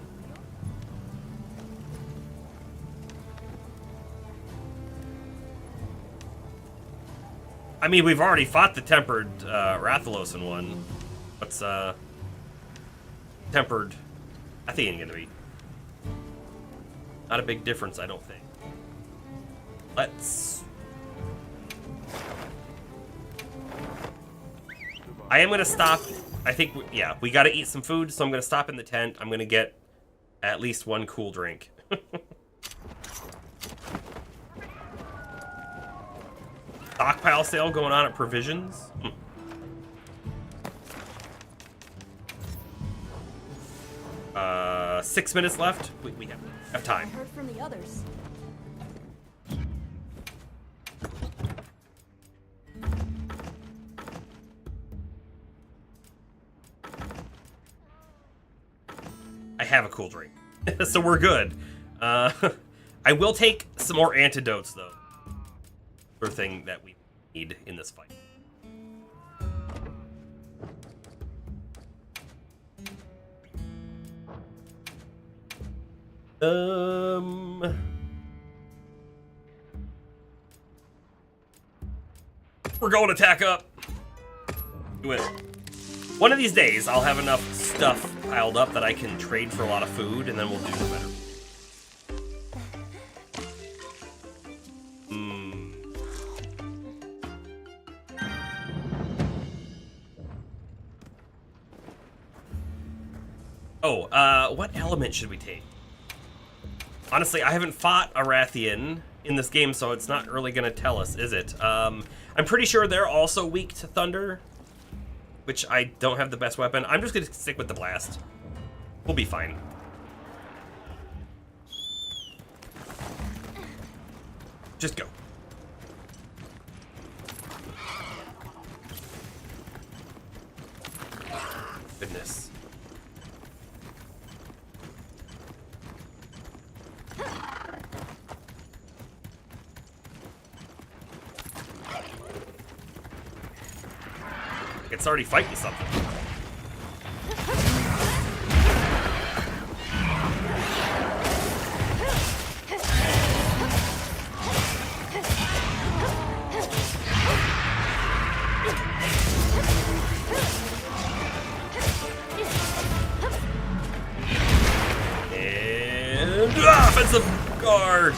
I mean, we've already fought the tempered Rathalos one. What's tempered Rathian gonna be? Not a big difference, I don't think. Let's... I am gonna stop. I think, yeah, we gotta eat some food, so I'm gonna stop in the tent. I'm gonna get at least 1 cool drink. Stockpile sale going on at Provisions. 6 minutes left. We have time. I heard from the others. I have a cool drink, so we're good. I will take some more antidotes, though. For thing that we need in this fight. We're going to tack up. Do it. One of these days, I'll have enough stuff piled up that I can trade for a lot of food, and then we'll do better. Oh, what element should we take? Honestly, I haven't fought a Rathian in this game, so it's not really gonna tell us, is it? I'm pretty sure they're also weak to thunder, which I don't have the best weapon. I'm just gonna stick with the blast. We'll be fine. Just go. Goodness. It's already fighting something. And offensive guard.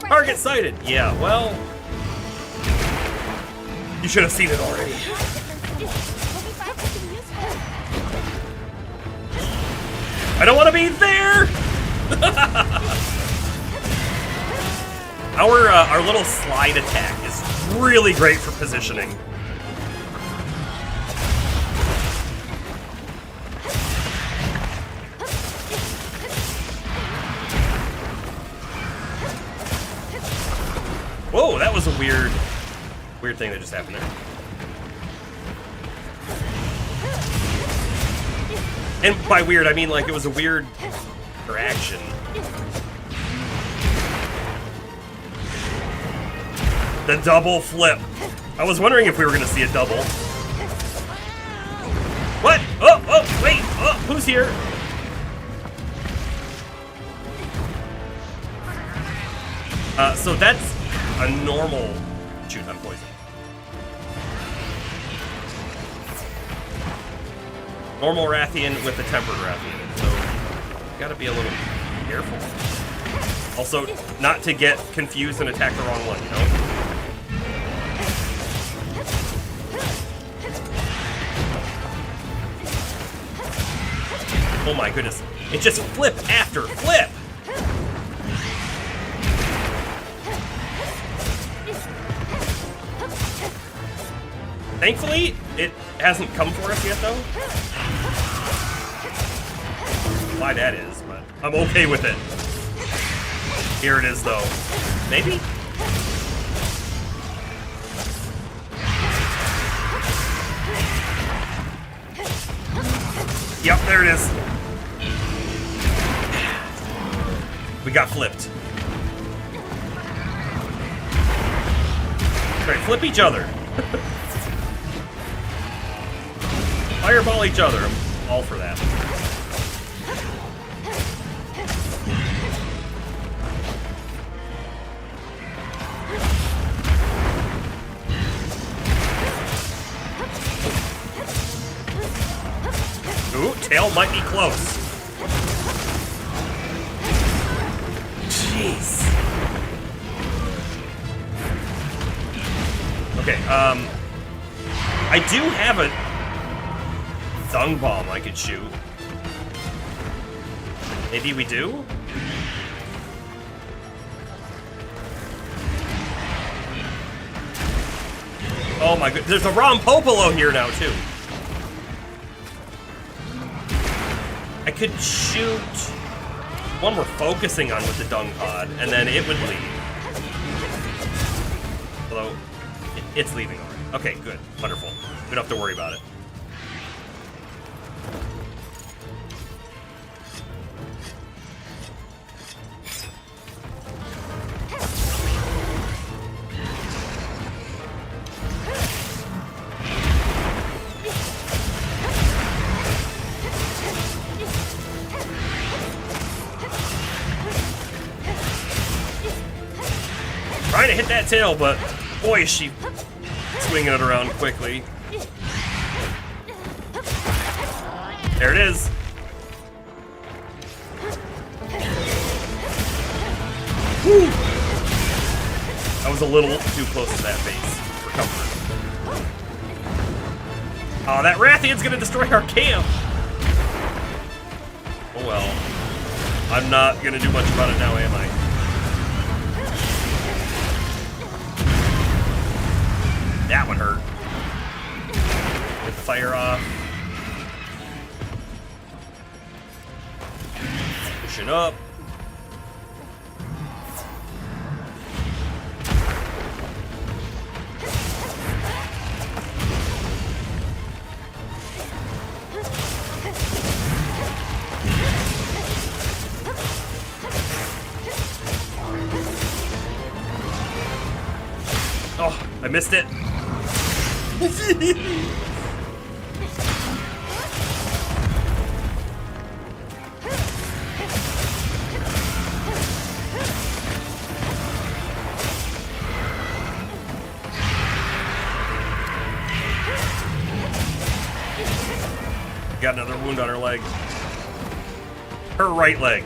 Target sighted. Yeah, well, you should have seen it already. I don't want to be there. Our little slide attack is really great for positioning. was a weird thing that just happened there. And by weird, I mean like it was a weird interaction. The double flip. I was wondering if we were going to see a double. What? Oh, wait. Oh, who's here? So that's a normal... Shoot, I'm poisoned. Normal Rathian with the tempered Rathian. So, gotta be a little careful. Also, not to get confused and attack the wrong one, you know? Oh my goodness. It just flip after flip! Thankfully, it hasn't come for us yet, though. Why that is, but I'm okay with it. Here it is, though. Maybe? Yep, there it is. We got flipped. Alright, flip each other. Fireball each other. I'm all for that. Ooh, tail might be close. Jeez. Okay, I do have a dung bomb I could shoot. Maybe we do? Oh my god, there's a Rom Popolo here now too. I could shoot one we're focusing on with the dung pod, and then it would leave. Although, it's leaving already. Okay, good. Wonderful. We don't have to worry about it. Trying to hit that tail, but boy, is she swinging it around quickly. There it is. Woo! I was a little too close to that base for comfort. Oh, that Rathian's gonna destroy our camp. Oh well. I'm not gonna do much about it now, am I? That one hurt. Get the fire off. Pushing up. Oh, I missed it. Got another wound on her leg. Her right leg.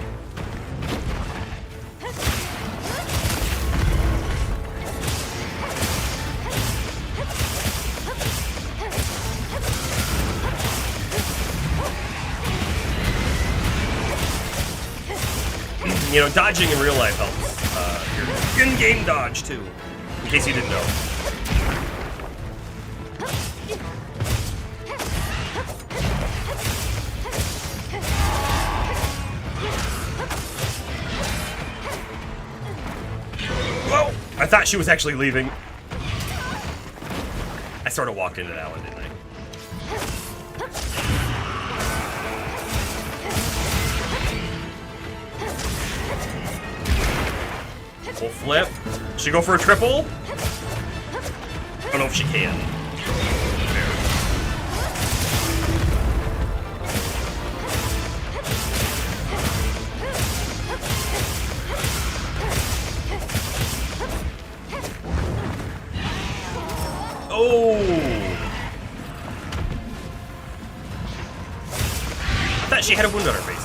You know, dodging in real life helps. Your in-game dodge, too. In case you didn't know. Whoa! I thought she was actually leaving. I sort of walked into that one, didn't I? Full flip. She go for a triple? I don't know if she can. Oh! I thought she had a wound on her face.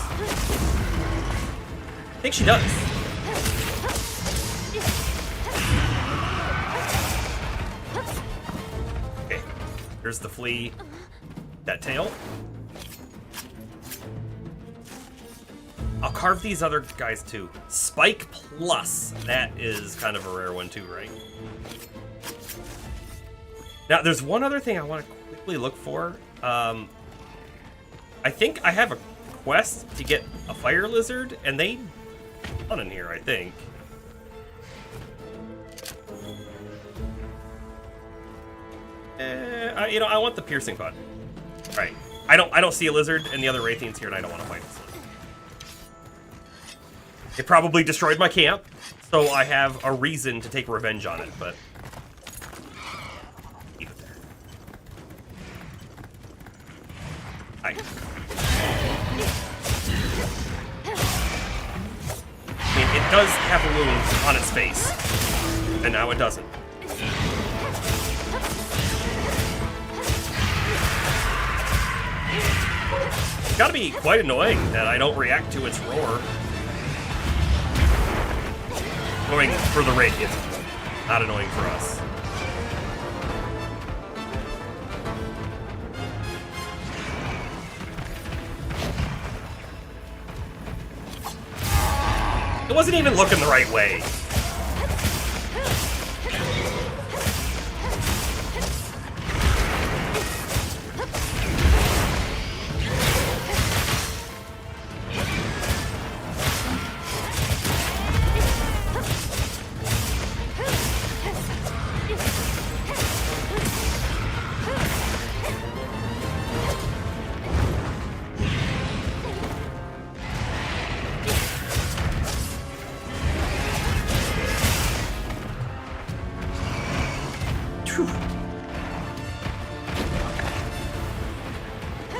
I think she does. Okay, here's the flea. That tail. I'll carve these other guys too. Spike Plus. That is kind of a rare one too, right? Now, there's one other thing I want to quickly look for. I think I have a quest to get a fire lizard, and they spawn in here, I think. You know, I want the piercing pod. All right, I don't see a lizard, and the other Raytheon's here, and I don't want to fight this lizard. It probably destroyed my camp, so I have a reason to take revenge on it, but. I mean, it does have a wound on its face, and now it doesn't. It's gotta be quite annoying that I don't react to its roar. Annoying for the Radiant, not annoying for us. It wasn't even looking the right way.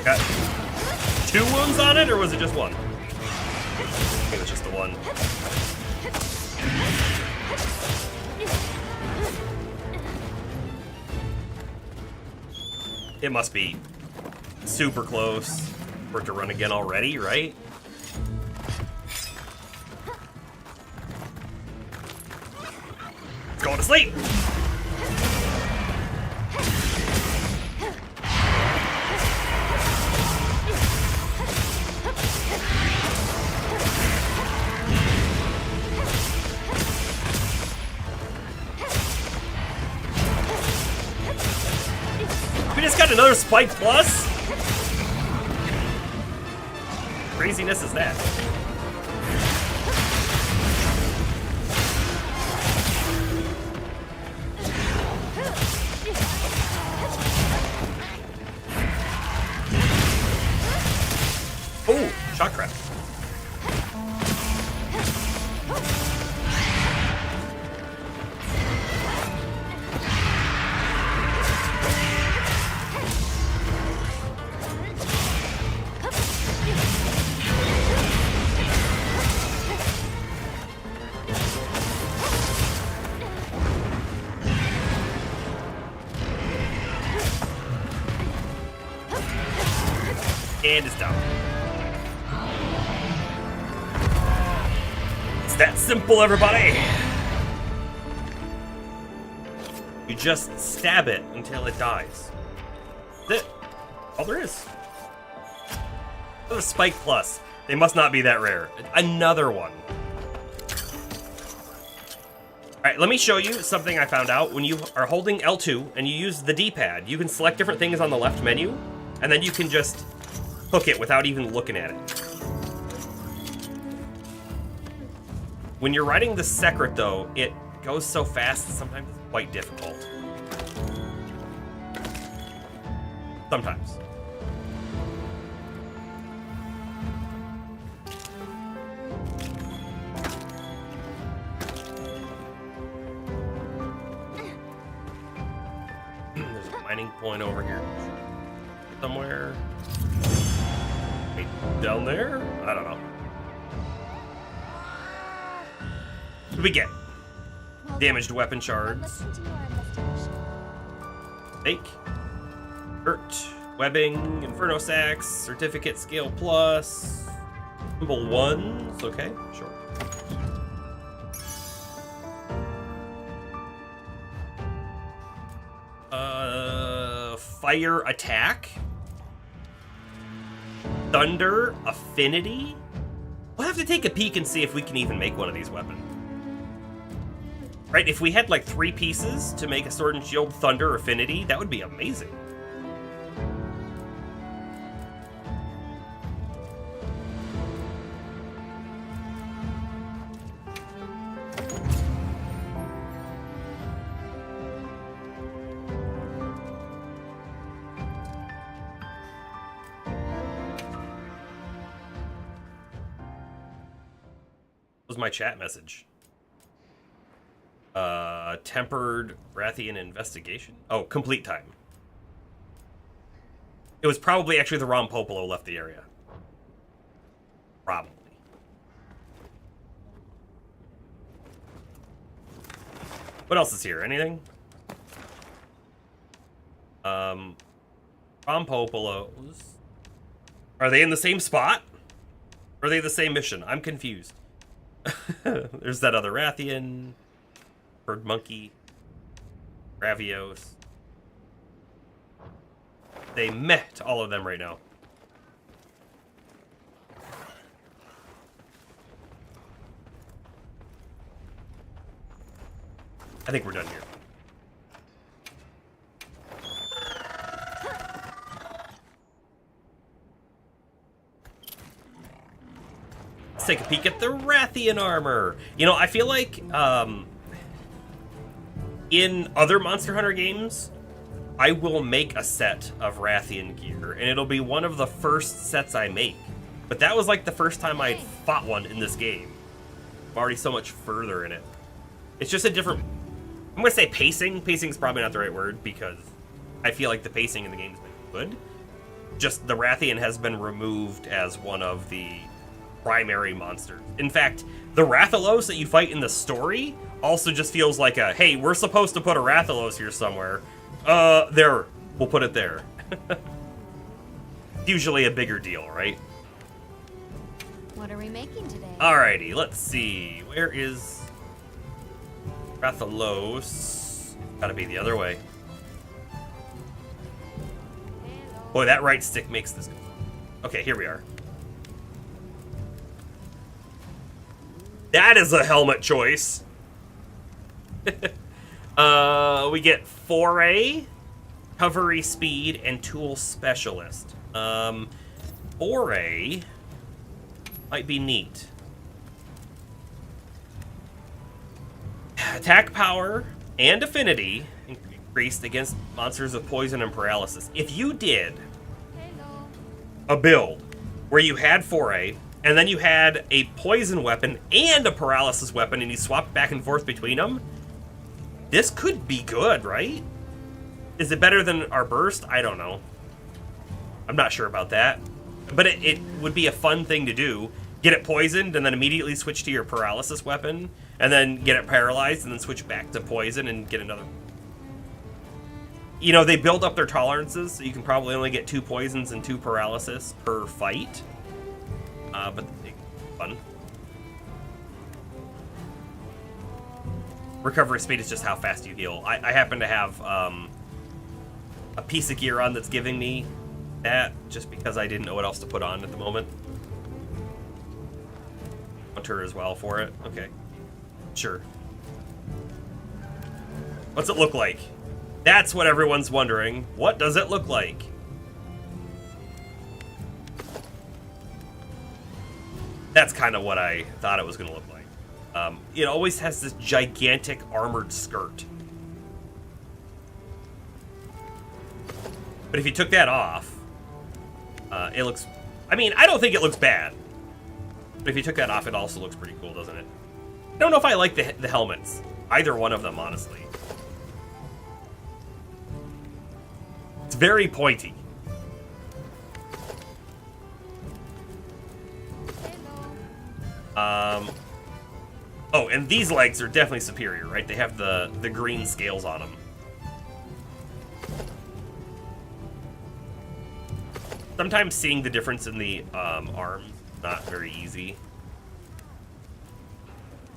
Got 2 wounds on it, or was it just 1? I think it was just the 1. It must be super close for it to run again already, right? It's going to sleep! Just got another Spike Plus? Craziness is that? Oh, shot crap. And it's down. It's that simple, everybody. You just stab it until it dies. That's it. All there is. Another Spike Plus. They must not be that rare. Another one. Alright, let me show you something I found out. When you are holding L2 and you use the D-pad, you can select different things on the left menu, and then you can just hook it without even looking at it. When you're riding the Secret, though, it goes so fast that sometimes it's quite difficult. Sometimes. There's a mining point over here somewhere. Right down there? I don't know. What do we get? Well, Damaged weapon I'll shards. listen to your investigation. Fake. Hurt. Webbing. Inferno sacks. Certificate scale plus. Symbol 1s. Okay, sure. Fire attack. Thunder affinity. We'll have to take a peek and see if we can even make one of these weapons. Right, if we had like 3 pieces to make a sword and shield thunder affinity, that would be amazing. Was my chat message. Tempered Rathian investigation. Oh, complete time. It was probably actually the Ron Popolo left the area. Probably. What else is here? Anything? Ron Popolos. Are they in the same spot? Or are they the same mission? I'm confused. There's that other Rathian. Bird Monkey. Ravios. They met all of them right now. I think we're done here. Let's take a peek at the Rathian armor. You know, I feel like in other Monster Hunter games, I will make a set of Rathian gear, and it'll be one of the first sets I make. But that was like the first time I fought one in this game. I'm already so much further in it. It's just a different... I'm going to say pacing. Pacing is probably not the right word, because I feel like the pacing in the game has been good. Just the Rathian has been removed as one of the primary monsters. In fact, the Rathalos that you fight in the story also just feels like a, hey, we're supposed to put a Rathalos here somewhere. There. We'll put it there. Usually a bigger deal, right? What are we making today? Alrighty, let's see. Where is Rathalos? Gotta be the other way. Boy, that right stick makes this good. Okay, here we are. That is a helmet choice. We get Foray, Recovery Speed, and Tool Specialist. Foray might be neat. Attack power and affinity increased against monsters with poison and paralysis. If you did a build where you had Foray, and then you had a poison weapon and a paralysis weapon, and you swapped back and forth between them, this could be good, right? Is it better than our burst? I don't know. I'm not sure about that. But it would be a fun thing to do. Get it poisoned, and then immediately switch to your paralysis weapon, and then get it paralyzed, and then switch back to poison and get another. You know, they build up their tolerances, so you can probably only get 2 poisons and 2 paralysis per fight. But it's fun. Recovery speed is just how fast you heal. I happen to have a piece of gear on that's giving me that, just because I didn't know what else to put on at the moment. Hunter as well for it. Okay. Sure. What's it look like? That's what everyone's wondering. What does it look like? That's kind of what I thought it was going to look like. It always has this gigantic armored skirt. But if you took that off, it looks... I mean, I don't think it looks bad. But if you took that off, it also looks pretty cool, doesn't it? I don't know if I like the helmets. Either one of them, honestly. It's very pointy. Oh, and these legs are definitely superior, right? They have the green scales on them. Sometimes seeing the difference in the arms not very easy.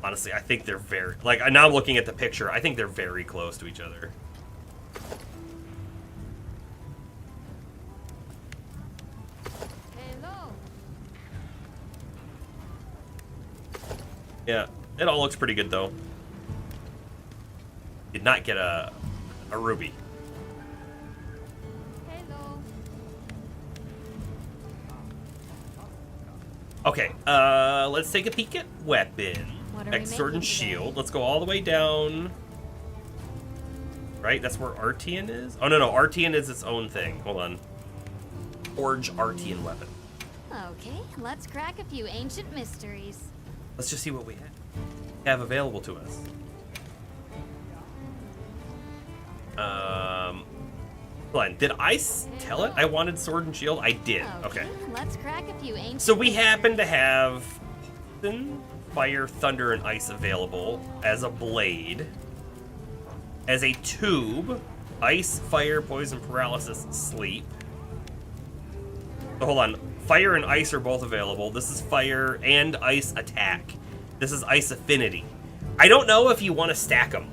Honestly, I think they're very... Like, now I'm looking at the picture. I think they're very close to each other. Hello. Yeah, it all looks pretty good, though. Did not get a ruby. Hello. Okay, let's take a peek at weapon. What are we X sword and making today? shield. Let's go all the way down. Right, that's where Artian is? Oh, no, Artian is its own thing. Hold on. Forge Artian weapon. Okay, let's crack a few ancient mysteries. Let's just see what we have available to us. Hold on. Did I tell it I wanted sword and shield? I did. Okay. Let's crack a few ancient So we happen to have fire, thunder, and ice available as a blade. As a tube, ice, fire, poison, paralysis, sleep. So hold on. Fire and ice are both available. This is fire and ice attack. This is ice affinity. I don't know if you want to stack them.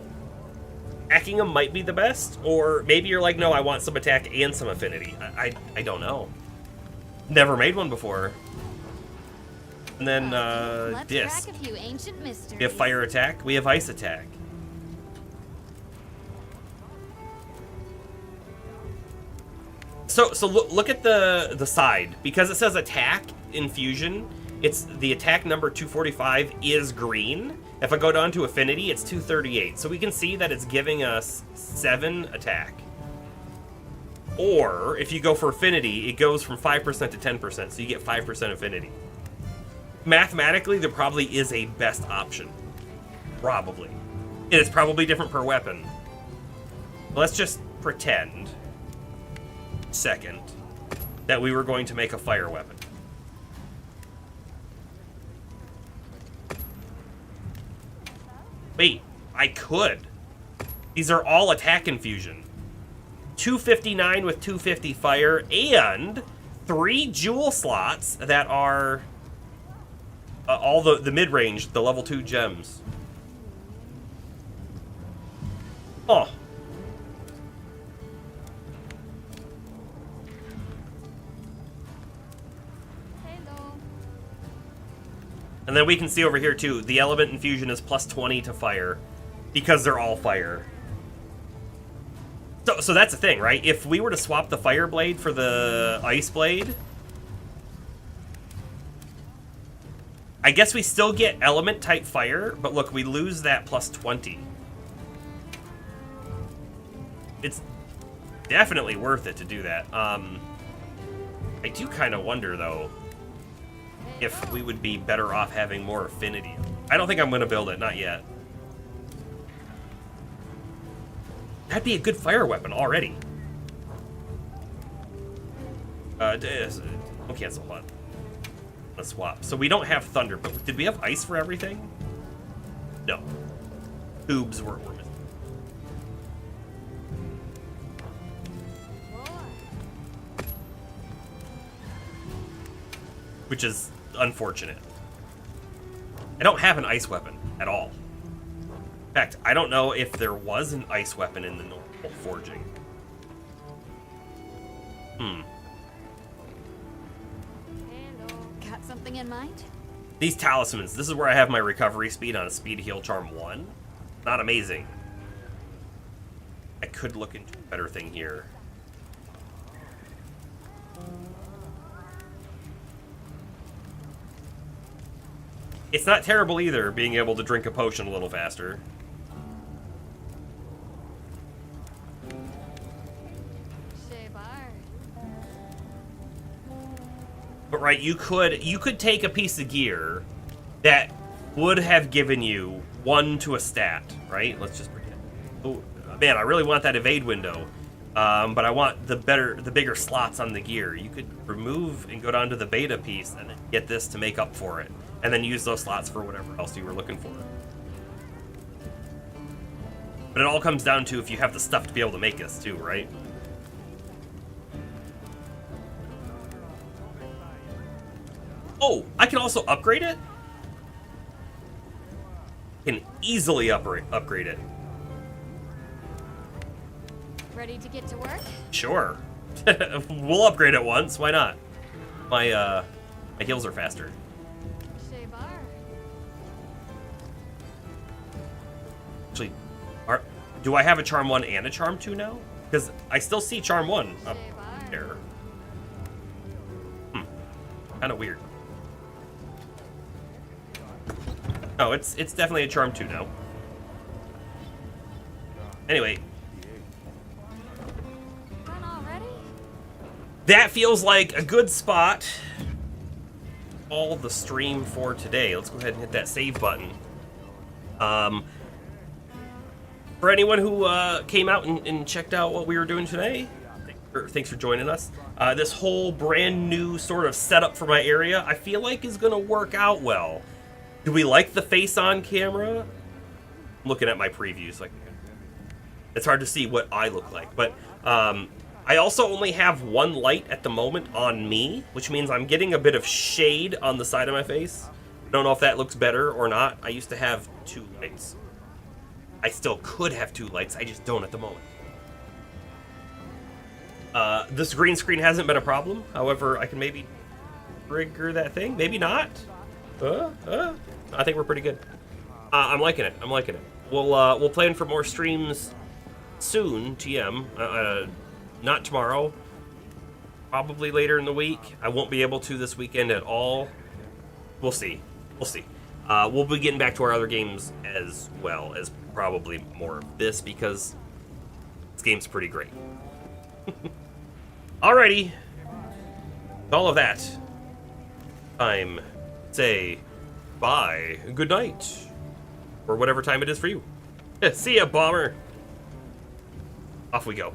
Stacking them might be the best, or maybe you're like, no, I want some attack and some affinity. I don't know. Never made one before. And then Let's disc. crack a few ancient mysteries. We have fire attack. We have ice attack. So look at the side, because it says attack infusion. It's the attack number 245 is green. If I go down to affinity, it's 238. So we can see that it's giving us 7 attack. Or if you go for affinity, it goes from 5% to 10%, so you get 5% affinity. Mathematically, there probably is a best option. Probably. And it's probably different per weapon. Let's just pretend second that we were going to make a fire weapon. Wait, I could. These are all attack infusion. 259 with 250 fire and 3 jewel slots that are all the mid-range, the level 2 gems. Oh. And then we can see over here too, the element infusion is plus 20 to fire because they're all fire. So that's the thing, right? If we were to swap the fire blade for the ice blade, I guess we still get element type fire, but look, we lose that plus 20. It's definitely worth it to do that. I do kind of wonder though, if we would be better off having more affinity. I don't think I'm going to build it, not yet. That'd be a good fire weapon already. Don't cancel, hold on. Let's swap. So we don't have thunder, but did we have ice for everything? No. Tubes were missing. Which is unfortunate. I don't have an ice weapon at all. In fact, I don't know if there was an ice weapon in the normal forging. Got something in mind? These talismans, this is where I have my recovery speed on a speed heal charm 1. Not amazing. I could look into a better thing here. It's not terrible either, being able to drink a potion a little faster. But right, you could take a piece of gear that would have given you 1 to a stat, right? Let's just pretend. Oh man, I really want that evade window, but I want the bigger slots on the gear. You could remove and go down to the beta piece and then get this to make up for it, and then use those slots for whatever else you were looking for. But it all comes down to if you have the stuff to be able to make this too, right? Oh, I can also upgrade it? Can easily upgrade it. Ready to get to work? Sure. We'll upgrade it once, why not? My heals are faster. Actually, do I have a Charm 1 and a Charm 2 now? Because I still see Charm 1 up there. Kind of weird. Oh, it's definitely a Charm 2 now. Anyway. That feels like a good spot. All the stream for today. Let's go ahead and hit that save button. For anyone who came out and checked out what we were doing today, thanks for joining us. This whole brand new sort of setup for my area, I feel like is going to work out well. Do we like the face on camera? I'm looking at my previews, like it's hard to see what I look like, but I also only have 1 light at the moment on me, which means I'm getting a bit of shade on the side of my face. I don't know if that looks better or not. I used to have 2 lights. I still could have 2 lights, I just don't at the moment. This green screen hasn't been a problem. However, I can maybe trigger that thing. Maybe not. I think we're pretty good. I'm liking it. I'm liking it. We'll plan for more streams soon. TM. Not tomorrow. Probably later in the week. I won't be able to this weekend at all. We'll see. We'll see. We'll be getting back to our other games as well as probably more of this because this game's pretty great. Alrighty. With all of that, time say bye, good night, or whatever time it is for you. See ya, Bomber. Off we go.